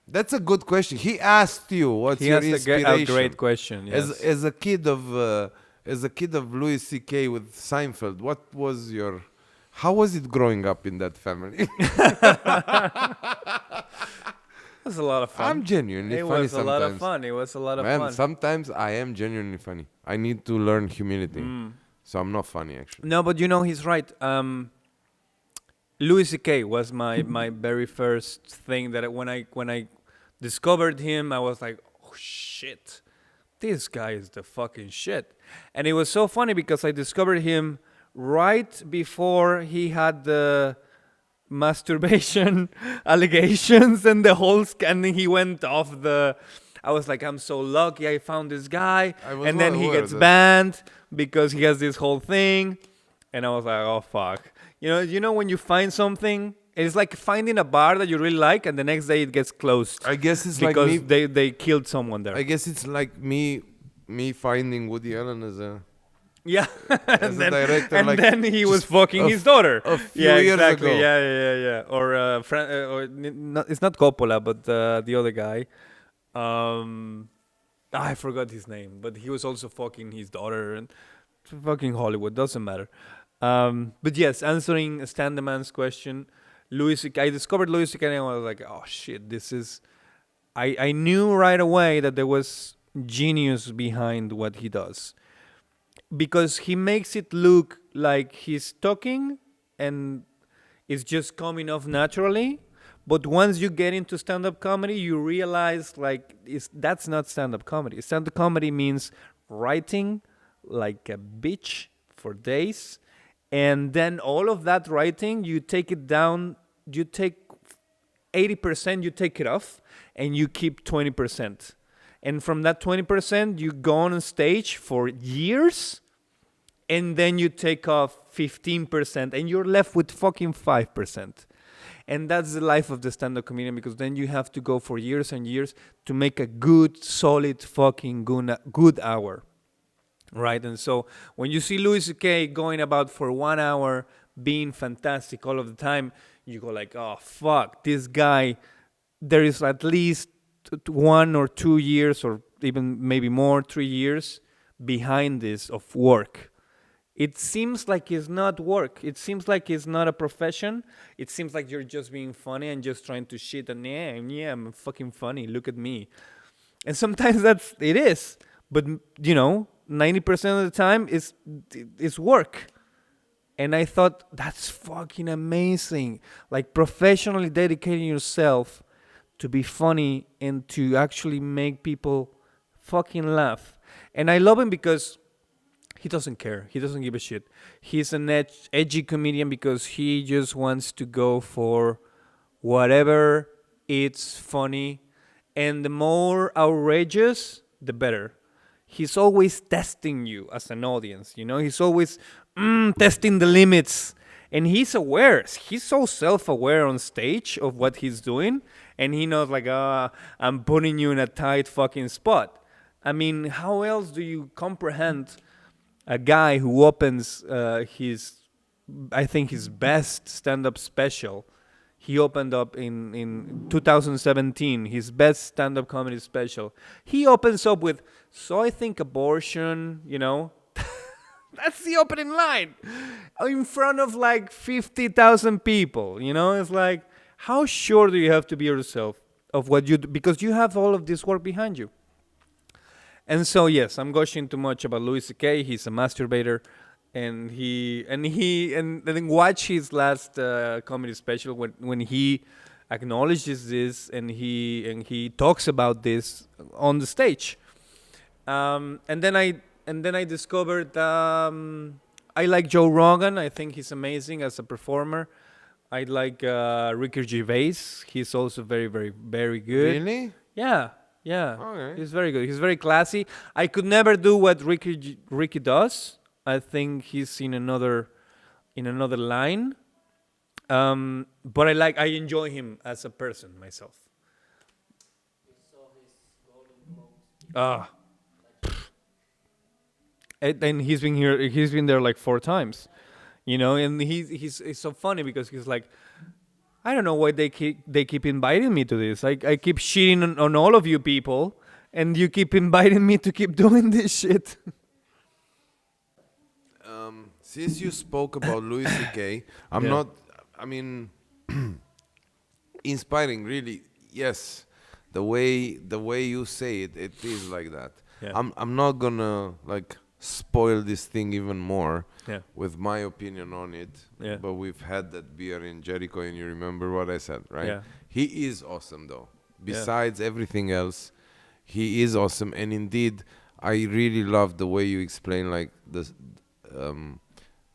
[SPEAKER 2] That's a good question. He asked you what's
[SPEAKER 3] He
[SPEAKER 2] your
[SPEAKER 3] asked
[SPEAKER 2] inspiration.
[SPEAKER 3] a great question. Yes.
[SPEAKER 2] As a kid of Louis C.K. with Seinfeld, what was your? How was it growing up in that family?
[SPEAKER 3] It was a lot of fun.
[SPEAKER 2] I'm genuinely
[SPEAKER 3] It
[SPEAKER 2] funny
[SPEAKER 3] was a
[SPEAKER 2] sometimes.
[SPEAKER 3] lot of fun. It was a lot of
[SPEAKER 2] Man,
[SPEAKER 3] fun.
[SPEAKER 2] sometimes I am genuinely funny. I need to learn humility. So I'm not funny actually.
[SPEAKER 3] No, but he's right. Louis C.K. was my very first thing that when I discovered him, I was like, oh shit, this guy is the fucking shit. And it was so funny because I discovered him right before he had the masturbation allegations and the whole scanning. He went off the. I was like, I'm so lucky I found this guy. And then he gets banned because he has this whole thing. And I was like, oh fuck. You know when you find something, it's like finding a bar that you really like, and the next day it gets closed.
[SPEAKER 2] I guess it's
[SPEAKER 3] because
[SPEAKER 2] like me.
[SPEAKER 3] they killed someone there.
[SPEAKER 2] I guess it's like me finding Woody Allen as a
[SPEAKER 3] Yeah,
[SPEAKER 2] as a director.
[SPEAKER 3] and
[SPEAKER 2] like
[SPEAKER 3] then he was
[SPEAKER 2] just
[SPEAKER 3] fucking his daughter.
[SPEAKER 2] a few
[SPEAKER 3] Yeah,
[SPEAKER 2] years
[SPEAKER 3] exactly.
[SPEAKER 2] ago.
[SPEAKER 3] Yeah. Or it's not Coppola, but the other guy. I forgot his name, but he was also fucking his daughter and fucking Hollywood. Doesn't matter. But yes, answering Stan the Man's question, I discovered Louis C.K. and I was like, oh shit, this is. I knew right away that there was genius behind what he does, because he makes it look like he's talking and it's just coming off naturally. But once you get into stand-up comedy, you realize like that's not stand-up comedy. Stand-up comedy means writing like a bitch for days. And then all of that writing, you take it down, you take 80%, you take it off, and you keep 20%. And from that 20%, you go on stage for years, and then you take off 15%, and you're left with fucking 5%. And that's the life of the stand-up comedian, because then you have to go for years and years to make a good, solid, fucking good hour. Right, and so when you see Louis C.K. going about for 1 hour, being fantastic all of the time, you go like, oh, fuck, this guy, there is at least 1 or 2 years, or even maybe more, 3 years behind this of work. It seems like it's not work. It seems like it's not a profession. It seems like you're just being funny and just trying to shit and yeah, I'm fucking funny, look at me. And sometimes it is, but 90% of the time it's work. And I thought, that's fucking amazing. Like professionally dedicating yourself to be funny and to actually make people fucking laugh. And I love him because he doesn't care. He doesn't give a shit. He's an edgy comedian because he just wants to go for whatever it's funny. and the more outrageous, the better. He's always testing you as an audience, you know? He's always testing the limits. And he's aware. He's so self-aware on stage of what he's doing. And he knows, like, I'm putting you in a tight fucking spot. I mean, how else do you comprehend a guy who opens I think his best stand-up special? He opened up in 2017, his best stand-up comedy special. He opens up with, so I think abortion, you know. That's the opening line in front of like 50,000 people, you know. It's like, how sure do you have to be yourself of what you do? Because you have all of this work behind you. And so, yes, I'm gushing too much about Louis C.K. He's a masturbator. And then watch his last comedy special when he acknowledges this and he talks about this on the stage. And then I discovered I like Joe Rogan. I think he's amazing as a performer. I like Ricky Gervais. He's also very, very, very good.
[SPEAKER 2] Really?
[SPEAKER 3] Yeah.
[SPEAKER 2] Okay.
[SPEAKER 3] He's very good. He's very classy. I could never do what Ricky does. I think he's in another line. But I enjoy him as a person myself. And he's been there like 4 times, you know. And he's so funny because he's like, I don't know why they keep inviting me to this. I keep shitting on all of you people, and you keep inviting me to keep doing this shit.
[SPEAKER 2] Since you spoke about Louis C.K., inspiring, really. Yes, the way you say it is like that.
[SPEAKER 3] Yeah.
[SPEAKER 2] I'm not gonna like spoil this thing even more
[SPEAKER 3] Yeah.
[SPEAKER 2] with my opinion on it.
[SPEAKER 3] Yeah.
[SPEAKER 2] But we've had that beer in Jericho, and you remember what I said, right?
[SPEAKER 3] Yeah.
[SPEAKER 2] He is awesome, though. Besides everything else, he is awesome, and indeed, I really love the way you explain like this.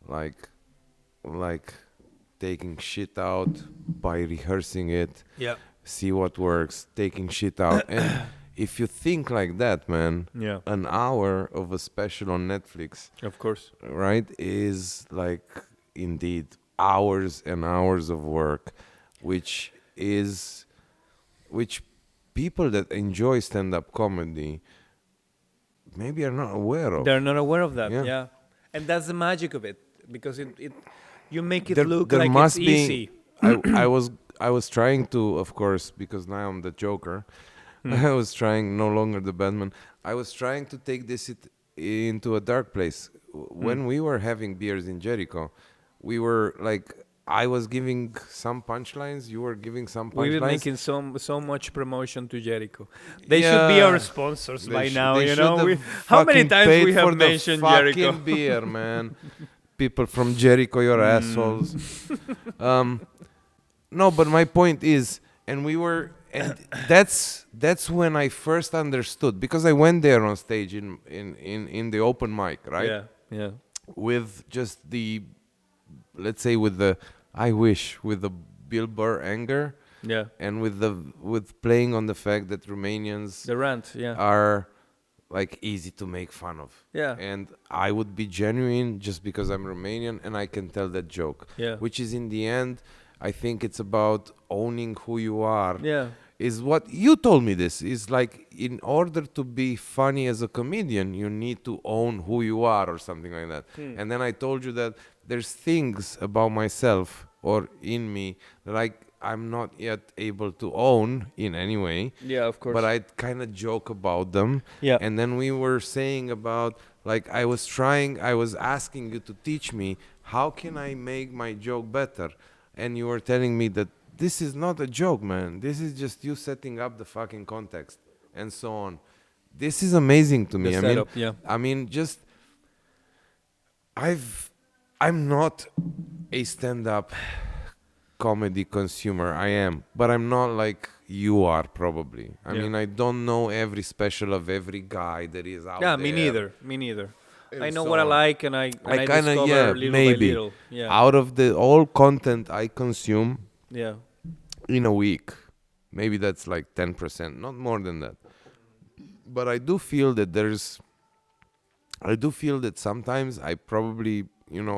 [SPEAKER 2] Like taking shit out by rehearsing it,
[SPEAKER 3] Yeah.
[SPEAKER 2] see what works, taking shit out. And if you think like that, man,
[SPEAKER 3] Yeah.
[SPEAKER 2] an hour of a special on Netflix,
[SPEAKER 3] Of course.
[SPEAKER 2] right, is like indeed hours and hours of work, which people that enjoy stand-up comedy maybe are not aware of.
[SPEAKER 3] They're not aware of that.
[SPEAKER 2] Yeah.
[SPEAKER 3] Yeah. And that's the magic of it, because it you make it
[SPEAKER 2] There-
[SPEAKER 3] look
[SPEAKER 2] there
[SPEAKER 3] like
[SPEAKER 2] must
[SPEAKER 3] it's
[SPEAKER 2] be-
[SPEAKER 3] easy.
[SPEAKER 2] I was trying to, of course, because now I'm the Joker. I was trying, no longer the Batman. I was trying to take this into a dark place. When we were having beers in Jericho, we were like, I was giving some punchlines, you were giving some punchlines.
[SPEAKER 3] We were making so much promotion to Jericho. They should be our sponsors by now.
[SPEAKER 2] They
[SPEAKER 3] You know,
[SPEAKER 2] should have
[SPEAKER 3] how many
[SPEAKER 2] fucking
[SPEAKER 3] times
[SPEAKER 2] paid
[SPEAKER 3] we
[SPEAKER 2] for
[SPEAKER 3] have
[SPEAKER 2] the
[SPEAKER 3] mentioned
[SPEAKER 2] fucking
[SPEAKER 3] Jericho?
[SPEAKER 2] beer, man. People from Jericho, you're assholes. No, but my point is, and that's when I first understood, because I went there on stage in the open mic, right?
[SPEAKER 3] Yeah, yeah,
[SPEAKER 2] With just let's say with the Bill Burr anger,
[SPEAKER 3] yeah.
[SPEAKER 2] and with playing on the fact that Romanians
[SPEAKER 3] The rant, yeah,
[SPEAKER 2] are like easy to make fun of.
[SPEAKER 3] yeah,
[SPEAKER 2] And I would be genuine just because I'm Romanian and I can tell that joke.
[SPEAKER 3] Yeah.
[SPEAKER 2] Which is, in the end, I think it's about owning who you are.
[SPEAKER 3] yeah,
[SPEAKER 2] Is what you told me. This is like, in order to be funny as a comedian, you need to own who you are, or something like that. And then I told you that there's things about myself or in me that I'm not yet able to own in any way.
[SPEAKER 3] yeah. Of course.
[SPEAKER 2] But I kind of joke about them.
[SPEAKER 3] Yeah.
[SPEAKER 2] And then we were saying about, like, I was asking you to teach me, how can I make my joke better? And you were telling me that this is not a joke, man. This is just you setting up the fucking context and so on. This is amazing to me.
[SPEAKER 3] The
[SPEAKER 2] I
[SPEAKER 3] setup,
[SPEAKER 2] mean,
[SPEAKER 3] yeah.
[SPEAKER 2] I mean, just I'm not a stand-up comedy consumer. I am, but I'm not like you are probably. I
[SPEAKER 3] Yeah.
[SPEAKER 2] mean, I don't know every special of every guy that is out
[SPEAKER 3] Yeah,
[SPEAKER 2] there.
[SPEAKER 3] me neither. Me neither.
[SPEAKER 2] And
[SPEAKER 3] I know
[SPEAKER 2] so
[SPEAKER 3] what I
[SPEAKER 2] on.
[SPEAKER 3] like, and I
[SPEAKER 2] kinda,
[SPEAKER 3] discover
[SPEAKER 2] yeah,
[SPEAKER 3] little
[SPEAKER 2] maybe.
[SPEAKER 3] by little. Yeah,
[SPEAKER 2] Out of the all content I consume
[SPEAKER 3] yeah,
[SPEAKER 2] in a week, Maybe that's like 10%, not more than that. But I do feel that sometimes I probably,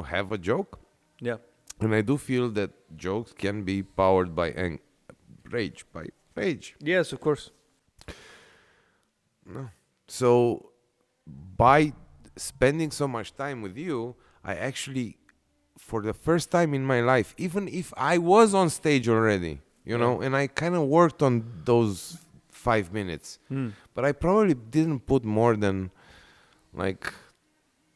[SPEAKER 2] have a joke.
[SPEAKER 3] Yeah.
[SPEAKER 2] And I do feel that jokes can be powered by rage.
[SPEAKER 3] Yes, of course.
[SPEAKER 2] No. So by spending so much time with you, I actually, for the first time in my life, even if I was on stage already, and I kind of worked on those 5 minutes, but I probably didn't put more than like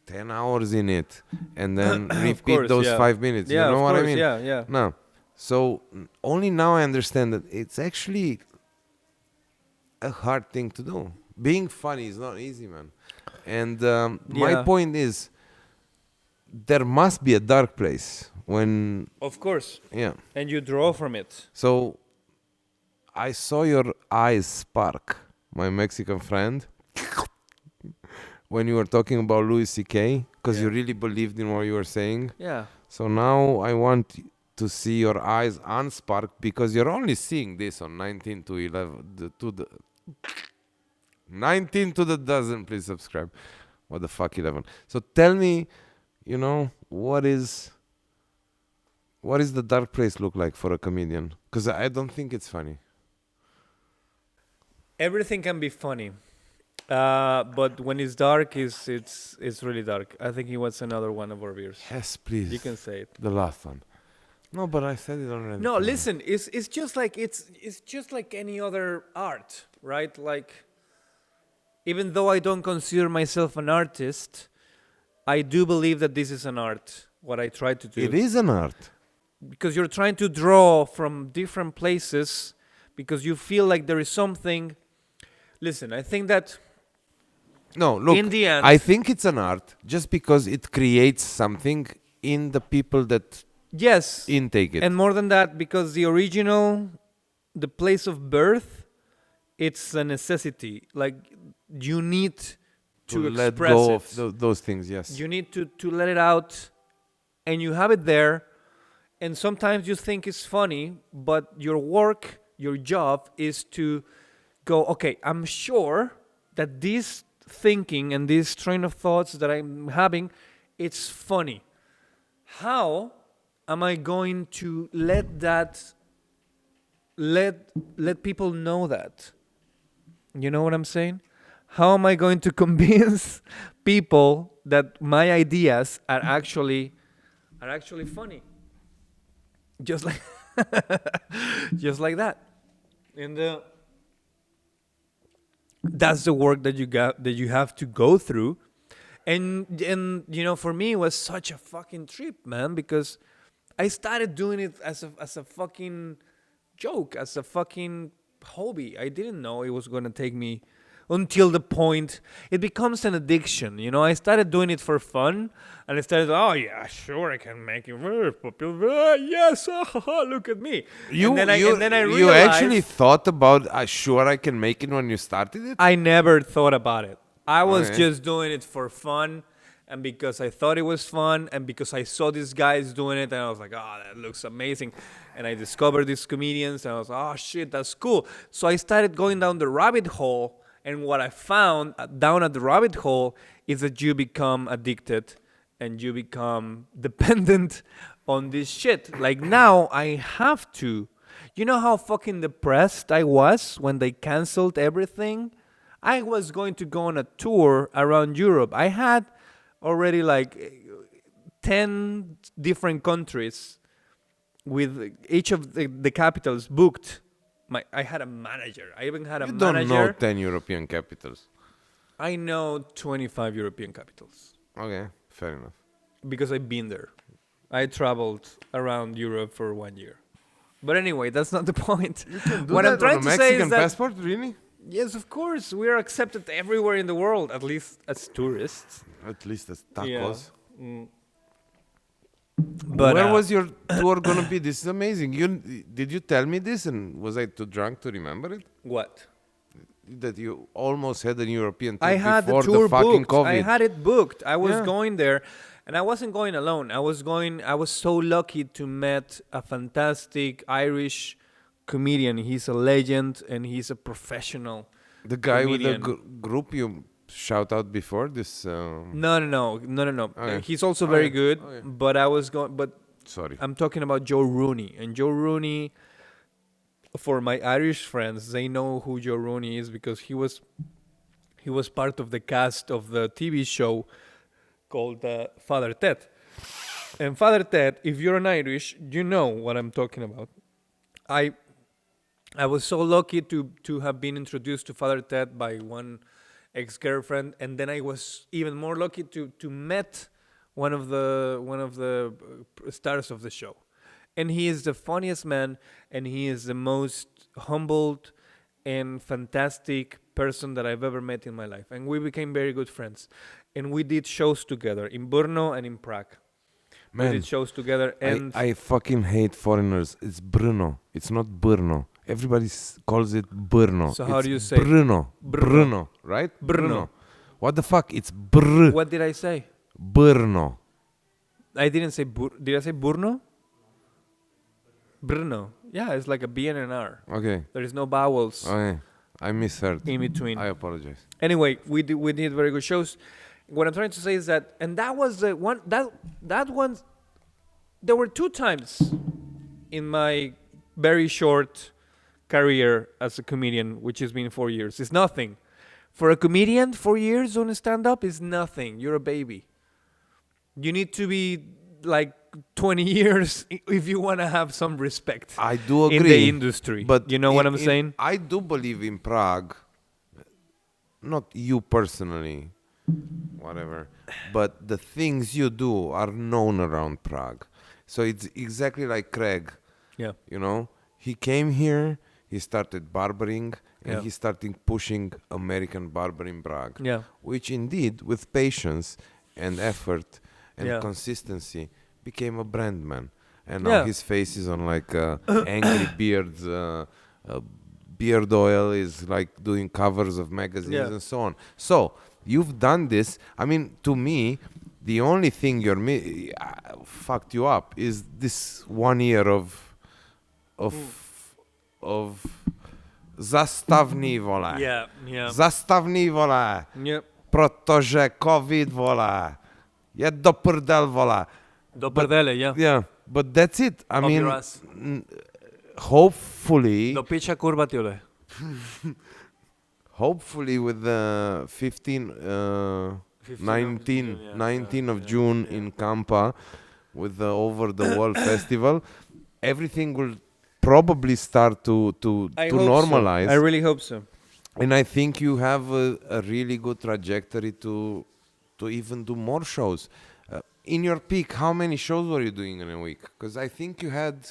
[SPEAKER 2] 10 hours in it and then repeat
[SPEAKER 3] course,
[SPEAKER 2] those
[SPEAKER 3] yeah.
[SPEAKER 2] 5 minutes.
[SPEAKER 3] Yeah,
[SPEAKER 2] You know
[SPEAKER 3] of
[SPEAKER 2] what I
[SPEAKER 3] course,
[SPEAKER 2] mean?
[SPEAKER 3] yeah.
[SPEAKER 2] No. So only now I understand that it's actually a hard thing to do. Being funny is not easy, man. And my
[SPEAKER 3] Yeah.
[SPEAKER 2] point is, there must be a dark place when,
[SPEAKER 3] Of course.
[SPEAKER 2] yeah.
[SPEAKER 3] And you draw from it.
[SPEAKER 2] So I saw your eyes spark, my Mexican friend, when you were talking about Louis C.K., because you really believed in what you were saying.
[SPEAKER 3] Yeah.
[SPEAKER 2] So now I want to see your eyes unspark, because you're only seeing this on 19 to 11 19 to the dozen. Please subscribe. What the fuck, 11? So tell me, what is the dark place look like for a comedian? Because I don't think it's funny.
[SPEAKER 3] Everything can be funny. But when it's dark, it's really dark. I think he wants another one of our beers.
[SPEAKER 2] Yes, please.
[SPEAKER 3] You can say it.
[SPEAKER 2] The last one. No, but I said it already.
[SPEAKER 3] No, listen. It's just like any other art, right? Like, even though I don't consider myself an artist, I do believe that this is an art. What I try to do.
[SPEAKER 2] It is an art.
[SPEAKER 3] Because you're trying to draw from different places, because you feel like there is something. Listen, I think that.
[SPEAKER 2] No, look,
[SPEAKER 3] in the end,
[SPEAKER 2] I think it's an art just because it creates something in the people that
[SPEAKER 3] yes,
[SPEAKER 2] intake it.
[SPEAKER 3] and more than that, because the place of birth, it's a necessity. Like, you need to
[SPEAKER 2] let
[SPEAKER 3] express
[SPEAKER 2] go
[SPEAKER 3] it.
[SPEAKER 2] of those things, yes.
[SPEAKER 3] You need to let it out, and you have it there. And sometimes you think it's funny, but your work, your job is to go, okay, I'm sure that this thinking and this train of thoughts that I'm having, it's funny. How am I going to let people know that? You know what I'm saying? How am I going to convince people that my ideas are actually funny? Just like just like that. And that's the work that you have to go through. And for me, it was such a fucking trip, man, because I started doing it as a fucking joke, as a fucking hobby. I didn't know it was going to take me until the point it becomes an addiction. I started doing it for fun, and I started, oh yeah, sure, I can make it very popular. Yes, look at me. And then I realized,
[SPEAKER 2] you actually thought about, sure, I can make it when you started it?
[SPEAKER 3] I never thought about it. I was
[SPEAKER 2] Okay.
[SPEAKER 3] just doing it for fun, and because I thought it was fun, and because I saw these guys doing it, and I was like, oh, that looks amazing. And I discovered these comedians, and I was, oh shit, that's cool. So I started going down the rabbit hole. And what I found down at the rabbit hole is that you become addicted and you become dependent on this shit. Like, now I have to. You know how fucking depressed I was when they canceled everything? I was going to go on a tour around Europe. I had already like 10 different countries with each of the capitals booked. I had a manager. I even had a
[SPEAKER 2] You
[SPEAKER 3] manager.
[SPEAKER 2] don't know 10 European capitals.
[SPEAKER 3] I know 25 European capitals
[SPEAKER 2] Okay, fair enough.
[SPEAKER 3] because I've been there. I traveled around Europe for 1 year. But anyway, that's not the point. What I'm trying to say is that
[SPEAKER 2] passport, really?
[SPEAKER 3] yes, of course, we are accepted everywhere in the world, at least as tourists.
[SPEAKER 2] At least as tacos.
[SPEAKER 3] But
[SPEAKER 2] where was your tour gonna be? This is amazing. Did you tell me this, and was I too drunk to remember it?
[SPEAKER 3] what?
[SPEAKER 2] That you almost had an European tour
[SPEAKER 3] I had the
[SPEAKER 2] before
[SPEAKER 3] tour
[SPEAKER 2] fucking
[SPEAKER 3] booked.
[SPEAKER 2] COVID.
[SPEAKER 3] I had it booked. I was
[SPEAKER 2] Yeah.
[SPEAKER 3] going there, and I wasn't going alone. I was so lucky to meet a fantastic Irish comedian. He's a legend and he's a professional.
[SPEAKER 2] The guy
[SPEAKER 3] comedian.
[SPEAKER 2] with the group you shout out before this.
[SPEAKER 3] No.
[SPEAKER 2] Okay.
[SPEAKER 3] He's also very
[SPEAKER 2] Okay.
[SPEAKER 3] good.
[SPEAKER 2] Okay.
[SPEAKER 3] But I was going. But
[SPEAKER 2] Sorry.
[SPEAKER 3] I'm talking about Joe Rooney. And Joe Rooney, for my Irish friends, they know who Joe Rooney is because he was part of the cast of the TV show called Father Ted. And Father Ted, if you're an Irish, you know what I'm talking about. I was so lucky to have been introduced to Father Ted by one ex-girlfriend, and then I was even more lucky to met one of the stars of the show. And he is the funniest man, and he is the most humbled and fantastic person that I've ever met in my life. And we became very good friends. And we did shows together in Brno and in Prague. We
[SPEAKER 2] Man,
[SPEAKER 3] did shows together, and
[SPEAKER 2] I fucking hate foreigners. It's Brno. It's not Brno. Everybody calls it Brno.
[SPEAKER 3] So how
[SPEAKER 2] It's
[SPEAKER 3] do you say?
[SPEAKER 2] Brno.
[SPEAKER 3] Brno.
[SPEAKER 2] Brno, right?
[SPEAKER 3] Brno.
[SPEAKER 2] What the fuck? It's Br.
[SPEAKER 3] what did I say?
[SPEAKER 2] Brno.
[SPEAKER 3] I didn't say did I say Brno? Brno. Yeah, it's like a B and an R.
[SPEAKER 2] Okay.
[SPEAKER 3] There is no vowels
[SPEAKER 2] Okay. I misheard.
[SPEAKER 3] in between.
[SPEAKER 2] I apologize.
[SPEAKER 3] Anyway, we did very good shows. What I'm trying to say is that, and that was the one that one. There were 2 times in my very short career as a comedian, which has been 4 years. It's nothing. For a comedian, 4 years on a stand-up is nothing. You're a baby. You need to be like 20 years if you want to have some respect
[SPEAKER 2] I do agree.
[SPEAKER 3] in the industry.
[SPEAKER 2] But
[SPEAKER 3] you know what I'm saying?
[SPEAKER 2] I do believe in Prague. Not you personally, whatever. But the things you do are known around Prague. So it's exactly like Craig.
[SPEAKER 3] Yeah.
[SPEAKER 2] You know, he came here, he started barbering, and
[SPEAKER 3] Yeah.
[SPEAKER 2] he started pushing American barber in Prague.
[SPEAKER 3] Yeah.
[SPEAKER 2] Which indeed, with patience and effort and
[SPEAKER 3] Yeah.
[SPEAKER 2] consistency, became a brand man. And now
[SPEAKER 3] Yeah.
[SPEAKER 2] his face is on like Angry Beards, beard oil is like doing covers of magazines
[SPEAKER 3] Yeah.
[SPEAKER 2] and so on. So you've done this. I mean, to me, the only thing fucked you up is this 1 year of zastavni vole.
[SPEAKER 3] Yeah. Yeah.
[SPEAKER 2] Zastavni vole.
[SPEAKER 3] Yep.
[SPEAKER 2] Protože COVID vole. Je do prdel vole.
[SPEAKER 3] Do prdele, yeah.
[SPEAKER 2] Yeah, but that's it. I
[SPEAKER 3] Up
[SPEAKER 2] mean,
[SPEAKER 3] your ass.
[SPEAKER 2] hopefully,
[SPEAKER 3] Do piča kurva, tiole.
[SPEAKER 2] hopefully with the 19 of June in Kampa with the Over the World Festival, everything will probably start to
[SPEAKER 3] I hope
[SPEAKER 2] normalize.
[SPEAKER 3] So. I really hope so.
[SPEAKER 2] And I think you have a really good trajectory to even do more shows. In your peak, how many shows were you doing in a week? Because I think you had.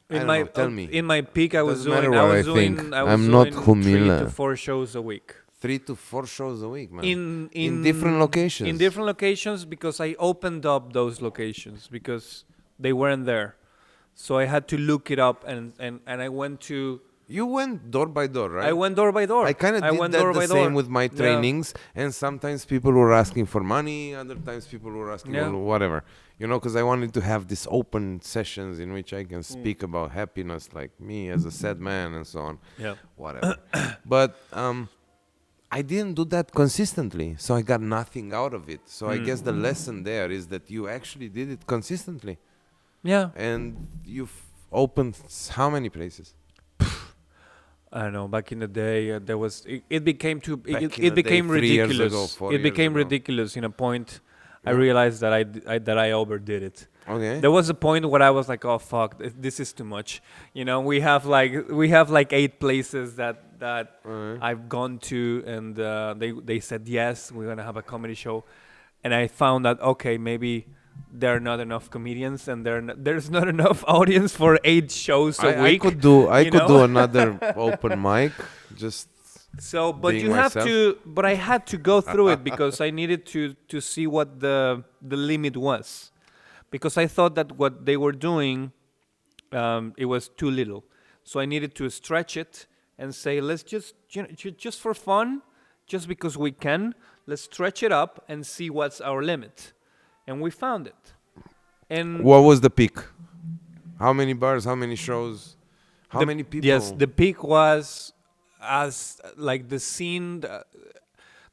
[SPEAKER 2] Tell me.
[SPEAKER 3] In my peak, I was
[SPEAKER 2] Doesn't matter
[SPEAKER 3] doing. I
[SPEAKER 2] what
[SPEAKER 3] was
[SPEAKER 2] I
[SPEAKER 3] doing.
[SPEAKER 2] think.
[SPEAKER 3] I was
[SPEAKER 2] I'm
[SPEAKER 3] doing
[SPEAKER 2] not
[SPEAKER 3] 3
[SPEAKER 2] Humila.
[SPEAKER 3] to 4 shows a week.
[SPEAKER 2] 3 to 4 shows a week, man.
[SPEAKER 3] In
[SPEAKER 2] different locations.
[SPEAKER 3] In different locations because I opened up those locations because they weren't there, so I had to look it up and I went to.
[SPEAKER 2] You went door by door, right?
[SPEAKER 3] I went door by door.
[SPEAKER 2] I kind of did
[SPEAKER 3] went
[SPEAKER 2] that
[SPEAKER 3] door
[SPEAKER 2] the
[SPEAKER 3] by
[SPEAKER 2] same
[SPEAKER 3] door.
[SPEAKER 2] with my
[SPEAKER 3] Yeah.
[SPEAKER 2] trainings, and sometimes people were asking for money, other times people were asking
[SPEAKER 3] Yeah.
[SPEAKER 2] for whatever, because I wanted to have these open sessions in which I can
[SPEAKER 3] Mm.
[SPEAKER 2] speak about happiness, like me as a sad man and so on,
[SPEAKER 3] Yeah.
[SPEAKER 2] whatever. But I didn't do that consistently, so I got nothing out of it. So I guess the lesson there is that you actually did it consistently,
[SPEAKER 3] Yeah.
[SPEAKER 2] and you've opened how many places?
[SPEAKER 3] I don't know. Back in the day, there was it became too.
[SPEAKER 2] Back in
[SPEAKER 3] It
[SPEAKER 2] the
[SPEAKER 3] became
[SPEAKER 2] day, 3 years
[SPEAKER 3] ridiculous.
[SPEAKER 2] ago, 4
[SPEAKER 3] It became
[SPEAKER 2] years ago.
[SPEAKER 3] ridiculous. In a point, I
[SPEAKER 2] Yeah.
[SPEAKER 3] realized that I overdid it.
[SPEAKER 2] Okay.
[SPEAKER 3] There was a point where I was like, "Oh fuck, this is too much." We have like 8 places that I've gone to, and they said yes, we're gonna have a comedy show, and I found that okay, maybe there are not enough comedians, and there's not enough audience for 8 shows a
[SPEAKER 2] I
[SPEAKER 3] week.
[SPEAKER 2] could do
[SPEAKER 3] you
[SPEAKER 2] do
[SPEAKER 3] know?
[SPEAKER 2] another open mic. Just
[SPEAKER 3] So, but
[SPEAKER 2] being
[SPEAKER 3] you have
[SPEAKER 2] myself.
[SPEAKER 3] to. But I had to go through it because I needed to see what the limit was, because I thought that what they were doing, it was too little. So I needed to stretch it and say, let's just for fun, just because we can, let's stretch it up and see what's our limit, and we found it. And
[SPEAKER 2] what was the peak? How many bars? How many shows? How many people?
[SPEAKER 3] Yes, the peak was as like the scene,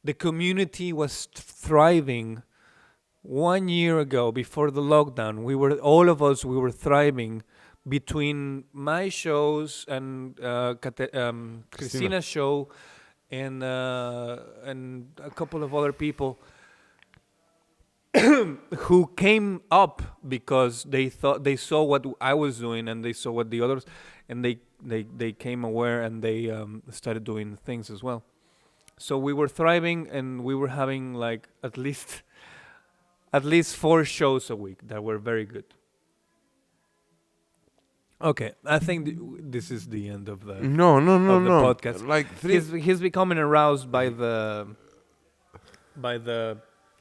[SPEAKER 3] the community was thriving 1 year ago before the lockdown. We were thriving between my shows and Christina's show and a couple of other people who came up because they saw what I was doing and they saw what the others, and they came aware and they started doing things as well. So we were thriving and we were having like at least 4 shows a week that were very good. Okay, I think this is the end of the
[SPEAKER 2] No,
[SPEAKER 3] podcast.
[SPEAKER 2] Like
[SPEAKER 3] He's becoming aroused by the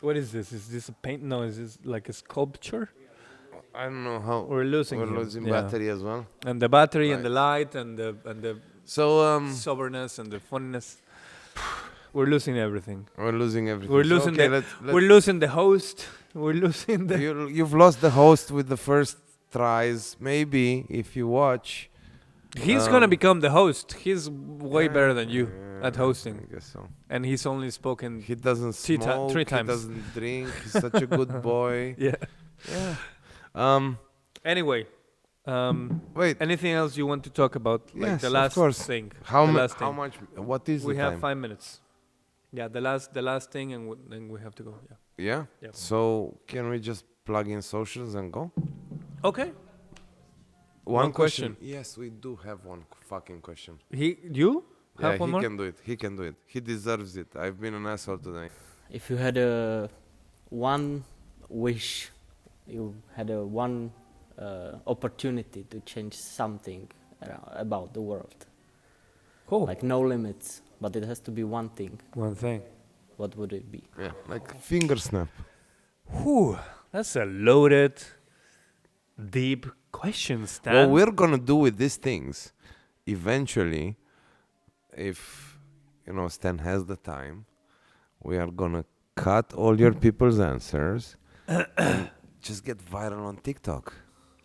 [SPEAKER 3] what is this? Is this a paint? No, is this like a sculpture?
[SPEAKER 2] I don't know how
[SPEAKER 3] We're losing
[SPEAKER 2] battery as well.
[SPEAKER 3] And the battery and
[SPEAKER 2] Right.
[SPEAKER 3] the light and the
[SPEAKER 2] So
[SPEAKER 3] soberness and the funniness. We're losing everything.
[SPEAKER 2] we're losing everything.
[SPEAKER 3] We're
[SPEAKER 2] So,
[SPEAKER 3] losing
[SPEAKER 2] okay,
[SPEAKER 3] we're losing the host. We're losing the
[SPEAKER 2] you've lost the host with the first tries. Maybe if you watch,
[SPEAKER 3] He's gonna become the host. He's way better than you at
[SPEAKER 2] I
[SPEAKER 3] hosting,
[SPEAKER 2] guess so.
[SPEAKER 3] and he's only spoken.
[SPEAKER 2] He doesn't
[SPEAKER 3] Three
[SPEAKER 2] smoke.
[SPEAKER 3] three times.
[SPEAKER 2] He doesn't drink. He's such a good boy.
[SPEAKER 3] Yeah.
[SPEAKER 2] Yeah.
[SPEAKER 3] Anyway,
[SPEAKER 2] Wait.
[SPEAKER 3] anything else you want to talk about? Like
[SPEAKER 2] Yes,
[SPEAKER 3] the
[SPEAKER 2] of
[SPEAKER 3] last
[SPEAKER 2] course.
[SPEAKER 3] thing.
[SPEAKER 2] How
[SPEAKER 3] the
[SPEAKER 2] much?
[SPEAKER 3] last
[SPEAKER 2] How
[SPEAKER 3] thing.
[SPEAKER 2] much? What is
[SPEAKER 3] We
[SPEAKER 2] the
[SPEAKER 3] have
[SPEAKER 2] time?
[SPEAKER 3] 5 minutes. Yeah, the last thing, and then we have to go. Yeah.
[SPEAKER 2] Yeah.
[SPEAKER 3] Yeah.
[SPEAKER 2] So can we just plug in socials and go?
[SPEAKER 3] Okay.
[SPEAKER 2] One
[SPEAKER 3] question.
[SPEAKER 2] Yes, we do have one fucking question.
[SPEAKER 3] You have
[SPEAKER 2] Yeah,
[SPEAKER 3] one
[SPEAKER 2] he
[SPEAKER 3] more?
[SPEAKER 2] can do it. He can do it. He deserves it. I've been an asshole today.
[SPEAKER 1] If you had one wish, you had one opportunity to change something about the world,
[SPEAKER 3] Cool.
[SPEAKER 1] like no limits, but it has to be one thing.
[SPEAKER 3] One thing.
[SPEAKER 1] What would it be?
[SPEAKER 2] Yeah, like finger snap.
[SPEAKER 3] Whew, that's a loaded, deep question, Stan.
[SPEAKER 2] What we're gonna do with these things, eventually, if Stan has the time, we are gonna cut all your people's answers and just get viral on TikTok.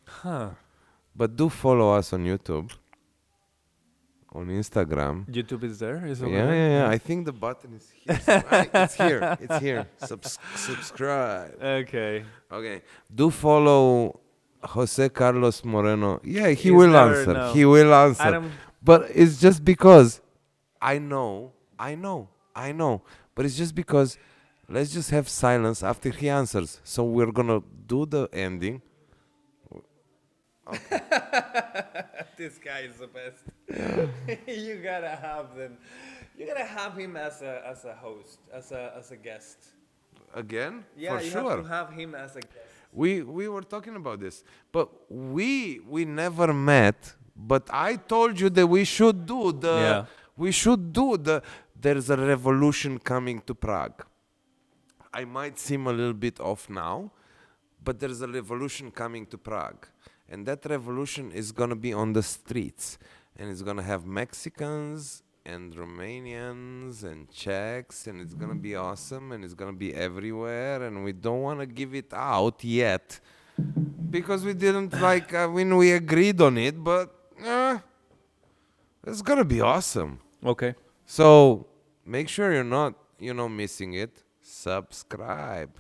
[SPEAKER 3] Huh.
[SPEAKER 2] But do follow us on YouTube, on Instagram.
[SPEAKER 3] YouTube is there? Is over
[SPEAKER 2] Yeah,
[SPEAKER 3] there?
[SPEAKER 2] yeah, yeah. I think the button is here. It's here. It's here. Subscribe.
[SPEAKER 3] Okay.
[SPEAKER 2] Okay. Do follow Jose Carlos Moreno. Yeah, he
[SPEAKER 3] He's
[SPEAKER 2] will
[SPEAKER 3] never-
[SPEAKER 2] answer.
[SPEAKER 3] no.
[SPEAKER 2] He will answer.
[SPEAKER 3] Adam,
[SPEAKER 2] But it's just because I know. But it's just because let's just have silence after he answers. So we're gonna do the ending.
[SPEAKER 3] this guy is the best. You gotta have them. You gotta have him as a host, as a guest.
[SPEAKER 2] Again?
[SPEAKER 3] Yeah,
[SPEAKER 2] For
[SPEAKER 3] you
[SPEAKER 2] sure.
[SPEAKER 3] have to have him as a guest.
[SPEAKER 2] We were talking about this, but we never met. But I told you that we should do
[SPEAKER 3] Yeah.
[SPEAKER 2] There's a revolution coming to Prague. I might seem a little bit off now, but there's a revolution coming to Prague, and that revolution is gonna be on the streets, and it's gonna have Mexicans and Romanians and Czechs, and it's gonna be awesome, and it's gonna be everywhere, and we don't want to give it out yet because we didn't we agreed on it, but it's gonna be awesome.
[SPEAKER 3] Okay.
[SPEAKER 2] So make sure you're not missing it. Subscribe.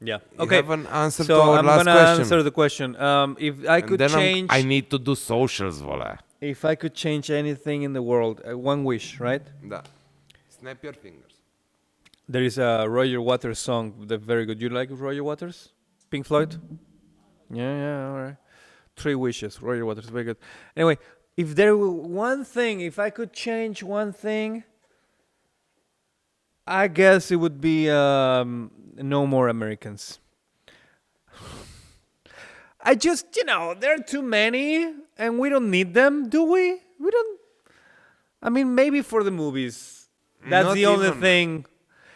[SPEAKER 3] Yeah.
[SPEAKER 2] You
[SPEAKER 3] Okay.
[SPEAKER 2] have an answer
[SPEAKER 3] So
[SPEAKER 2] to our
[SPEAKER 3] I'm
[SPEAKER 2] last
[SPEAKER 3] gonna
[SPEAKER 2] question.
[SPEAKER 3] answer the question. If I
[SPEAKER 2] And
[SPEAKER 3] could
[SPEAKER 2] then
[SPEAKER 3] change,
[SPEAKER 2] I need to do socials, voila.
[SPEAKER 3] if I could change anything in the world, one wish, right?
[SPEAKER 2] Da. Snap your fingers.
[SPEAKER 3] There is a Roger Waters song that's very good. You like Roger Waters? Pink Floyd? Yeah, all right. 3 Wishes, Roger Waters, very good. Anyway, if there were one thing, if I could change one thing, I guess it would be no more Americans. I just, there are too many, and we don't need them, do we? We don't. I mean, maybe for the movies. That's
[SPEAKER 2] Not
[SPEAKER 3] the only
[SPEAKER 2] even.
[SPEAKER 3] thing.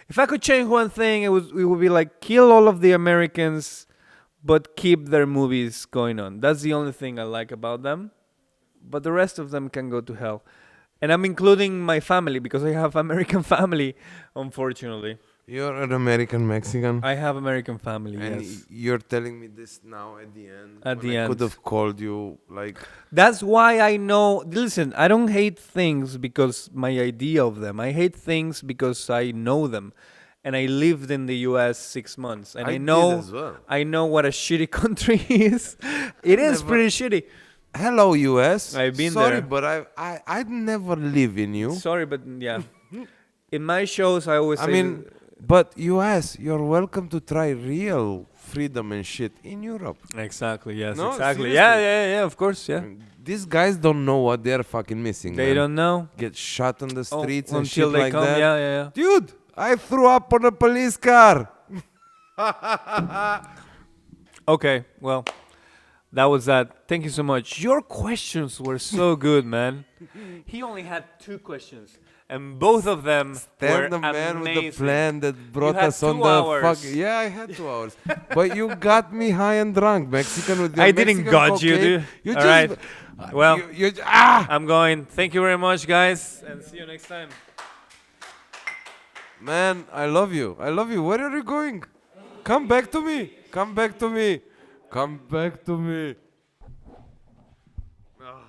[SPEAKER 3] If I could change one thing, it would be like kill all of the Americans, but keep their movies going on. That's the only thing I like about them. But the rest of them can go to hell. And I'm including my family because I have American family, unfortunately.
[SPEAKER 2] You're an American Mexican.
[SPEAKER 3] I have American family.
[SPEAKER 2] And
[SPEAKER 3] Yes.
[SPEAKER 2] you're telling me this now at the end.
[SPEAKER 3] At
[SPEAKER 2] when
[SPEAKER 3] the
[SPEAKER 2] I
[SPEAKER 3] end.
[SPEAKER 2] could have called you like.
[SPEAKER 3] That's why I know. Listen, I don't hate things because my idea of them. I hate things because I know them, and I lived in the U.S. 6 months, and I
[SPEAKER 2] did
[SPEAKER 3] know.
[SPEAKER 2] as well.
[SPEAKER 3] I know what a shitty country is. It is
[SPEAKER 2] Never-
[SPEAKER 3] pretty shitty.
[SPEAKER 2] Hello, US.
[SPEAKER 3] I've been
[SPEAKER 2] Sorry,
[SPEAKER 3] there.
[SPEAKER 2] but I'd never live in you.
[SPEAKER 3] Sorry, but yeah. In my shows, I always.
[SPEAKER 2] I
[SPEAKER 3] say
[SPEAKER 2] mean, but US, you're welcome to try real freedom and shit in Europe.
[SPEAKER 3] exactly. Yes.
[SPEAKER 2] No,
[SPEAKER 3] exactly.
[SPEAKER 2] seriously.
[SPEAKER 3] Yeah. Of course. Yeah.
[SPEAKER 2] These guys don't know what they're fucking missing.
[SPEAKER 3] They
[SPEAKER 2] man.
[SPEAKER 3] don't know.
[SPEAKER 2] Get shot on the streets and
[SPEAKER 3] until
[SPEAKER 2] shit
[SPEAKER 3] they
[SPEAKER 2] like
[SPEAKER 3] come.
[SPEAKER 2] that.
[SPEAKER 3] Yeah.
[SPEAKER 2] Dude, I threw up on a police car.
[SPEAKER 3] Okay. Well, that was that. Thank you so much. Your questions were so good, man. He only had 2 questions, and both of them were
[SPEAKER 2] Stand the man
[SPEAKER 3] amazing.
[SPEAKER 2] with the plan that brought
[SPEAKER 3] had
[SPEAKER 2] us on
[SPEAKER 3] 2
[SPEAKER 2] the
[SPEAKER 3] hours.
[SPEAKER 2] fuck. Yeah, I had 2 hours. But you got me high and drunk, Mexican with your
[SPEAKER 3] I didn't
[SPEAKER 2] Mexican
[SPEAKER 3] got you,
[SPEAKER 2] cocaine.
[SPEAKER 3] dude.
[SPEAKER 2] You
[SPEAKER 3] All
[SPEAKER 2] just,
[SPEAKER 3] right. Well,
[SPEAKER 2] ah!
[SPEAKER 3] I'm going. Thank you very much, guys, and see you next time.
[SPEAKER 2] Man, I love you. I love you. Where are you going? Come back to me. Come back to me. Come back to me. Ah.